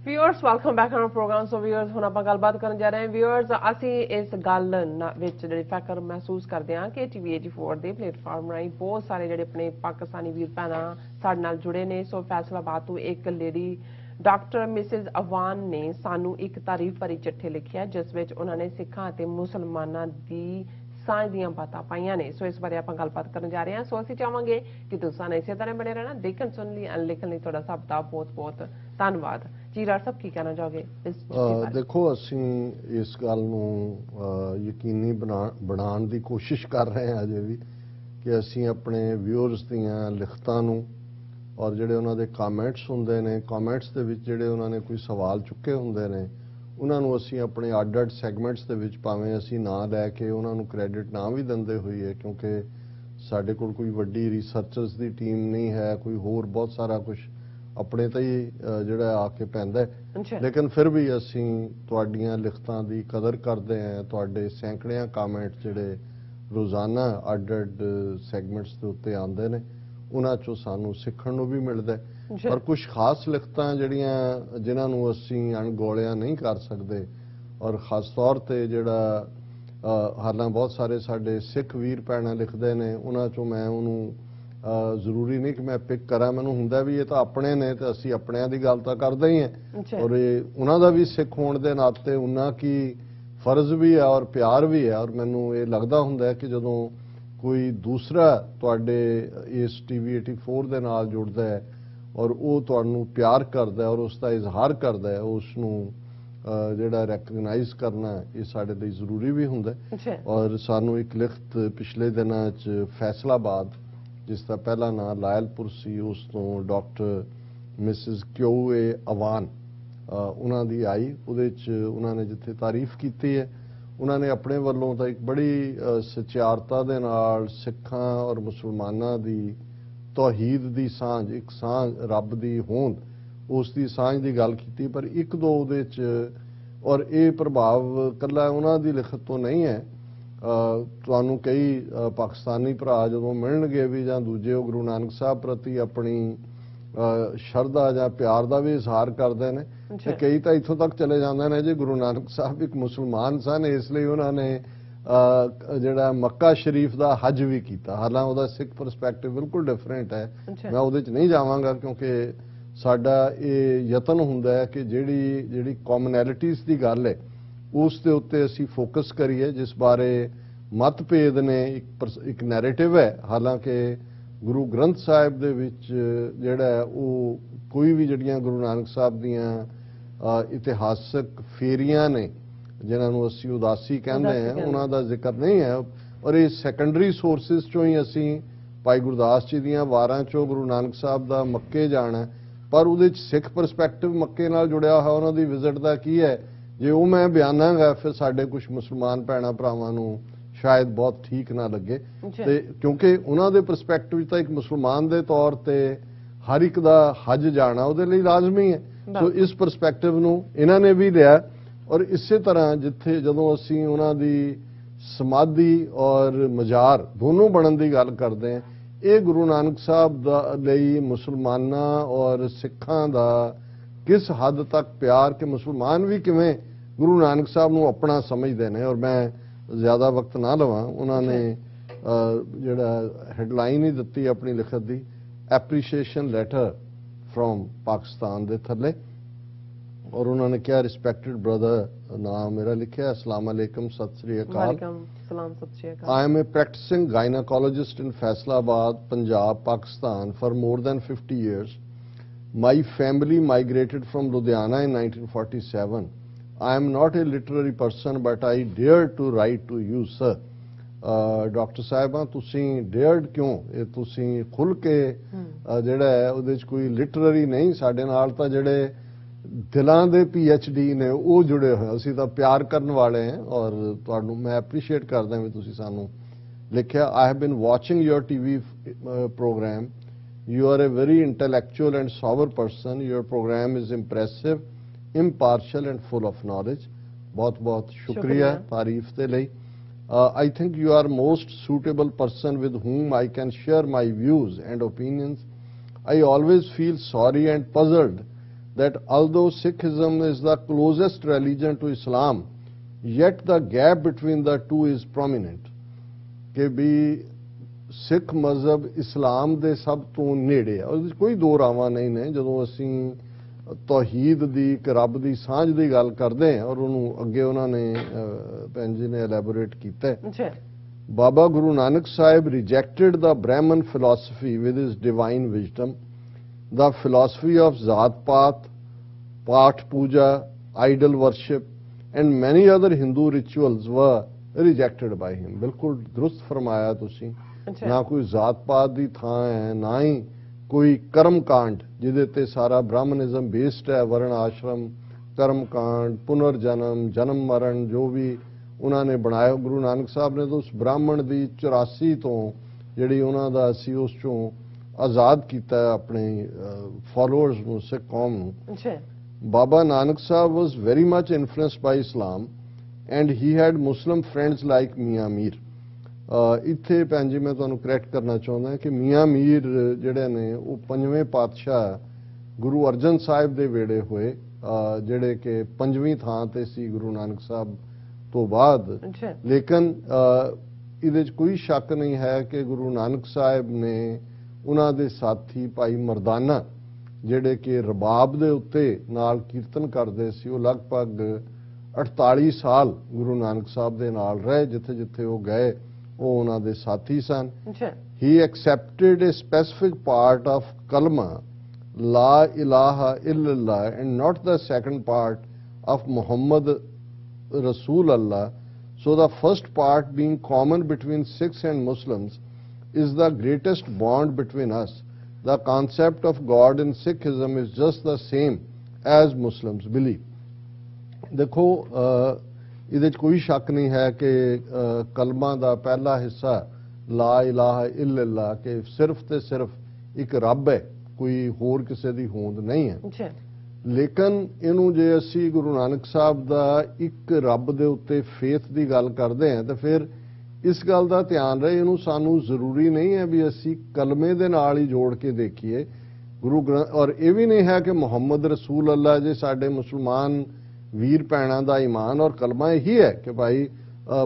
Viewers welcome back on program. So viewers ਹੁਣ ਆਪਾਂ ਗੱਲਬਾਤ ਕਰਨ ਜਾ ਰਹੇ ਹਾਂ। ਵਿਊਅਰਸ ਅਸੀਂ ਇਸ ਗੱਲ ਵਿੱਚ ਜਿਹੜੀ ਫਖਰ ਮਹਿਸੂਸ ਕਰਦੇ ਹਾਂ ਕਿ TV 84 ਦੇ ਪਲੇਟਫਾਰਮ ਰਾਹੀਂ ਬਹੁਤ ਸਾਰੇ ਜਿਹੜੇ ਆਪਣੇ ਪਾਕਿਸਤਾਨੀ ਵੀਰ ਭੈਣਾਂ ਸਾਡੇ ਨਾਲ ਜੁੜੇ ਨੇ। ਸੋ ਫੈਸਲਾਬਾਦ ਤੋਂ ਇੱਕ ਲੇਡੀ ਡਾਕਟਰ ਮਿਸਿਸ ਅਵਾਨ ਨੇ ਸਾਨੂੰ ਇੱਕ ਤਾਰੀਫ ਭਰੀ ਚਿੱਠੀ ਲਿਖੀ ਹੈ, ਜਿਸ ਵਿੱਚ ਉਹਨਾਂ ਨੇ ਸਿੱਖਾਂ ਅਤੇ ਮੁਸਲਮਾਨਾਂ ਦੀ ਸਾਂਝ ਦੀਆਂ ਬਾਤਾਂ ਪਾਈਆਂ ਨੇ। ਸੋ ਇਸ ਬਾਰੇ ਆਪਾਂ ਗੱਲਬਾਤ ਕਰਨ ਜਾ ਰਹੇ ਹਾਂ। ਸੋ ਅਸੀਂ ਚਾਹਾਂਗੇ ਕਿ ਤੁਸੀਂ ਇਸੇ ਤਰ੍ਹਾਂ ਬਣੇ ਰਹਿਣਾ। ਦੇਖਣ ਸੁਣਨ ਲਈ ਲਿਖਣ ਲਈ ਤੁਹਾਡਾ ਸਭ ਦਾ ਬਹੁਤ ਬਹੁਤ ਧੰਨਵਾਦ। ਜੀ ਰਾਜ ਸਾਹਿਬ ਕੀ ਕਹਿਣਾ ਚਾਹੋਗੇ? ਦੇਖੋ, ਅਸੀਂ ਇਸ ਗੱਲ ਨੂੰ ਯਕੀਨੀ ਬਣਾਉਣ ਦੀ ਕੋਸ਼ਿਸ਼ ਕਰ ਰਹੇ ਹਾਂ ਅਜੇ ਵੀ ਕਿ ਅਸੀਂ ਆਪਣੇ ਵਿਊਅਰਸ ਦੀਆਂ ਲਿਖਤਾਂ ਨੂੰ ਔਰ ਜਿਹੜੇ ਉਹਨਾਂ ਦੇ ਕਮੈਂਟਸ ਹੁੰਦੇ ਨੇ, ਕਮੈਂਟਸ ਦੇ ਵਿੱਚ ਜਿਹੜੇ ਉਹਨਾਂ ਨੇ ਕੋਈ ਸਵਾਲ ਚੁੱਕੇ ਹੁੰਦੇ ਨੇ, ਉਹਨਾਂ ਨੂੰ ਅਸੀਂ ਆਪਣੇ ਅੱਡ-ਅੱਡ ਸੈਗਮੈਂਟਸ ਦੇ ਵਿੱਚ ਭਾਵੇਂ ਅਸੀਂ ਨਾਂ ਲੈ ਕੇ ਉਹਨਾਂ ਨੂੰ ਕ੍ਰੈਡਿਟ ਨਾ ਵੀ ਦਿੰਦੇ ਹੋਈਏ, ਕਿਉਂਕਿ ਸਾਡੇ ਕੋਲ ਕੋਈ ਵੱਡੀ ਰਿਸਰਚਰਸ ਦੀ ਟੀਮ ਨਹੀਂ ਹੈ, ਕੋਈ ਹੋਰ ਬਹੁਤ ਸਾਰਾ ਕੁਝ ਆਪਣੇ ਤੇ ਹੀ ਜਿਹੜਾ ਆ ਕੇ ਪੈਂਦਾ। ਲੇਕਿਨ ਫਿਰ ਵੀ ਅਸੀਂ ਤੁਹਾਡੀਆਂ ਲਿਖਤਾਂ ਦੀ ਕਦਰ ਕਰਦੇ ਹਾਂ। ਤੁਹਾਡੇ ਸੈਂਕੜਿਆਂ ਕਮੈਂਟ ਜਿਹੜੇ ਰੋਜ਼ਾਨਾ ਅੱਡ-ਅੱਡ ਸੈਗਮੈਂਟਸ ਦੇ ਉੱਤੇ ਆਉਂਦੇ ਨੇ, ਉਹਨਾਂ ਚੋਂ ਸਾਨੂੰ ਸਿੱਖਣ ਨੂੰ ਵੀ ਮਿਲਦਾ। ਪਰ ਕੁਝ ਖਾਸ ਲਿਖਤਾਂ ਜਿਹੜੀਆਂ ਜਿਨ੍ਹਾਂ ਨੂੰ ਅਸੀਂ ਅਣਗੌਲਿਆ ਨਹੀਂ ਕਰ ਸਕਦੇ, ਔਰ ਖਾਸ ਤੌਰ ਤੇ ਜਿਹੜਾ ਹਾਲਾਂ ਬਹੁਤ ਸਾਰੇ ਸਾਡੇ ਸਿੱਖ ਵੀਰ ਭੈਣਾਂ ਲਿਖਦੇ ਨੇ, ਉਹਨਾਂ ਚੋਂ ਮੈਂ ਉਹਨੂੰ ਜ਼ਰੂਰੀ ਨਹੀਂ ਕਿ ਮੈਂ ਪਿਕ ਕਰਾਂ, ਮੈਨੂੰ ਹੁੰਦਾ ਵੀ ਇਹ ਤਾਂ ਆਪਣੇ ਨੇ ਤੇ ਅਸੀਂ ਆਪਣਿਆਂ ਦੀ ਗੱਲ ਤਾਂ ਕਰਦੇ ਹੀ ਹਾਂ, ਔਰ ਇਹ ਉਹਨਾਂ ਦਾ ਵੀ ਸਿੱਖ ਹੋਣ ਦੇ ਨਾਤੇ ਉਹਨਾਂ ਕੀ ਫਰਜ਼ ਵੀ ਹੈ ਔਰ ਪਿਆਰ ਵੀ ਹੈ। ਔਰ ਮੈਨੂੰ ਇਹ ਲੱਗਦਾ ਹੁੰਦਾ ਹੈ ਕਿ ਜਦੋਂ ਕੋਈ ਦੂਸਰਾ ਤੁਹਾਡੇ ਇਸ TV 84 ਦੇ ਨਾਲ ਜੁੜਦਾ ਹੈ ਔਰ ਉਹ ਤੁਹਾਨੂੰ ਪਿਆਰ ਕਰਦਾ ਔਰ ਉਸ ਦਾ ਇਜ਼ਹਾਰ ਕਰਦਾ ਹੈ, ਉਸ ਨੂੰ ਜਿਹੜਾ ਰੈਕਗਨਾਈਜ਼ ਕਰਨਾ ਇਹ ਸਾਡੇ ਲਈ ਜ਼ਰੂਰੀ ਵੀ ਹੁੰਦਾ। ਔਰ ਸਾਨੂੰ ਇੱਕ ਲਿਖਤ ਪਿਛਲੇ ਦਿਨਾਂ 'ਚ ਫੈਸਲਾਬਾਦ, ਜਿਸ ਦਾ ਪਹਿਲਾ ਨਾਂ ਲਾਇਲਪੁਰ ਸੀ, ਉਸ ਤੋਂ ਡਾਕਟਰ ਮਿਸਿਸ QA ਅਵਾਨ ਉਹਨਾਂ ਦੀ ਆਈ। ਉਹਦੇ 'ਚ ਉਹਨਾਂ ਨੇ ਜਿੱਥੇ ਤਾਰੀਫ ਕੀਤੀ ਹੈ, ਉਹਨਾਂ ਨੇ ਆਪਣੇ ਵੱਲੋਂ ਤਾਂ ਇੱਕ ਬੜੀ ਸਚਿਆਰਤਾ ਦੇ ਨਾਲ ਸਿੱਖਾਂ ਔਰ ਮੁਸਲਮਾਨਾਂ ਦੀ ਤੌਹੀਦ ਦੀ ਸਾਂਝ, ਇੱਕ ਸਾਂਝ ਰੱਬ ਦੀ ਹੋਂਦ, ਉਸ ਦੀ ਸਾਂਝ ਦੀ ਗੱਲ ਕੀਤੀ। ਪਰ ਇੱਕ ਦੋ ਉਹਦੇ 'ਚ, ਔਰ ਇਹ ਪ੍ਰਭਾਵ ਇਕੱਲਾ ਉਹਨਾਂ ਦੀ ਲਿਖਤ ਤੋਂ ਨਹੀਂ ਹੈ, ਤੁਹਾਨੂੰ ਕਈ ਪਾਕਿਸਤਾਨੀ ਭਰਾ ਜਦੋਂ ਮਿਲਣਗੇ ਵੀ ਜਾਂ ਦੂਜੇ, ਉਹ ਗੁਰੂ ਨਾਨਕ ਸਾਹਿਬ ਪ੍ਰਤੀ ਆਪਣੀ ਸ਼ਰਧਾ ਜਾਂ ਪਿਆਰ ਦਾ ਵੀ ਇਜ਼ਹਾਰ ਕਰਦੇ ਨੇ। ਤੇ ਕਈ ਤਾਂ ਇੱਥੋਂ ਤੱਕ ਚਲੇ ਜਾਂਦੇ ਨੇ ਜੀ ਗੁਰੂ ਨਾਨਕ ਸਾਹਿਬ ਇੱਕ ਮੁਸਲਮਾਨ ਸਨ, ਇਸ ਲਈ ਉਹਨਾਂ ਨੇ ਜਿਹੜਾ ਮੱਕਾ ਸ਼ਰੀਫ ਦਾ ਹੱਜ ਵੀ ਕੀਤਾ। ਹਾਲਾਂ ਉਹਦਾ ਸਿੱਖ ਪਰਸਪੈਕਟਿਵ ਬਿਲਕੁਲ ਡਿਫਰੈਂਟ ਹੈ, ਮੈਂ ਉਹਦੇ 'ਚ ਨਹੀਂ ਜਾਵਾਂਗਾ ਕਿਉਂਕਿ ਸਾਡਾ ਇਹ ਯਤਨ ਹੁੰਦਾ ਹੈ ਕਿ ਜਿਹੜੀ ਕਾਮਨੈਲਿਟੀਜ਼ ਦੀ ਗੱਲ ਹੈ ਉਸ ਦੇ ਉੱਤੇ ਅਸੀਂ ਫੋਕਸ ਕਰੀਏ, ਜਿਸ ਬਾਰੇ ਮਤਭੇਦ ਨੇ ਇੱਕ ਨੈਰੇਟਿਵ ਹੈ। ਹਾਲਾਂਕਿ ਗੁਰੂ ਗ੍ਰੰਥ ਸਾਹਿਬ ਦੇ ਵਿੱਚ ਜਿਹੜਾ ਹੈ ਉਹ ਕੋਈ ਵੀ ਜਿਹੜੀਆਂ ਗੁਰੂ ਨਾਨਕ ਸਾਹਿਬ ਦੀਆਂ ਇਤਿਹਾਸਕ ਫੇਰੀਆਂ ਨੇ ਜਿਨ੍ਹਾਂ ਨੂੰ ਅਸੀਂ ਉਦਾਸੀ ਕਹਿੰਦੇ ਹਾਂ ਉਹਨਾਂ ਦਾ ਜ਼ਿਕਰ ਨਹੀਂ ਹੈ, ਔਰ ਇਹ ਸੈਕੰਡਰੀ ਸੋਰਸਿਸ ਚੋਂ ਹੀ ਅਸੀਂ ਭਾਈ ਗੁਰਦਾਸ ਜੀ ਦੀਆਂ ਵਾਰਾਂ ਚੋਂ ਗੁਰੂ ਨਾਨਕ ਸਾਹਿਬ ਦਾ ਮੱਕੇ ਜਾਣਾ, ਪਰ ਉਹਦੇ ਚ ਸਿੱਖ ਪਰਸਪੈਕਟਿਵ ਮੱਕੇ ਨਾਲ ਜੁੜਿਆ ਹੋਇਆ ਉਹਨਾਂ ਦੀ ਵਿਜ਼ਿਟ ਦਾ ਕੀ ਹੈ, ਜੇ ਉਹ ਮੈਂ ਬਿਆਨਾਂਗਾ ਫਿਰ ਸਾਡੇ ਕੁਝ ਮੁਸਲਮਾਨ ਭੈਣਾਂ ਭਰਾਵਾਂ ਨੂੰ ਸ਼ਾਇਦ ਬਹੁਤ ਠੀਕ ਨਾ ਲੱਗੇ, ਤੇ ਕਿਉਂਕਿ ਉਹਨਾਂ ਦੇ ਪਰਸਪੈਕਟਿਵ ਵਿੱਚ ਤਾਂ ਇੱਕ ਮੁਸਲਮਾਨ ਦੇ ਤੌਰ ਤੇ ਹਰ ਇੱਕ ਦਾ ਹਜ ਜਾਣਾ ਉਹਦੇ ਲਈ ਲਾਜ਼ਮੀ ਹੈ। ਸੋ ਇਸ ਪਰਸਪੈਕਟਿਵ ਨੂੰ ਇਹਨਾਂ ਨੇ ਵੀ ਲਿਆ, ਔਰ ਇਸੇ ਤਰ੍ਹਾਂ ਜਿੱਥੇ ਜਦੋਂ ਅਸੀਂ ਉਹਨਾਂ ਦੀ ਸਮਾਧੀ ਔਰ ਮਜ਼ਾਰ ਦੋਨੋਂ ਬਣਨ ਦੀ ਗੱਲ ਕਰਦੇ ਹਾਂ, ਇਹ ਗੁਰੂ ਨਾਨਕ ਸਾਹਿਬ ਦਾ ਲਈ ਮੁਸਲਮਾਨਾਂ ਔਰ ਸਿੱਖਾਂ ਦਾ ਕਿਸ ਹੱਦ ਤੱਕ ਪਿਆਰ ਕਿ ਮੁਸਲਮਾਨ ਵੀ ਕਿਵੇਂ ਗੁਰੂ ਨਾਨਕ ਸਾਹਿਬ ਨੂੰ ਆਪਣਾ ਸਮਝਦੇ ਨੇ। ਔਰ ਮੈਂ ਜ਼ਿਆਦਾ ਵਕਤ ਨਾ ਲਵਾਂ, ਉਹਨਾਂ ਨੇ ਜਿਹੜਾ ਹੈਡਲਾਈਨ ਹੀ ਦਿੱਤੀ ਆਪਣੀ ਲਿਖਤ ਦੀ, ਐਪਰੀਸ਼ੀਏਸ਼ਨ ਲੈਟਰ ਫਰੋਮ ਪਾਕਿਸਤਾਨ ਦੇ ਥੱਲੇ, ਔਰ ਉਹਨਾਂ ਨੇ ਕਿਹਾ ਰਿਸਪੈਕਟਡ ਬ੍ਰਦਰ, ਨਾਮ ਮੇਰਾ ਲਿਖਿਆ, अस्सलाम वालेकुम, सत श्री अकाल, I am a practicing gynecologist in Faisalabad, Punjab, Pakistan for more than 50 years. My family migrated from Ludhiana in 1947. I am not a literary person, but I dared to write to you, sir. Doctor ਸਾਹਿਬਾਂ ਤੁਸੀਂ dared ਕਿਉਂ, ਇਹ ਤੁਸੀਂ ਖੁੱਲ ਕੇ ਜਿਹੜਾ ਹੈ ਉਹਦੇ ਚ ਕੋਈ ਲਿਟਰਰੀ ਨਹੀਂ, ਸਾਡੇ ਨਾਲ ਤਾਂ ਜਿਹੜੇ ਦਿਲਾਂ ਦੇ PhD ਨੇ ਉਹ ਜੁੜੇ ਹੋਏ, ਅਸੀਂ ਤਾਂ ਪਿਆਰ ਕਰਨ ਵਾਲੇ ਹਾਂ, ਔਰ ਤੁਹਾਨੂੰ ਮੈਂ ਐਪਰੀਸ਼ੀਏਟ ਕਰਦਾ ਵੀ ਤੁਸੀਂ ਸਾਨੂੰ ਲਿਖਿਆ। I have been watching your TV program. You are a very intellectual and sober person. Your program is impressive, impartial and full of knowledge. बहुत बहुत शुक्रिया तारीफ के लिए। I think you are most suitable person with whom I can share my views and opinions. I always feel sorry and puzzled that although Sikhism is the closest religion to Islam, yet the gap between the two is prominent. कि भी सिख मजहब इस्लाम दे सब तो नेड़े है, और कोई दो रावां नहीं ने ਜਦੋਂ ਅਸੀਂ तौहीद ਦੀ ਇੱਕ ਰੱਬ ਦੀ ਸਾਂਝ ਦੀ ਗੱਲ ਕਰਦੇ ਹਾਂ, ਔਰ ਉਹਨੂੰ ਅੱਗੇ ਉਹਨਾਂ ਨੇ ਭੈਣ ਜੀ ਨੇ ਐਲੈਬੋਰੇਟ ਕੀਤਾ ਹੈ। Baba Guru Nanak Sahib rejected the Brahman philosophy with his divine wisdom. The philosophy of Zat Paat, Path Puja, idol worship and many other Hindu rituals were rejected by him. बिल्कुल दुरुस्त फरमाया तुसी, ना कोई जात पात दी थां है, ना ही कोई कर्म कांड जिहदे ते सारा ब्राह्मणिज्म बेस्ड है, वर्ण आश्रम, कर्म कांड, पुनर्जन्म, जन्म मरण जो भी उन्होंने बनाया। गुरु नानक साहब ने तो उस ब्राह्मण दी 84 तो जिहड़ी उन्हां दा असीं उस चों आज़ाद कीता अपने फॉलोअर्स नूं, सिख कौम नूं। बाबा नानक साहब was very much influenced by Islam and he had Muslim friends like Mian Mir. ਇੱਥੇ ਭੈਣ ਜੀ ਮੈਂ ਤੁਹਾਨੂੰ ਕਰੈਕਟ ਕਰਨਾ ਚਾਹੁੰਦਾ ਕਿ ਮੀਆਂ ਮੀਰ ਜਿਹੜੇ ਨੇ ਉਹ ਪੰਜਵੇਂ ਪਾਤਸ਼ਾਹ ਗੁਰੂ ਅਰਜਨ ਸਾਹਿਬ ਦੇ ਵੇੜੇ ਹੋਏ, ਜਿਹੜੇ ਕਿ ਪੰਜਵੀਂ ਥਾਂ ਤੇ ਸੀ ਗੁਰੂ ਨਾਨਕ ਸਾਹਿਬ ਤੋਂ ਬਾਅਦ। ਲੇਕਿਨ ਇਹਦੇ 'ਚ ਕੋਈ ਸ਼ੱਕ ਨਹੀਂ ਹੈ ਕਿ ਗੁਰੂ ਨਾਨਕ ਸਾਹਿਬ ਨੇ ਉਹਨਾਂ ਦੇ ਸਾਥੀ ਭਾਈ ਮਰਦਾਨਾ ਜਿਹੜੇ ਕਿ ਰਬਾਬ ਦੇ ਉੱਤੇ ਨਾਲ ਕੀਰਤਨ ਕਰਦੇ ਸੀ, ਉਹ ਲਗਭਗ 48 ਸਾਲ ਗੁਰੂ ਨਾਨਕ ਸਾਹਿਬ ਦੇ ਨਾਲ ਰਹੇ, ਜਿੱਥੇ ਜਿੱਥੇ ਉਹ ਗਏ ਉਹ ਉਹਨਾਂ ਦੇ ਸਾਥੀ ਸਨ। He accepted a specific part of kalma, La ilaha illallah, and not the second part of Muhammad Rasul Allah. So the first part, being common between Sikhs and Muslims, is the greatest bond between us. The concept of God in Sikhism is just the same as Muslims believe. देखो ਇਹਦੇ 'ਚ ਕੋਈ ਸ਼ੱਕ ਨਹੀਂ ਹੈ ਕਿ ਕਲਮਾਂ ਦਾ ਪਹਿਲਾ ਹਿੱਸਾ ਲਾ ਇਲਾਹਾ ਇल्लल्लाह ਕਿ ਸਿਰਫ ਤੇ ਸਿਰਫ ਇੱਕ ਰੱਬ ਹੈ, ਕੋਈ ਹੋਰ ਕਿਸੇ ਦੀ ਹੋਂਦ ਨਹੀਂ ਹੈ। ਲੇਕਿਨ ਇਹਨੂੰ ਜੇ ਅਸੀਂ ਗੁਰੂ ਨਾਨਕ ਸਾਹਿਬ ਦਾ ਇੱਕ ਰੱਬ ਦੇ ਉੱਤੇ ਫੇਥ ਦੀ ਗੱਲ ਕਰਦੇ ਹਾਂ ਤਾਂ ਫਿਰ ਇਸ ਗੱਲ ਦਾ ਧਿਆਨ ਰਹੇ, ਇਹਨੂੰ ਸਾਨੂੰ ਜ਼ਰੂਰੀ ਨਹੀਂ ਹੈ ਵੀ ਅਸੀਂ ਕਲਮੇ ਦੇ ਨਾਲ ਹੀ ਜੋੜ ਕੇ ਦੇਖੀਏ ਗੁਰੂ ਗ੍ਰੰਥ। ਔਰ ਇਹ ਵੀ ਨਹੀਂ ਹੈ ਕਿ ਮੁਹੰਮਦ ਰਸੂਲ ਅੱਲਾ ਜੇ ਸਾਡੇ ਮੁਸਲਮਾਨ ਵੀਰ ਭੈਣਾਂ ਦਾ ਈਮਾਨ ਔਰ ਕਲਮਾ ਇਹੀ ਹੈ ਕਿ ਭਾਈ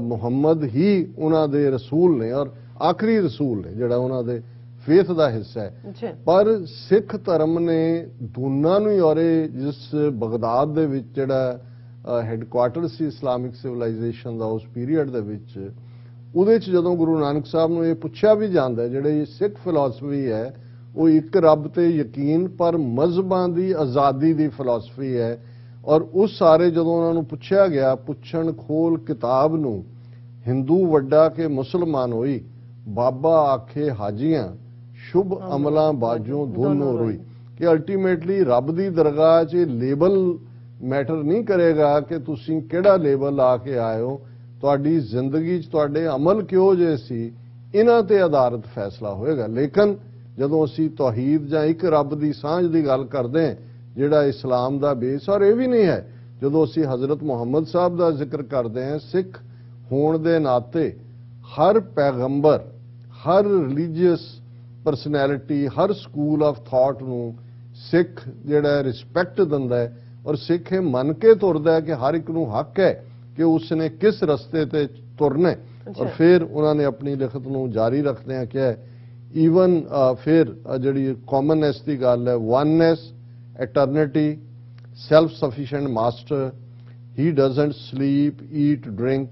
ਮੁਹੰਮਦ ਹੀ ਉਹਨਾਂ ਦੇ ਰਸੂਲ ਨੇ ਔਰ ਆਖਰੀ ਰਸੂਲ ਨੇ ਜਿਹੜਾ ਉਹਨਾਂ ਦੇ ਫੇਥ ਦਾ ਹਿੱਸਾ ਹੈ। ਜੀ ਪਰ ਸਿੱਖ ਧਰਮ ਨੇ ਦੋਨਾਂ ਨੂੰ ਹੀ, ਔਰ ਇਹ ਜਿਸ ਬਗਦਾਦ ਦੇ ਵਿੱਚ ਜਿਹੜਾ ਹੈੱਡਕੁਆਰਟਰ ਸੀ ਇਸਲਾਮਿਕ ਸਿਵਲਾਈਜੇਸ਼ਨ ਦਾ ਉਸ ਪੀਰੀਅਡ ਦੇ ਵਿੱਚ, ਉਹਦੇ 'ਚ ਜਦੋਂ ਗੁਰੂ ਨਾਨਕ ਸਾਹਿਬ ਨੂੰ ਇਹ ਪੁੱਛਿਆ ਵੀ ਜਾਂਦਾ, ਜਿਹੜੇ ਸਿੱਖ ਫਿਲਾਸਫੀ ਹੈ ਉਹ ਇੱਕ ਰੱਬ ਤੇ ਯਕੀਨ ਪਰ ਮਜ਼ਹਬਾਂ ਦੀ ਆਜ਼ਾਦੀ ਦੀ ਫਿਲਾਸਫੀ ਹੈ। ਔਰ ਉਸ ਸਾਰੇ ਜਦੋਂ ਉਹਨਾਂ ਨੂੰ ਪੁੱਛਿਆ ਗਿਆ, ਪੁੱਛਣ ਖੋਲ ਕਿਤਾਬ ਨੂੰ, ਹਿੰਦੂ ਵੱਡਾ ਕਿ ਮੁਸਲਮਾਨ ਹੋਈ, ਬਾਬਾ ਆਖੇ ਹਾਜੀਆਂ, ਸ਼ੁਭ ਅਮਲਾਂ ਬਾਝੋਂ ਦੋਨੋਂ ਰੋਈ, ਕਿ ਅਲਟੀਮੇਟਲੀ ਰੱਬ ਦੀ ਦਰਗਾਹ 'ਚ ਲੇਬਲ ਮੈਟਰ ਨਹੀਂ ਕਰੇਗਾ ਕਿ ਤੁਸੀਂ ਕਿਹੜਾ ਲੇਬਲ ਲਾ ਕੇ ਆਏ ਹੋ, ਤੁਹਾਡੀ ਜ਼ਿੰਦਗੀ 'ਚ ਤੁਹਾਡੇ ਅਮਲ ਕਿਹੋ ਜਿਹੇ ਸੀ, ਇਹਨਾਂ ਤੇ ਆਧਾਰਿਤ ਫੈਸਲਾ ਹੋਏਗਾ। ਲੇਕਿਨ ਜਦੋਂ ਅਸੀਂ ਤੌਹੀਦ ਜਾਂ ਇੱਕ ਰੱਬ ਦੀ ਸਾਂਝ ਦੀ ਗੱਲ ਕਰਦੇ ਹਾਂ, ਜਿਹੜਾ ਇਸਲਾਮ ਦਾ ਬੇਸ, ਔਰ ਇਹ ਵੀ ਨਹੀਂ ਹੈ, ਜਦੋਂ ਅਸੀਂ ਹਜ਼ਰਤ ਮੁਹੰਮਦ ਸਾਹਿਬ ਦਾ ਜ਼ਿਕਰ ਕਰਦੇ ਹਾਂ, ਸਿੱਖ ਹੋਣ ਦੇ ਨਾਤੇ ਹਰ ਪੈਗੰਬਰ, ਹਰ ਰਿਲੀਜੀਅਸ ਪਰਸਨੈਲਿਟੀ, ਹਰ ਸਕੂਲ ਆਫ ਥਾਟ ਨੂੰ ਸਿੱਖ ਜਿਹੜਾ ਰਿਸਪੈਕਟ ਦਿੰਦਾ ਹੈ, ਔਰ ਸਿੱਖ ਇਹ ਮੰਨ ਕੇ ਤੁਰਦਾ ਹੈ ਕਿ ਹਰ ਇੱਕ ਨੂੰ ਹੱਕ ਹੈ ਕਿ ਉਸਨੇ ਕਿਸ ਰਸਤੇ ਤੇ ਤੁਰਨਾ ਹੈ। ਔਰ ਫਿਰ ਉਹਨਾਂ ਨੇ ਆਪਣੀ ਲਿਖਤ ਨੂੰ ਜਾਰੀ ਰੱਖਦੇ ਆ ਕਿ ਈਵਨ ਫਿਰ ਜਿਹੜੀ ਕਾਮਨਨੈਸ ਦੀ ਗੱਲ ਹੈ, oneness, eternity, self sufficient master, he doesn't sleep, eat, drink,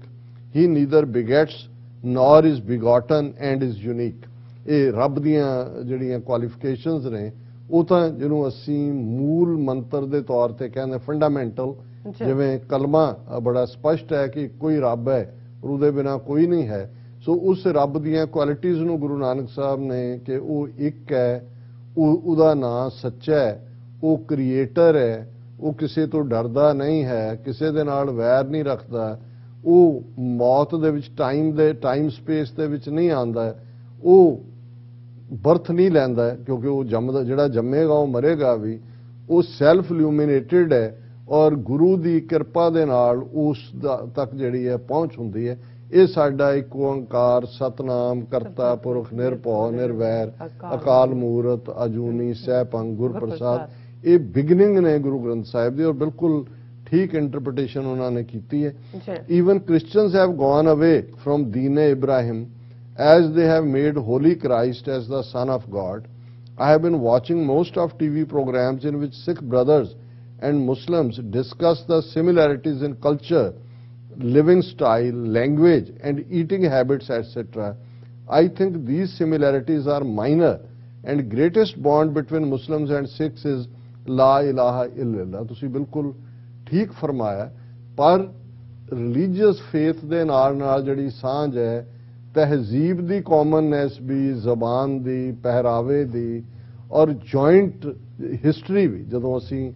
he neither begets nor is begotten and is unique. ਇਹ ਰੱਬ ਦੀਆਂ ਜਿਹੜੀਆਂ ਕੁਆਲੀਫਿਕੇਸ਼ਨਸ ਨੇ, ਉਹ ਤਾਂ ਜਿਹਨੂੰ ਅਸੀਂ ਮੂਲ ਮੰਤਰ ਦੇ ਤੌਰ ਤੇ ਕਹਿੰਦੇ ਫੰਡਾਮੈਂਟਲ, ਜਿਵੇਂ ਕਲਮਾ ਬੜਾ ਸਪਸ਼ਟ ਹੈ ਕਿ ਕੋਈ ਰੱਬ ਹੈ ਔਰ ਉਹਦੇ ਬਿਨਾ ਕੋਈ ਨਹੀਂ ਹੈ। ਸੋ ਉਸ ਰੱਬ ਦੀਆਂ ਕੁਆਲਿਟੀਜ਼ ਨੂੰ ਗੁਰੂ ਨਾਨਕ ਸਾਹਿਬ ਨੇ ਕਿ ਉਹ ਇੱਕ ਹੈ, ਉਹਦਾ ਨਾਂ ਸੱਚਾ ਹੈ, ਉਹ ਕ੍ਰੀਏਟਰ ਹੈ, ਉਹ ਕਿਸੇ ਤੋਂ ਡਰਦਾ ਨਹੀਂ ਹੈ, ਕਿਸੇ ਦੇ ਨਾਲ ਵੈਰ ਨਹੀਂ ਰੱਖਦਾ, ਉਹ ਮੌਤ ਦੇ ਵਿੱਚ ਟਾਈਮ ਸਪੇਸ ਦੇ ਵਿੱਚ ਨਹੀਂ ਆਉਂਦਾ, ਉਹ ਬਰਥ ਨਹੀਂ ਲੈਂਦਾ ਕਿਉਂਕਿ ਉਹ ਜਿਹੜਾ ਜੰਮੇਗਾ ਉਹ ਮਰੇਗਾ ਵੀ, ਉਹ ਸੈਲਫ ਇਲੂਮੀਨੇਟਿਡ ਹੈ ਔਰ ਗੁਰੂ ਦੀ ਕਿਰਪਾ ਦੇ ਨਾਲ ਉਸ ਤੱਕ ਜਿਹੜੀ ਹੈ ਪਹੁੰਚ ਹੁੰਦੀ ਹੈ। ਇਹ ਸਾਡਾ ਇੱਕ ਓੰਕਾਰ ਸਤਨਾਮ ਕਰਤਾ ਪੁਰਖ ਨਿਰਭਉ ਨਿਰਵੈਰ ਅਕਾਲ ਮੂਰਤ ਅਜੂਨੀ ਸਹਿਭੰਗ ਗੁਰ ਪ੍ਰਸਾਦ, ਇਹ ਬਿਗਨਿੰਗ ਨੇ ਗੁਰੂ ਗ੍ਰੰਥ ਸਾਹਿਬ ਦੀ, ਔਰ ਬਿਲਕੁਲ ਠੀਕ ਇੰਟਰਪ੍ਰੀਟੇਸ਼ਨ ਉਹਨਾਂ ਨੇ ਕੀਤੀ ਹੈ। Even Christians have gone away from ਦੀਨ-e Ibrahim as they have made holy Christ as the Son of God. I have been watching most of TV programs in which Sikh brothers and Muslims discuss the similarities in culture, living style, language and eating habits, etc. I think these similarities are minor and greatest bond between Muslims and Sikhs is La ilaha illallah. ਤੁਸੀਂ ਬਿਲਕੁਲ ਠੀਕ ਫਰਮਾਇਆ, ਪਰ religious faith ਦੇ ਨਾਲ ਜਿਹੜੀ ਸਾਂਝ ਹੈ, ਤਹਿਜ਼ੀਬ ਦੀ ਕਾਮਨਨੈਸ ਵੀ, ਜ਼ਬਾਨ ਦੀ, ਪਹਿਰਾਵੇ ਦੀ, ਔਰ ਜੁਆਇੰਟ ਹਿਸਟਰੀ ਵੀ। ਜਦੋਂ ਅਸੀਂ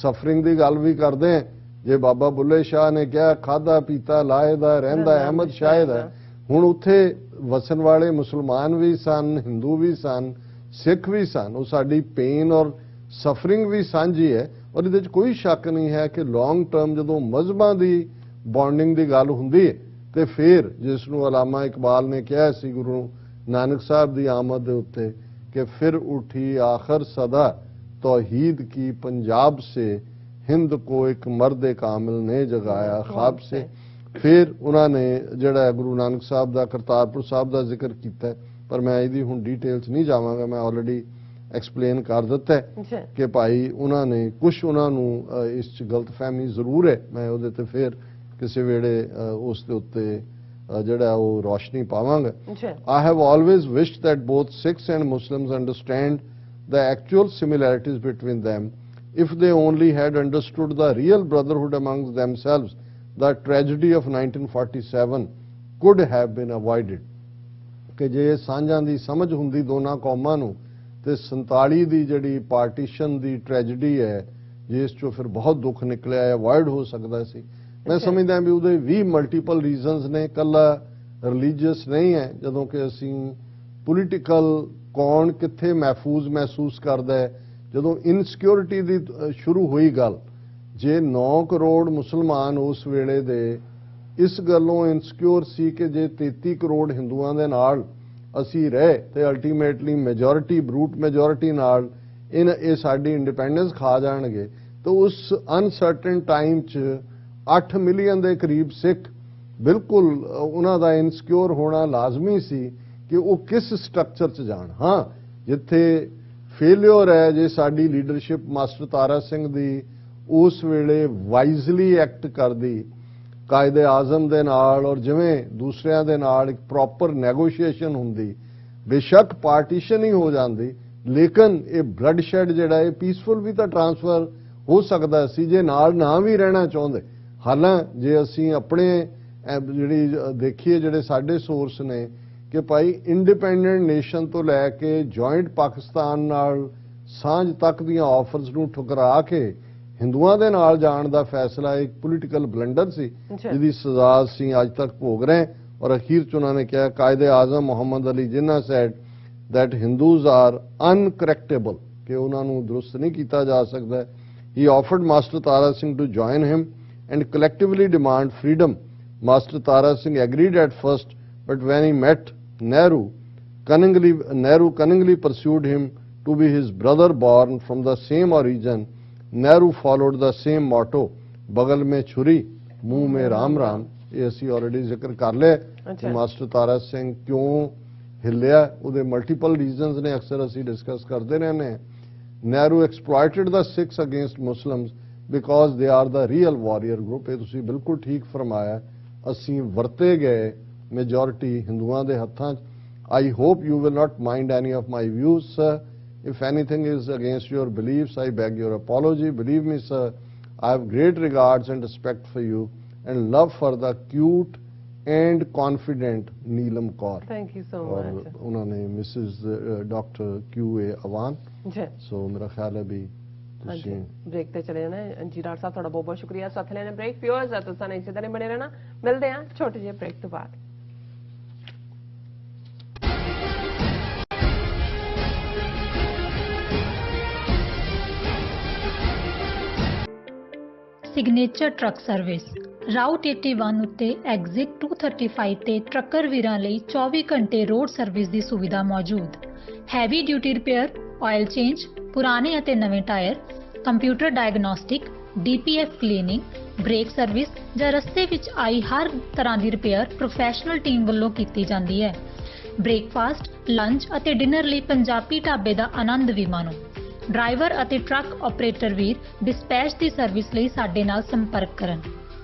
ਸਫਰਿੰਗ ਦੀ ਗੱਲ ਵੀ ਕਰਦੇ ਹਾਂ, ਜੇ ਬਾਬਾ ਬੁੱਲੇ ਸ਼ਾਹ ਨੇ ਕਿਹਾ ਖਾਦਾ ਪੀਤਾ ਲਾਹੇਦਾ ਰਹਿੰਦਾ ਅਹਿਮਦ ਸ਼ਾਹਿਦ ਹੈ, ਹੁਣ ਉੱਥੇ ਵਸਣ ਵਾਲੇ ਮੁਸਲਮਾਨ ਵੀ ਸਨ, ਹਿੰਦੂ ਵੀ ਸਨ, ਸਿੱਖ ਵੀ ਸਨ, ਉਹ ਸਾਡੀ ਪੇਨ ਔਰ ਸਫਰਿੰਗ ਵੀ ਸਾਂਝੀ ਹੈ। ਔਰ ਇਹਦੇ 'ਚ ਕੋਈ ਸ਼ੱਕ ਨਹੀਂ ਹੈ ਕਿ ਲੌਂਗ ਟਰਮ ਜਦੋਂ ਮਜ਼ਹਬਾਂ ਦੀ ਬੌਂਡਿੰਗ ਦੀ ਗੱਲ ਹੁੰਦੀ ਹੈ, ਤੇ ਫਿਰ ਜਿਸ ਨੂੰ ਅਲਾਮਾ ਇਕਬਾਲ ਨੇ ਕਿਹਾ ਸੀ ਗੁਰੂ ਨਾਨਕ ਸਾਹਿਬ ਦੀ ਆਮਦ ਦੇ ਉੱਤੇ ਕਿ ਫਿਰ ਉਠੀ ਆਖਰ ਸਦਾ तौहीद की पंजाब से, हिंद को एक मर्द कामिल ने जगाया ख्वाब से। फिर उन्होंने जड़ा गुरु नानक साहब का करतारपुर साहब का जिक्र किया, पर मैं यदि हुण डिटेल्स नहीं जावांगा, मैं ऑलरेडी एक्सप्लेन कर दिता है कि भाई उन्होंने कुछ उन्होंने इस गलतफहमी जरूर है, मैं उहदे ते फिर किसी वेले उस दे उत्ते जड़ा वो रोशनी पावांगा। I have always wished that both Sikhs and Muslims understand the actual similarities between them. If they only had understood the real brotherhood amongst themselves, the tragedy of 1947 could have been avoided. कि जे सांझां दी समझ हुंदी दोनां कौमां नूं ते 47 दी जिहड़ी partition दी tragedy है, जिस चों फिर बहुत दुख निकलिया है, अवॉइड हो सकदा सी। मैं समझदा भी ਉਹਦੇ ਵੀ ਮਲਟੀਪਲ ਰੀਜ਼ਨਸ ਨੇ, ਕੱਲਾ ਰਿਲੀਜੀਅਸ ਨਹੀਂ ਹੈ। ਜਦੋਂ ਕਿ ਅਸੀਂ ਪੋਲੀਟੀਕਲ ਕੌਣ ਕਿੱਥੇ ਮਹਿਫੂਜ਼ ਮਹਿਸੂਸ ਕਰਦਾ ਹੈ, ਜਦੋਂ ਇਨਸਿਕਿਉਰਿਟੀ ਦੀ ਸ਼ੁਰੂ ਹੋਈ ਗੱਲ, ਜੇ 9 ਕਰੋੜ ਮੁਸਲਮਾਨ ਉਸ ਵੇਲੇ ਦੇ ਇਸ ਗੱਲੋਂ ਇਨਸਿਕਿਉਰ ਸੀ ਕਿ ਜੇ 33 ਕਰੋੜ ਹਿੰਦੂਆਂ ਦੇ ਨਾਲ ਅਸੀਂ ਰਹੇ ਤੇ ਅਲਟੀਮੇਟਲੀ ਮੈਜੋਰਿਟੀ ਬਰੂਟ ਮੈਜੋਰਿਟੀ ਨਾਲ ਇਹ ਸਾਡੀ ਇੰਡੀਪੈਂਡੈਂਸ ਖਾ ਜਾਣਗੇ, ਤਾਂ ਉਸ ਅਨਸਰਟਨ ਟਾਈਮ 'ਚ 8 ਮਿਲੀਅਨ ਦੇ ਕਰੀਬ ਸਿੱਖ ਬਿਲਕੁਲ ਉਹਨਾਂ ਦਾ ਇਨਸਿਕਿਉਰ ਹੋਣਾ ਲਾਜ਼ਮੀ ਸੀ ਕਿ ਉਹ ਕਿਸ ਸਟਰਕਚਰ 'ਚ ਜਾਣ। ਹਾਂ, ਜਿੱਥੇ ਫੇਲਿਅਰ ਹੈ ਜੇ ਸਾਡੀ ਲੀਡਰਸ਼ਿਪ ਮਾਸਟਰ ਤਾਰਾ ਸਿੰਘ ਦੀ ਉਸ ਵੇਲੇ ਵਾਈਜ਼ਲੀ ਐਕਟ ਕਰਦੀ ਕਾਇਦੇ ਆਜ਼ਮ ਦੇ ਨਾਲ ਔਰ ਜਿਵੇਂ ਦੂਸਰਿਆਂ ਦੇ ਨਾਲ ਇੱਕ ਪ੍ਰੋਪਰ ਨੈਗੋਸ਼ੀਏਸ਼ਨ ਹੁੰਦੀ, ਬੇਸ਼ੱਕ ਪਾਰਟੀਸ਼ਨ ਹੀ ਹੋ ਜਾਂਦੀ, ਲੇਕਿਨ ਇਹ ਬਲੱਡ ਸ਼ੈਡ ਜਿਹੜਾ ਇਹ ਪੀਸਫੁਲ ਵੀ ਤਾਂ ਟ੍ਰਾਂਸਫਰ ਹੋ ਸਕਦਾ ਸੀ ਜੇ ਨਾਲ ਨਾ ਵੀ ਰਹਿਣਾ ਚਾਹੁੰਦੇ। ਹਾਲਾਂਕਿ ਜੇ ਅਸੀਂ ਆਪਣੇ ਜਿਹੜੀ ਦੇਖੀਏ ਜਿਹੜੇ ਸਾਡੇ ਸੋਰਸ ਨੇ ਕਿ ਭਾਈ ਇੰਡੀਪੈਂਡੈਂਟ ਨੇਸ਼ਨ ਤੋਂ ਲੈ ਕੇ ਜੁਆਇੰਟ ਪਾਕਿਸਤਾਨ ਨਾਲ ਸਾਂਝ ਤੱਕ ਦੀਆਂ ਆਫਰਸ ਨੂੰ ਠੁਕਰਾ ਕੇ ਹਿੰਦੂਆਂ ਦੇ ਨਾਲ ਜਾਣ ਦਾ ਫੈਸਲਾ ਇੱਕ ਪੋਲੀਟੀਕਲ ਬਲੰਡਰ ਸੀ ਜਿਹਦੀ ਸਜ਼ਾ ਅਸੀਂ ਅੱਜ ਤੱਕ ਭੋਗ ਰਹੇ। ਔਰ ਅਖੀਰ ਚ ਉਹਨਾਂ ਨੇ ਕਿਹਾ ਕਾਇਦੇ ਆਜ਼ਮ ਮੁਹੰਮਦ ਅਲੀ ਜਿੰਨਾ sad that Hindus are uncorrectable, ਕਿ ਉਹਨਾਂ ਨੂੰ ਦਰੁਸਤ ਨਹੀਂ ਕੀਤਾ ਜਾ ਸਕਦਾ। He offered Master Tara Singh to join him and collectively demand freedom. Master Tara Singh agreed at first, but when he met Nehru cunningly pursued him to be his brother born from the same origin. Nehru followed the same motto, बगल में छुरी मुंह में राम राम। ये ਅਸੀਂ already ਜ਼ਿਕਰ ਕਰ ਲਿਆ। ਮਾਸਟਰ ਤਾਰਾ ਸਿੰਘ ਕਿਉਂ ਹਿੱਲਿਆ, ਉਹਦੇ ਮਲਟੀਪਲ ਰੀਜ਼ਨਸ ਨੇ, ਅਕਸਰ ਅਸੀਂ ਡਿਸਕਸ ਕਰਦੇ ਰਹਿੰਦੇ ਹਾਂ। Nehru exploited the Sikhs against Muslims because they are the real warrior group. ਇਹ ਤੁਸੀਂ ਬਿਲਕੁਲ ਠੀਕ ਫਰਮਾਇਆ, ਅਸੀਂ ਵਰਤੇ ਗਏ ਮੈਜੋਰਿਟੀ ਹਿੰਦੂਆਂ ਦੇ ਹੱਥਾਂ 'ਚ। I hope you will not mind any of my views, sir. If anything is against your beliefs, I beg your apology. Believe me, sir, I have great regards and respect for you and love for the cute and confident Neelam Kaur. Thank you so और much. उन्होंने Mrs doctor QA Awan. जी सो मेरा ख्याल है भी ਤੁਸੀਂ break ਤੇ ਚਲੇ ਜਾਣਾ ਹੈ। ਜੀ ਡਾਕਟਰ ਸਾਹਿਬ ਤੁਹਾਡਾ ਬਹੁਤ ਬਹੁਤ ਸ਼ੁਕਰੀਆ ਸਾਥ ਲੈਣੇ ਬ੍ਰੇਕ। ਫਿਓਰਸ ਆ ਤੁਸੀਂ ਇਸੇ ਤਰ੍ਹਾਂ ਬਣੇ ਰਹਿਣਾ। ਮਿਲਦੇ ਹਾਂ ਛੋਟੇ ਜਿਹੇ ਬ੍ਰੇਕ ਤੋਂ ਬਾਅਦ। ਸਿਗਨੇਚਰ ਟਰੱਕ ਸਰਵਿਸ ਰਾਊਟ 81 ਉੱਤੇ ਐਗਜ਼ਿਟ 235 ਤੇ ਟਰੱਕਰ ਵੀਰਾਂ ਲਈ 24 ਘੰਟੇ ਰੋਡ ਸਰਵਿਸ ਦੀ ਸੁਵਿਧਾ ਮੌਜੂਦ। Heavy duty repair, oil change, ਪੁਰਾਣੇ ਅਤੇ ਨਵੇਂ tyre, computer diagnostic, DPF cleaning, brake service ਜਾਂ ਰਸਤੇ ਵਿੱਚ ਆਈ ਹਰ ਤਰ੍ਹਾਂ ਦੀ ਰਿਪੇਅਰ ਪ੍ਰੋਫੈਸ਼ਨਲ ਟੀਮ ਵੱਲੋਂ ਕੀਤੀ ਜਾਂਦੀ ਹੈ। ਬ੍ਰੇਕਫਾਸਟ, ਲੰਚ ਅਤੇ ਡਿਨਰ ਲਈ ਪੰਜਾਬੀ ਢਾਬੇ ਦਾ ਆਨੰਦ ਵੀ ਮਾਣੋ। ਡਰਾਈਵਰ ਅਤੇ ਟਰੱਕ ਆਪਰੇਟਰ ਵੀਰ ਡਿਸਪੈਚ ਦੀ ਸਰਵਿਸ ਲਈ ਸਾਡੇ ਨਾਲ ਸੰਪਰਕ ਕਰਨ।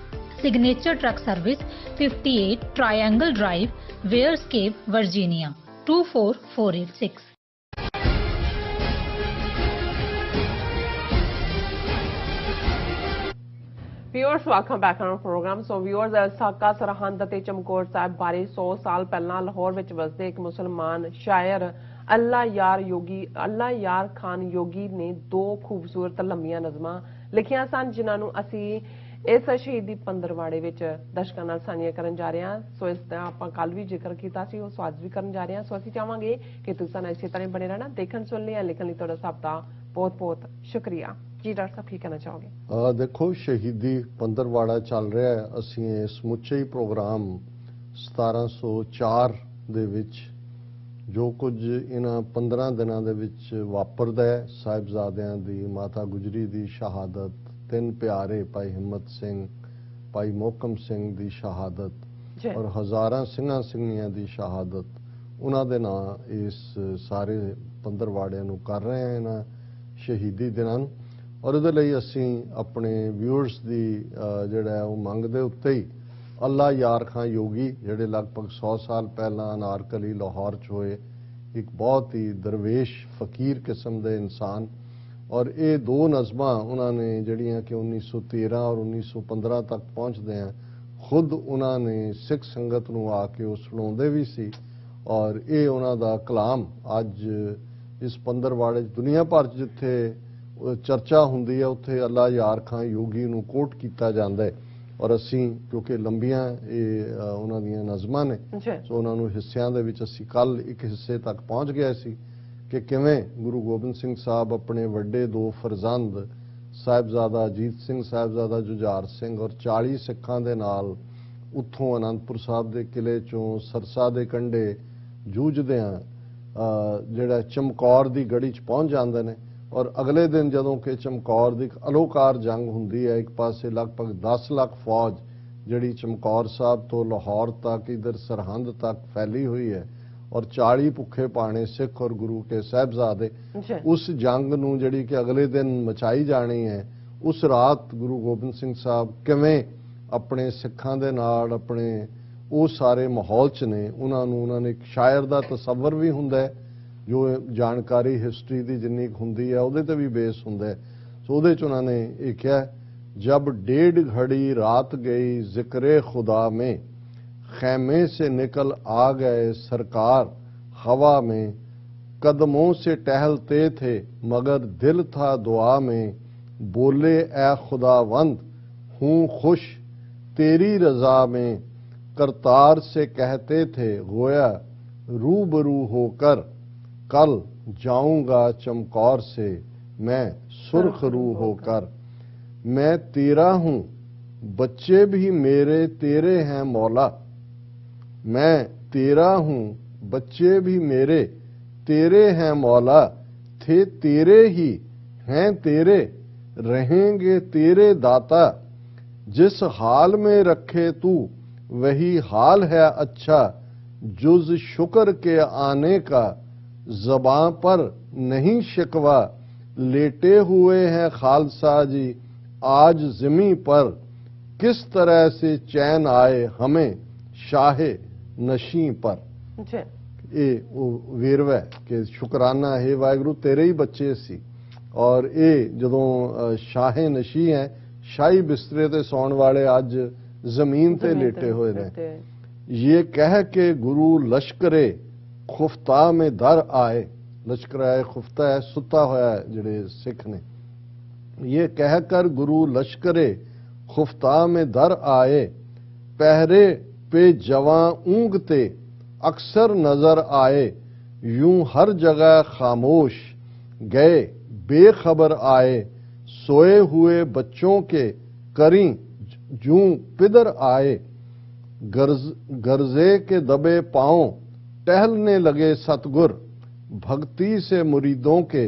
Signature truck service 58 triangle drive, Weyers Cave, Virginia 24486। Viewers welcome back on program. So viewers Saka Sirhind ਅਤੇ ਚਮਕੌਰ ਸਾਹਿਬ ਬਾਰੇ 100 ਸਾਲ ਪਹਿਲਾਂ ਲਾਹੌਰ ਵਿੱਚ ਵਸਦੇ ਇੱਕ ਮੁਸਲਮਾਨ ਸ਼ਾਇਰ ਅੱਲਾ ਯਾਰ ਖਾਨ ਯੋਗੀ ਨੇ 2 ਖੂਬਸੂਰਤ ਲੰਮੀਆਂ ਨਜ਼ਮਾਂ ਲਿਖੀਆਂ ਸਨ ਜਿਨ੍ਹਾਂ ਨੂੰ ਅਸੀਂ ਇਸ ਸ਼ਹੀਦੀ ਪੰਦਰਵਾੜੇ ਵਿੱਚ ਦਰਸ਼ਕਾਂ ਨਾਲ ਸਾਂਝੀਆਂ ਕਰਨ ਜਾ ਰਹੇ ਹਾਂ। ਸੋ ਇਸ ਦਾ ਆਪਾਂ ਕੱਲ ਵੀ ਜ਼ਿਕਰ ਕੀਤਾ ਸੀ, ਉਹ ਸਵਾਦ ਵੀ ਕਰਨ ਜਾ ਰਹੇ ਹਾਂ। ਸੋ ਅਸੀਂ ਚਾਹਾਂਗੇ ਕਿ ਤੁਸੀਂ ਇਸੇ ਤਰ੍ਹਾਂ ਬਣੇ ਰਹਿਣਾ। ਦੇਖਣ ਸੁਣ ਲਈ ਲਿਖਣ ਲਈ ਤੁਹਾਡਾ ਸਭ ਦਾ ਬਹੁਤ ਬਹੁਤ ਸ਼ੁਕਰੀਆ। ਜੀ ਡਾਕਟਰ ਸਾਹਿਬ ਕੀ ਕਹਿਣਾ ਚਾਹੋਗੇ? ਦੇਖੋ ਸ਼ਹੀਦੀ ਪੰਦਰਵਾੜਾ ਚੱਲ ਰਿਹਾ ਹੈ। ਅਸੀਂ ਇਹ ਸਮੁੱਚੇ ਹੀ ਪ੍ਰੋਗਰਾਮ 1704 ਦੇ ਵਿੱਚ ਜੋ ਕੁਝ ਇਹਨਾਂ 15 ਦਿਨਾਂ ਦੇ ਵਿੱਚ ਵਾਪਰਦਾ ਹੈ, ਸਾਹਿਬਜ਼ਾਦਿਆਂ ਦੀ, ਮਾਤਾ ਗੁਜਰੀ ਦੀ ਸ਼ਹਾਦਤ, 3 ਪਿਆਰੇ ਭਾਈ ਹਿੰਮਤ ਸਿੰਘ, ਭਾਈ ਮੋਹਕਮ ਸਿੰਘ ਦੀ ਸ਼ਹਾਦਤ ਔਰ ਹਜ਼ਾਰਾਂ ਸਿੰਘਾਂ ਸਿੰਘਣੀਆਂ ਦੀ ਸ਼ਹਾਦਤ, ਉਹਨਾਂ ਦੇ ਨਾਂ ਇਸ ਸਾਰੇ ਪੰਦਰਵਾੜਿਆਂ ਨੂੰ ਕਰ ਰਹੇ ਹਾਂ ਇਹਨਾਂ ਸ਼ਹੀਦੀ ਦਿਨਾਂ ਨੂੰ। ਔਰ ਉਹਦੇ ਲਈ ਅਸੀਂ ਆਪਣੇ ਵਿਊਅਰਸ ਦੀ ਜਿਹੜਾ ਹੈ ਉਹ ਮੰਗ ਦੇ ਉੱਤੇ ਹੀ ਅੱਲਾ ਯਾਰ ਖਾਂ ਯੋਗੀ ਜਿਹੜੇ ਲਗਭਗ 100 ਸਾਲ ਪਹਿਲਾਂ ਅਨਾਰਕਲੀ ਲਾਹੌਰ 'ਚ ਹੋਏ, ਇੱਕ ਬਹੁਤ ਹੀ ਦਰਵੇਸ਼ ਫਕੀਰ ਕਿਸਮ ਦੇ ਇਨਸਾਨ, ਔਰ ਇਹ 2 ਨਜ਼ਮਾਂ ਉਹਨਾਂ ਨੇ ਜਿਹੜੀਆਂ ਕਿ 1913 ਔਰ 1915 ਤੱਕ ਪਹੁੰਚਦੇ ਆ, ਖੁਦ ਉਹਨਾਂ ਨੇ ਸਿੱਖ ਸੰਗਤ ਨੂੰ ਆ ਕੇ ਉਹ ਸੁਣਾਉਂਦੇ ਵੀ ਸੀ। ਔਰ ਇਹ ਉਹਨਾਂ ਦਾ ਕਲਾਮ ਅੱਜ ਇਸ ਪੰਦਰਵਾੜੇ 'ਚ ਦੁਨੀਆ ਭਰ 'ਚ ਜਿੱਥੇ ਚਰਚਾ ਹੁੰਦੀ ਹੈ ਉੱਥੇ ਅੱਲਾ ਯਾਰ ਖਾਂ ਯੋਗੀ ਨੂੰ ਕੋਟ ਕੀਤਾ ਜਾਂਦਾ ਹੈ। ਔਰ ਅਸੀਂ ਕਿਉਂਕਿ ਲੰਬੀਆਂ ਇਹ ਉਹਨਾਂ ਦੀਆਂ ਨਜ਼ਮਾਂ ਨੇ, ਸੋ ਉਹਨਾਂ ਨੂੰ ਹਿੱਸਿਆਂ ਦੇ ਵਿੱਚ ਅਸੀਂ ਕੱਲ ਇੱਕ ਹਿੱਸੇ ਤੱਕ ਪਹੁੰਚ ਗਏ ਸੀ ਕਿ ਕਿਵੇਂ ਗੁਰੂ ਗੋਬਿੰਦ ਸਿੰਘ ਸਾਹਿਬ ਆਪਣੇ ਵੱਡੇ 2 ਫਰਜ਼ੰਦ ਸਾਹਿਬਜ਼ਾਦਾ ਅਜੀਤ ਸਿੰਘ, ਸਾਹਿਬਜ਼ਾਦਾ ਜੁਝਾਰ ਸਿੰਘ ਔਰ 40 ਸਿੱਖਾਂ ਦੇ ਨਾਲ ਉੱਥੋਂ ਅਨੰਦਪੁਰ ਸਾਹਿਬ ਦੇ ਕਿਲੇ 'ਚੋਂ ਸਰਸਾ ਦੇ ਕੰਢੇ ਜੂਝਦਿਆਂ ਜਿਹੜਾ ਚਮਕੌਰ ਦੀ ਗੜੀ 'ਚ ਪਹੁੰਚ ਜਾਂਦੇ ਨੇ। ਔਰ ਅਗਲੇ ਦਿਨ ਜਦੋਂ ਕਿ ਚਮਕੌਰ ਦੀ ਇੱਕ ਅਲੋਕਾਰ ਜੰਗ ਹੁੰਦੀ ਹੈ, ਇੱਕ ਪਾਸੇ ਲਗਭਗ 10 ਲੱਖ ਫੌਜ ਜਿਹੜੀ ਚਮਕੌਰ ਸਾਹਿਬ ਤੋਂ ਲਾਹੌਰ ਤੱਕ, ਇਧਰ ਸਰਹੰਦ ਤੱਕ ਫੈਲੀ ਹੋਈ ਹੈ, और 40 ਭੁੱਖੇ ਪਾਣੇ सिख और गुरु के साहबजादे। जी उस जंग नूं जिहड़ी कि अगले दिन मचाई जानी है, उस रात गुरु गोबिंद सिंह साहब किवें अपने सिखां दे नाल अपने वो सारे माहौल च ने, उन्होंने एक शायर का तसव्वुर भी हुंदा है, जो जानकारी हिस्टरी की जिन्नी हुंदी है उहदे ते भी बेस हुंदा है। सो उहदे च उन्होंने ये कहा, जब 1.5 घड़ी रात गई जिक्रे खुदा में, खैमे से निकल आ गए सरकार हवा में, कदमों से टहलते थे मगर दिल था दुआ में, बोले ए खुदावंद हूँ खुश तेरी रजा में, करतार से कहते थे गोया रूबरू होकर, कल जाऊंगा चमकौर से मैं सुर्ख रू होकर, मैं तेरा हूँ बच्चे भी मेरे तेरे हैं मौला, मैं तेरा हूँ बच्चे भी मेरे तेरे हैं मौला, थे तेरे ही हैं तेरे रहेंगे तेरे दाता, जिस हाल में रखे तू वही हाल है अच्छा, जुज शुक्र के आने का ज़बां पर नहीं शिकवा, लेटे हुए हैं खालसा जी आज ज़मीं पर, किस तरह से चैन आए हमें शाहे नशी पर। जी ये वेरवा है कि शुकराना है वाहिगुरू तेरे ही बच्चे सी, और ये जदों शाहे नशी हैं, शाही बिस्तरे ते सौण वाले अज जमीन ते लेटे हुए ने। ये कह के गुरु लश्करे खुफ्ता में दर आए, लश्कर आए खुफ्ता है सुता होया जिहड़े सिख ने, ये कहकर गुरु लश्करे खुफ्ता में दर आए, पहरे पे जवां ऊँगते अक्सर नजर आए, यूं हर जगह खामोश गए बेखबर आए, सोए हुए बच्चों के करी जूं पिदर आए, गर्जे के दबे पांव टहलने लगे सतगुर, भक्ति से मुरीदों के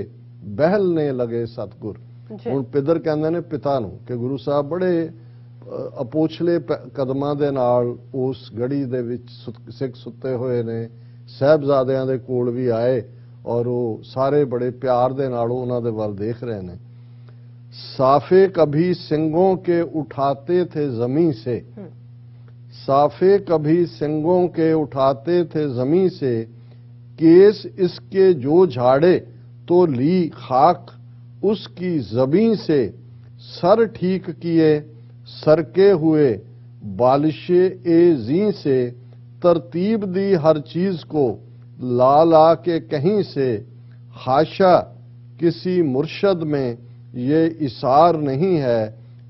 बहलने लगे सतगुर। हुण पिदर कहंदे ने पिता नूं कि गुरु साहब बड़े अपोछले कदमां दे नाल उस गड़ी दे विच सिख सुते हुए ने, साहबजादियां दे कोल भी आए और वो सारे बड़े प्यार दे नाल उन्हां दे वल देख रहे ने। साफे कभी सिंगों के उठाते थे जमीन से, साफे कभी सिंगों के उठाते थे जमीन से, केस इसके जो झाड़े तो ली खाक उसकी जबीं से, सर ठीक किए सरके हुए बालिशे ए जी से, तरतीब दी हर चीज को ला ला के कहीं से, हाशा किसी मुर्शद में ये इसार नहीं है,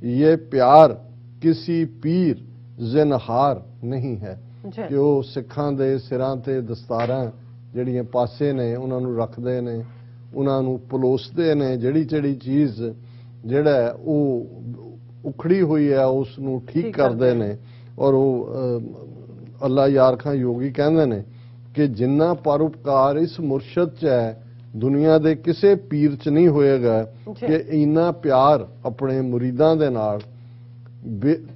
ये प्यार किसी पीर जिनहार नहीं है। कि वो सिखां दे सिरां ते दस्तारां ਜਿਹੜੀਆਂ ਪਾਸੇ ਨੇ ਉਹਨਾਂ ਨੂੰ ਰੱਖਦੇ ਨੇ, ਉਹਨਾਂ ਨੂੰ ਪਲੋਸਦੇ ਨੇ, ਜਿਹੜੀ ਚੀਜ਼ ਜਿਹੜਾ ਉਹ ਉਖੜੀ ਹੋਈ ਹੈ ਉਸ ਨੂੰ ਠੀਕ ਕਰਦੇ ਨੇ। ਔਰ ਉਹ ਅੱਲਾ ਯਾਰ ਖਾਂ ਯੋਗੀ ਕਹਿੰਦੇ ਨੇ ਕਿ ਜਿੰਨਾ ਪਰਉਪਕਾਰ ਇਸ ਮੁਰਸ਼ਦ 'ਚ ਹੈ ਦੁਨੀਆ ਦੇ ਕਿਸੇ ਪੀਰ 'ਚ ਨਹੀਂ ਹੋਏਗਾ ਕਿ ਇੰਨਾ ਪਿਆਰ ਆਪਣੇ ਮੁਰੀਦਾਂ ਦੇ ਨਾਲ।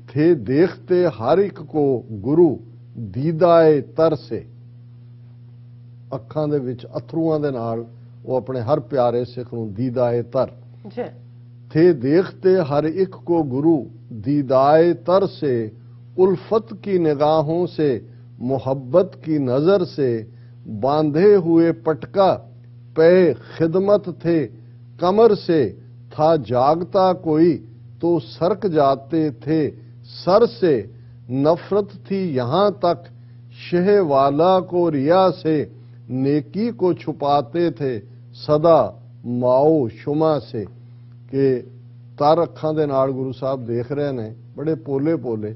ਥੇ ਦੇਖਤੇ ਹਰ ਇੱਕ ਕੋ ਗੁਰੂ ਦੀਦਾਏ ਤਰ ਸੇ, ਅੱਖਾਂ ਦੇ ਵਿੱਚ ਅਥਰੂਆਂ ਦੇ ਨਾਲ ਉਹ ਆਪਣੇ ਹਰ ਪਿਆਰੇ ਸਿੱਖ ਨੂੰ ਦੀਦਾਏ ਤਰ। थे देखते हर एक को गुरु दीदाए तर से, उल्फत की निगाहों से मोहब्बत की नजर से, बांधे हुए पटका पे खिदमत थे कमर से, था जागता कोई तो सरक जाते थे सर से, नफरत थी यहाँ तक शहवाला को रिया से, नेकी को छुपाते थे सदा माओ शुमा से। कि तर अखां दे नाल गुरु साहब देख रहे ने बड़े पोले पोले,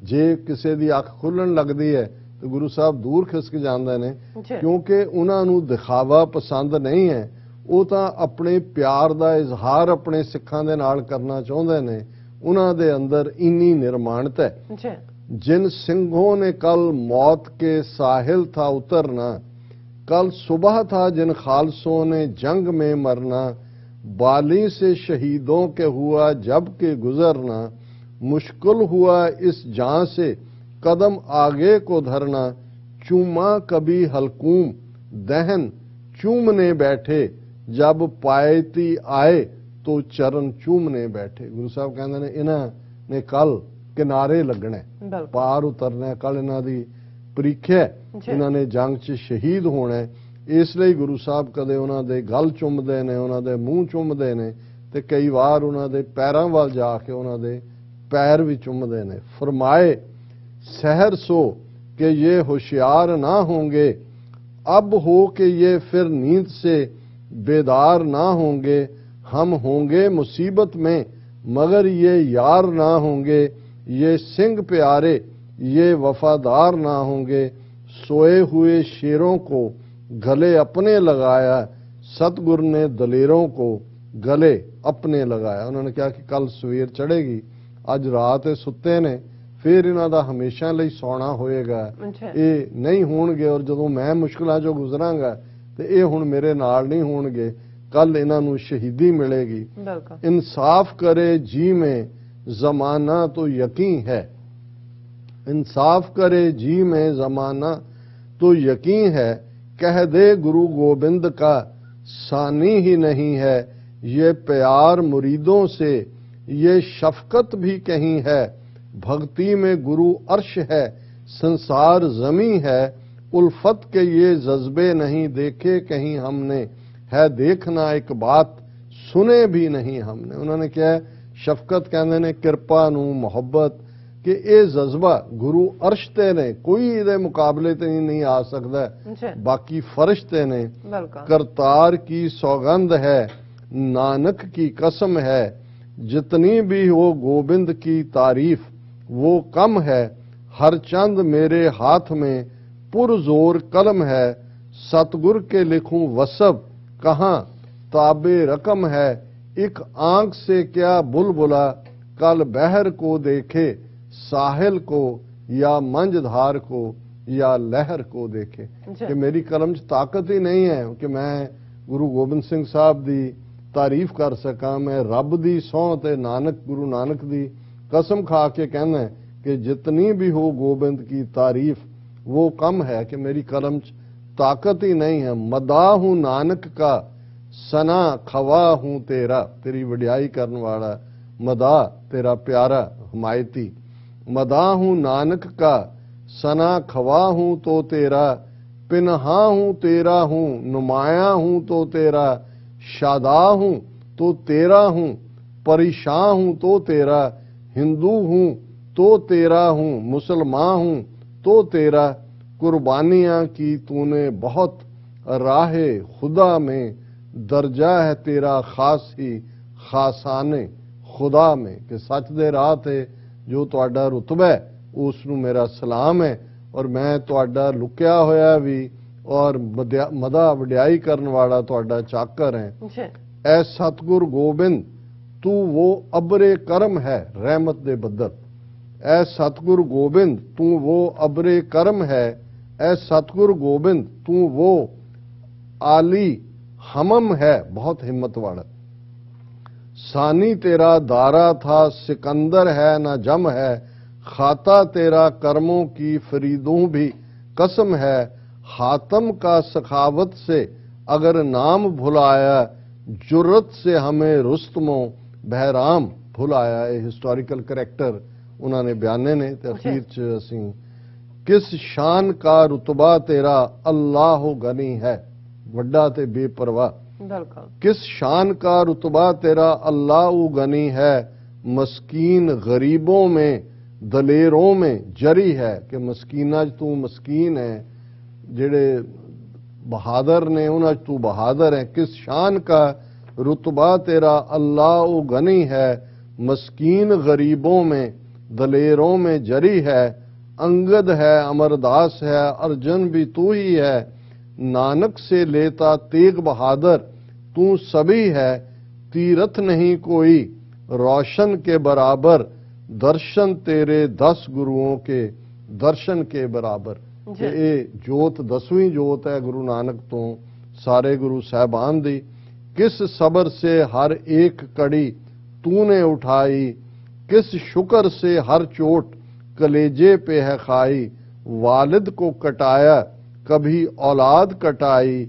जे किसी दी अख खुलण लगदी है तो गुरु साहब दूर खिसक जांदे ने, क्योंकि उन्हां नूं दिखावा पसंद नहीं है। वो तां अपने प्यार दा इजहार अपने सिखां दे नाल करना चाहुंदे ने, उन्हां दे अंदर इन्नी निर्माणता है। जिन सिंहों ने कल मौत के साहिल था उतरना, कल सुबह था जिन खालसों ने जंग में मरना, बाली से शहीदों के हुआ जब के गुजरना, मुश्किल हुआ इस जान से कदम आगे को धरना, चूमा कभी हलकूम दहन चूमने बैठे, जब पायती आए तो चरण चूमने बैठे। गुरु साहब कहते ने इन्हां ने कल किनारे लगना है, बिल्कुल पार उतरना है, कल इन्हां दी ਪ੍ਰੀਖਿਆ, ਇਹਨਾਂ ਨੇ ਜੰਗ 'ਚ ਸ਼ਹੀਦ ਹੋਣਾ ਹੈ। ਇਸ ਲਈ ਗੁਰੂ ਸਾਹਿਬ ਕਦੇ ਉਹਨਾਂ ਦੇ ਗਲ ਚੁੰਮਦੇ ਨੇ, ਉਹਨਾਂ ਦੇ ਮੂੰਹ ਚੁੰਮਦੇ ਨੇ, ਤੇ ਕਈ ਵਾਰ ਉਹਨਾਂ ਦੇ ਪੈਰਾਂ ਵੱਲ ਜਾ ਕੇ ਉਹਨਾਂ ਦੇ ਪੈਰ ਵੀ ਚੁੰਮਦੇ ਨੇ। ਫਰਮਾਏ सहर सो कि ये होशियार ना होंगे, अब हो कि ये फिर नींद से बेदार ना होंगे, हम होंगे मुसीबत में मगर ये यार ना होंगे, ये सिंह प्यारे ये वफादार ना होंगे, सोए हुए शेरों को गले अपने लगाया, सतगुरु ने दलेरों को गले अपने लगाया। उन्होंने कहा कि कल सवेर चढ़ेगी, अज रात सुते ने, फिर इन्हां दा हमेशा लई सौना होएगा, ये नहीं होणगे, और जदों मैं मुश्किलां चों गुजरांगा ते ये हुण मेरे नाल नहीं होणगे, कल इन्हां नूं शहीदी मिलेगी। इंसाफ करे जी में जमाना तो यकीन है, इंसाफ करे जी में जमाना तो यकीन है, कह दे गुरु गोबिंद का सानी ही नहीं है, ये प्यार मुरीदों से ये शफकत भी कहीं है, भक्ति में गुरु अर्श है संसार जमी है, उल्फत के ये जज्बे नहीं देखे कहीं हमने, है देखना एक बात सुने भी नहीं हमने। उन्होंने क्या है, शफकत कहते ने किरपा नूं, मुहब्बत कि ये जज्बा गुरु अर्श ते ने, कोई इहदे मुकाबले ते नहीं आ सकता, बाकी फरिश्ते ने। करतार की सौगंध है नानक की कसम है, जितनी भी हो गोबिंद की तारीफ वो कम है, हर चंद मेरे हाथ में पुरजोर कलम है, सतगुर के लिखूं वसब कहाँ ताबे रकम है, एक आंख से क्या बुलबुला कल बहर को देखे, साहिल को या मंझधार को या लहर को देखे। कि मेरी कलम च ताकत ही नहीं है कि मैं गुरु गोबिंद सिंह साहब दी तारीफ कर सका, मैं रब दी सौं ते नानक गुरु नानक दी कसम खा के कहना है कि जितनी भी हो गोबिंद की तारीफ वो कम है, कि मेरी कलम च ताकत ही नहीं है। मदा हूं नानक का सना खवा हूं तेरा, तेरी वडियाई करने वाला मदा तेरा प्यारा हमायती। मदा हूं नानक का सना खवा हूं तो तेरा, पिनहा हूं तेरा हूं, नुमाया हूं तो तेरा, शादा हूं तो तेरा हूं, परेशान हूं तो तेरा, हिंदू हूं तो तेरा हूं, मुसलमान हूं तो तेरा, कुर्बानियां की तूने बहुत राहे खुदा में, दर्जा है तेरा खास ही खासाने खुदा में। कि सच दे राह ते जो तुहाडा रुतबा है उस नूं मेरा सलाम है, और मैं तुहाडा लुकिया होया भी और मदा वडियाई करने वाला तुहाडा चाकर है। ऐ सतगुर गोबिंद तू वो अबरे करम है रहमत दे बदल, ऐ सतगुर गोबिंद तू वो अबरे करम है, ऐ सतगुर गोबिंद तू वो आली हमम है बहुत हिम्मत वाला। सानी तेरा दारा था सिकंदर है ना जम है, खाता तेरा कर्मों की फरीदों भी कसम है, हातम का सखावत से अगर नाम भुलाया, जुर्रत से हमें रुस्तमों बहराम भुलाया। ये हिस्टोरिकल करैक्टर उन्होंने बयाने ने ते अखीर च असीं किस शान का रुतबा तेरा अल्लाह गनी है, वड्डा ते बेपरवाह। किस शान का रुतबा तेरा अल्लाह गनी है, मस्कीन गरीबों में दलेरों में जरी है। कि मस्कीना तू मस्कीन है, जेड़े बहादुर ने उन्हां तू बहादुर है। किस शान का रुतबा तेरा अल्लाह गनी है, मस्कीन गरीबों में दलेरों में जरी है। अंगद है अमरदास है अर्जन भी तू ही है, नानक से लेता तेग बहादुर तू सभी है। तीरथ नहीं कोई रोशन के बराबर, दर्शन तेरे 10 गुरुओं के दर्शन के बराबर। ये जोत 10वीं जोत है गुरु नानक तो सारे गुरु साहबान दी। किस सबर से हर एक कड़ी तूने उठाई, किस शुक्र से हर चोट कलेजे पे है खाई। वालिद को कटाया कभी औलाद कटाई,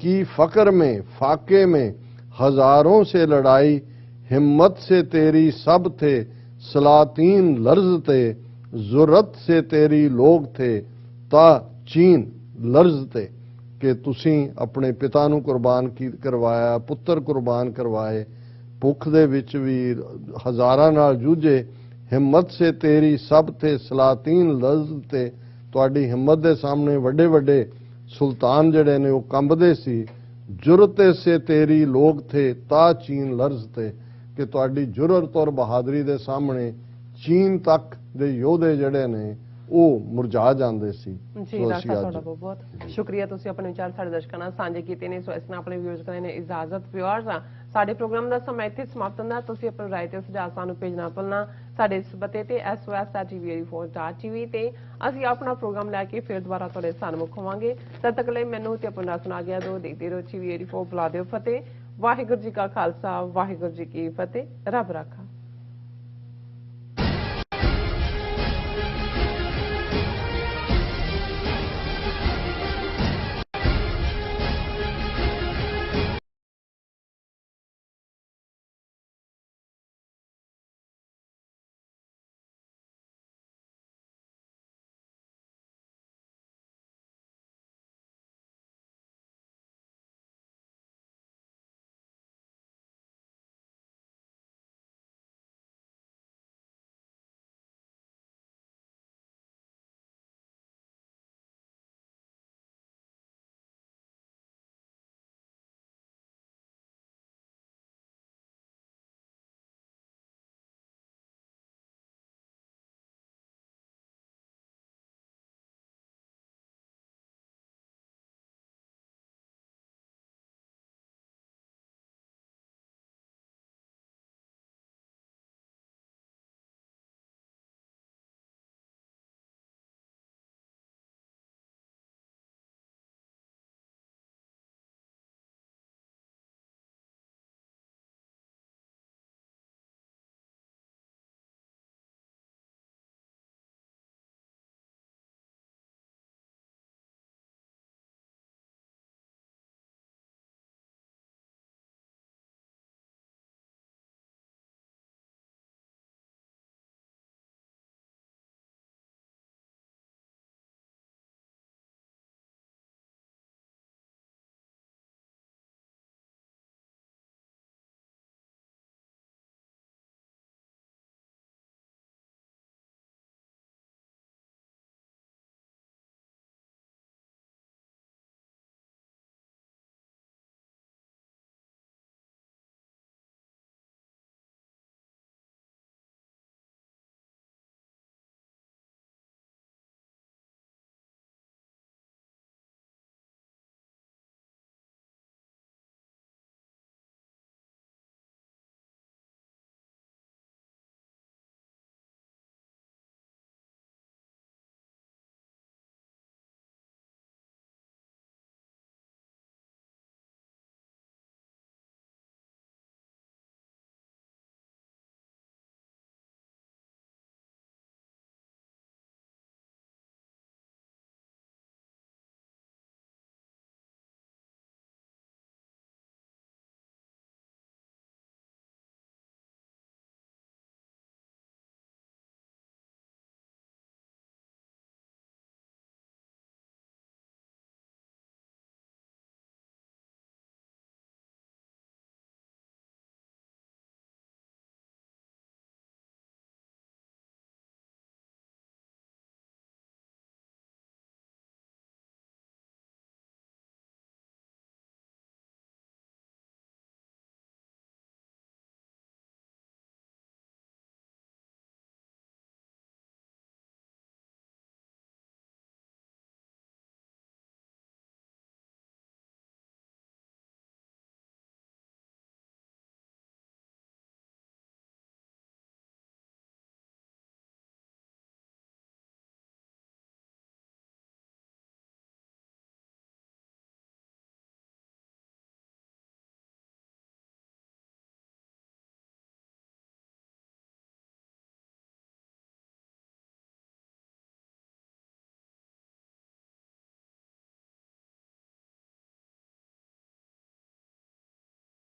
की फकर में फाके में हजारों से लड़ाई, हिम्मत से तेरी सब थे सलातीन लर्जते, जुर्रत से तेरी लोग थे ता चीन लर्जते। कि तुसीं अपने पिता ਨੂੰ ਕੁਰਬਾਨ ਕਰਵਾਇਆ, ਪੁੱਤਰ ਕੁਰਬਾਨ ਕਰਵਾਏ, ਭੁੱਖ ਦੇ ਵਿੱਚ ਵੀ ਹਜ਼ਾਰਾਂ ਨਾਲ ਜੂਝੇ, ਹਿੰਮਤ ਸੇ ਤੇਰੀ ਸਭ ਤੇ ਸਲਾਤੀਨ ਲਰਜ਼ ਤੇ, ਤੁਹਾਡੀ ਹਿੰਮਤ ਦੇ ਸਾਹਮਣੇ ਵੱਡੇ ਵੱਡੇ ਸੁਲਤਾਨ ਜਿਹੜੇ ਨੇ ਉਹ ਕੰਬਦੇ ਸੀ, ਜੁਰਤ ਸੇ ਤੇਰੀ ਲੋਕ ਥੇ ਤਾ ਚੀਨ ਲਰਜ਼ ਤੇ, ਕਿ ਤੁਹਾਡੀ ਜੁਰਤ ਔਰ ਬਹਾਦਰੀ ਦੇ ਸਾਹਮਣੇ ਚੀਨ ਤੱਕ ਦੇ ਯੋਧੇ ਜਿਹੜੇ ਨੇ ਉਹ ਮੁਰਝਾ ਜਾਂਦੇ ਸੀ। ਜੀ ਡਾਕਟਰ ਸਾਹਿਬ ਤੁਹਾਡਾ ਬਹੁਤ ਬਹੁਤ ਸ਼ੁਕਰੀਆ, ਤੁਸੀਂ ਆਪਣੇ ਵਿਚਾਰ ਸਾਡੇ ਦਰਸ਼ਕਾਂ ਨਾਲ ਸਾਂਝੇ ਕੀਤੇ ਨੇ। ਸੋ ਇਸ ਨਾਲ ਆਪਣੇ ਵਿਊਅਰਸ ਕਰਨ ਨੇ ਇਜਾਜ਼ਤ। ਵਿਊਅਰਸ ਸਾਡੇ ਪ੍ਰੋਗਰਾਮ ਦਾ ਸਮਾਂ ਇੱਥੇ ਸਮਾਪਤ ਹੁੰਦਾ। ਤੁਸੀਂ ਆਪਣੀ ਰਾਏ ਤੇ ਸੁਝਾਅ ਸਾਨੂੰ ਭੇਜਣਾ ਭੁੱਲਣਾ ਸਾਡੇ ਇਸ ਪਤੇ ਤੇ sos@tveri4.tv ਤੇ ਅਸੀਂ ਆਪਣਾ ਪ੍ਰੋਗਰਾਮ ਲੈ ਕੇ ਫਿਰ ਦੁਬਾਰਾ ਤੁਹਾਡੇ ਸਾਹਮਣੇ ਹੋਵਾਂਗੇ। ਤਦ ਤੱਕ ਲਈ ਮੈਨੂੰ ਤੇ ਆਪਣਾ ਸੁਣਾ ਗਿਆ ਦੋ ਦੇਖਦੇ ਰਹੋ TVeri4 ਬੁਲਾ ਦਿਓ ਫਤਿਹ। ਵਾਹਿਗੁਰੂ ਜੀ ਕਾ ਖਾਲਸਾ, ਵਾਹਿਗੁਰੂ ਜੀ ਕੀ ਫਤਿਹ। ਰੱਬ ਰਾਖਾ।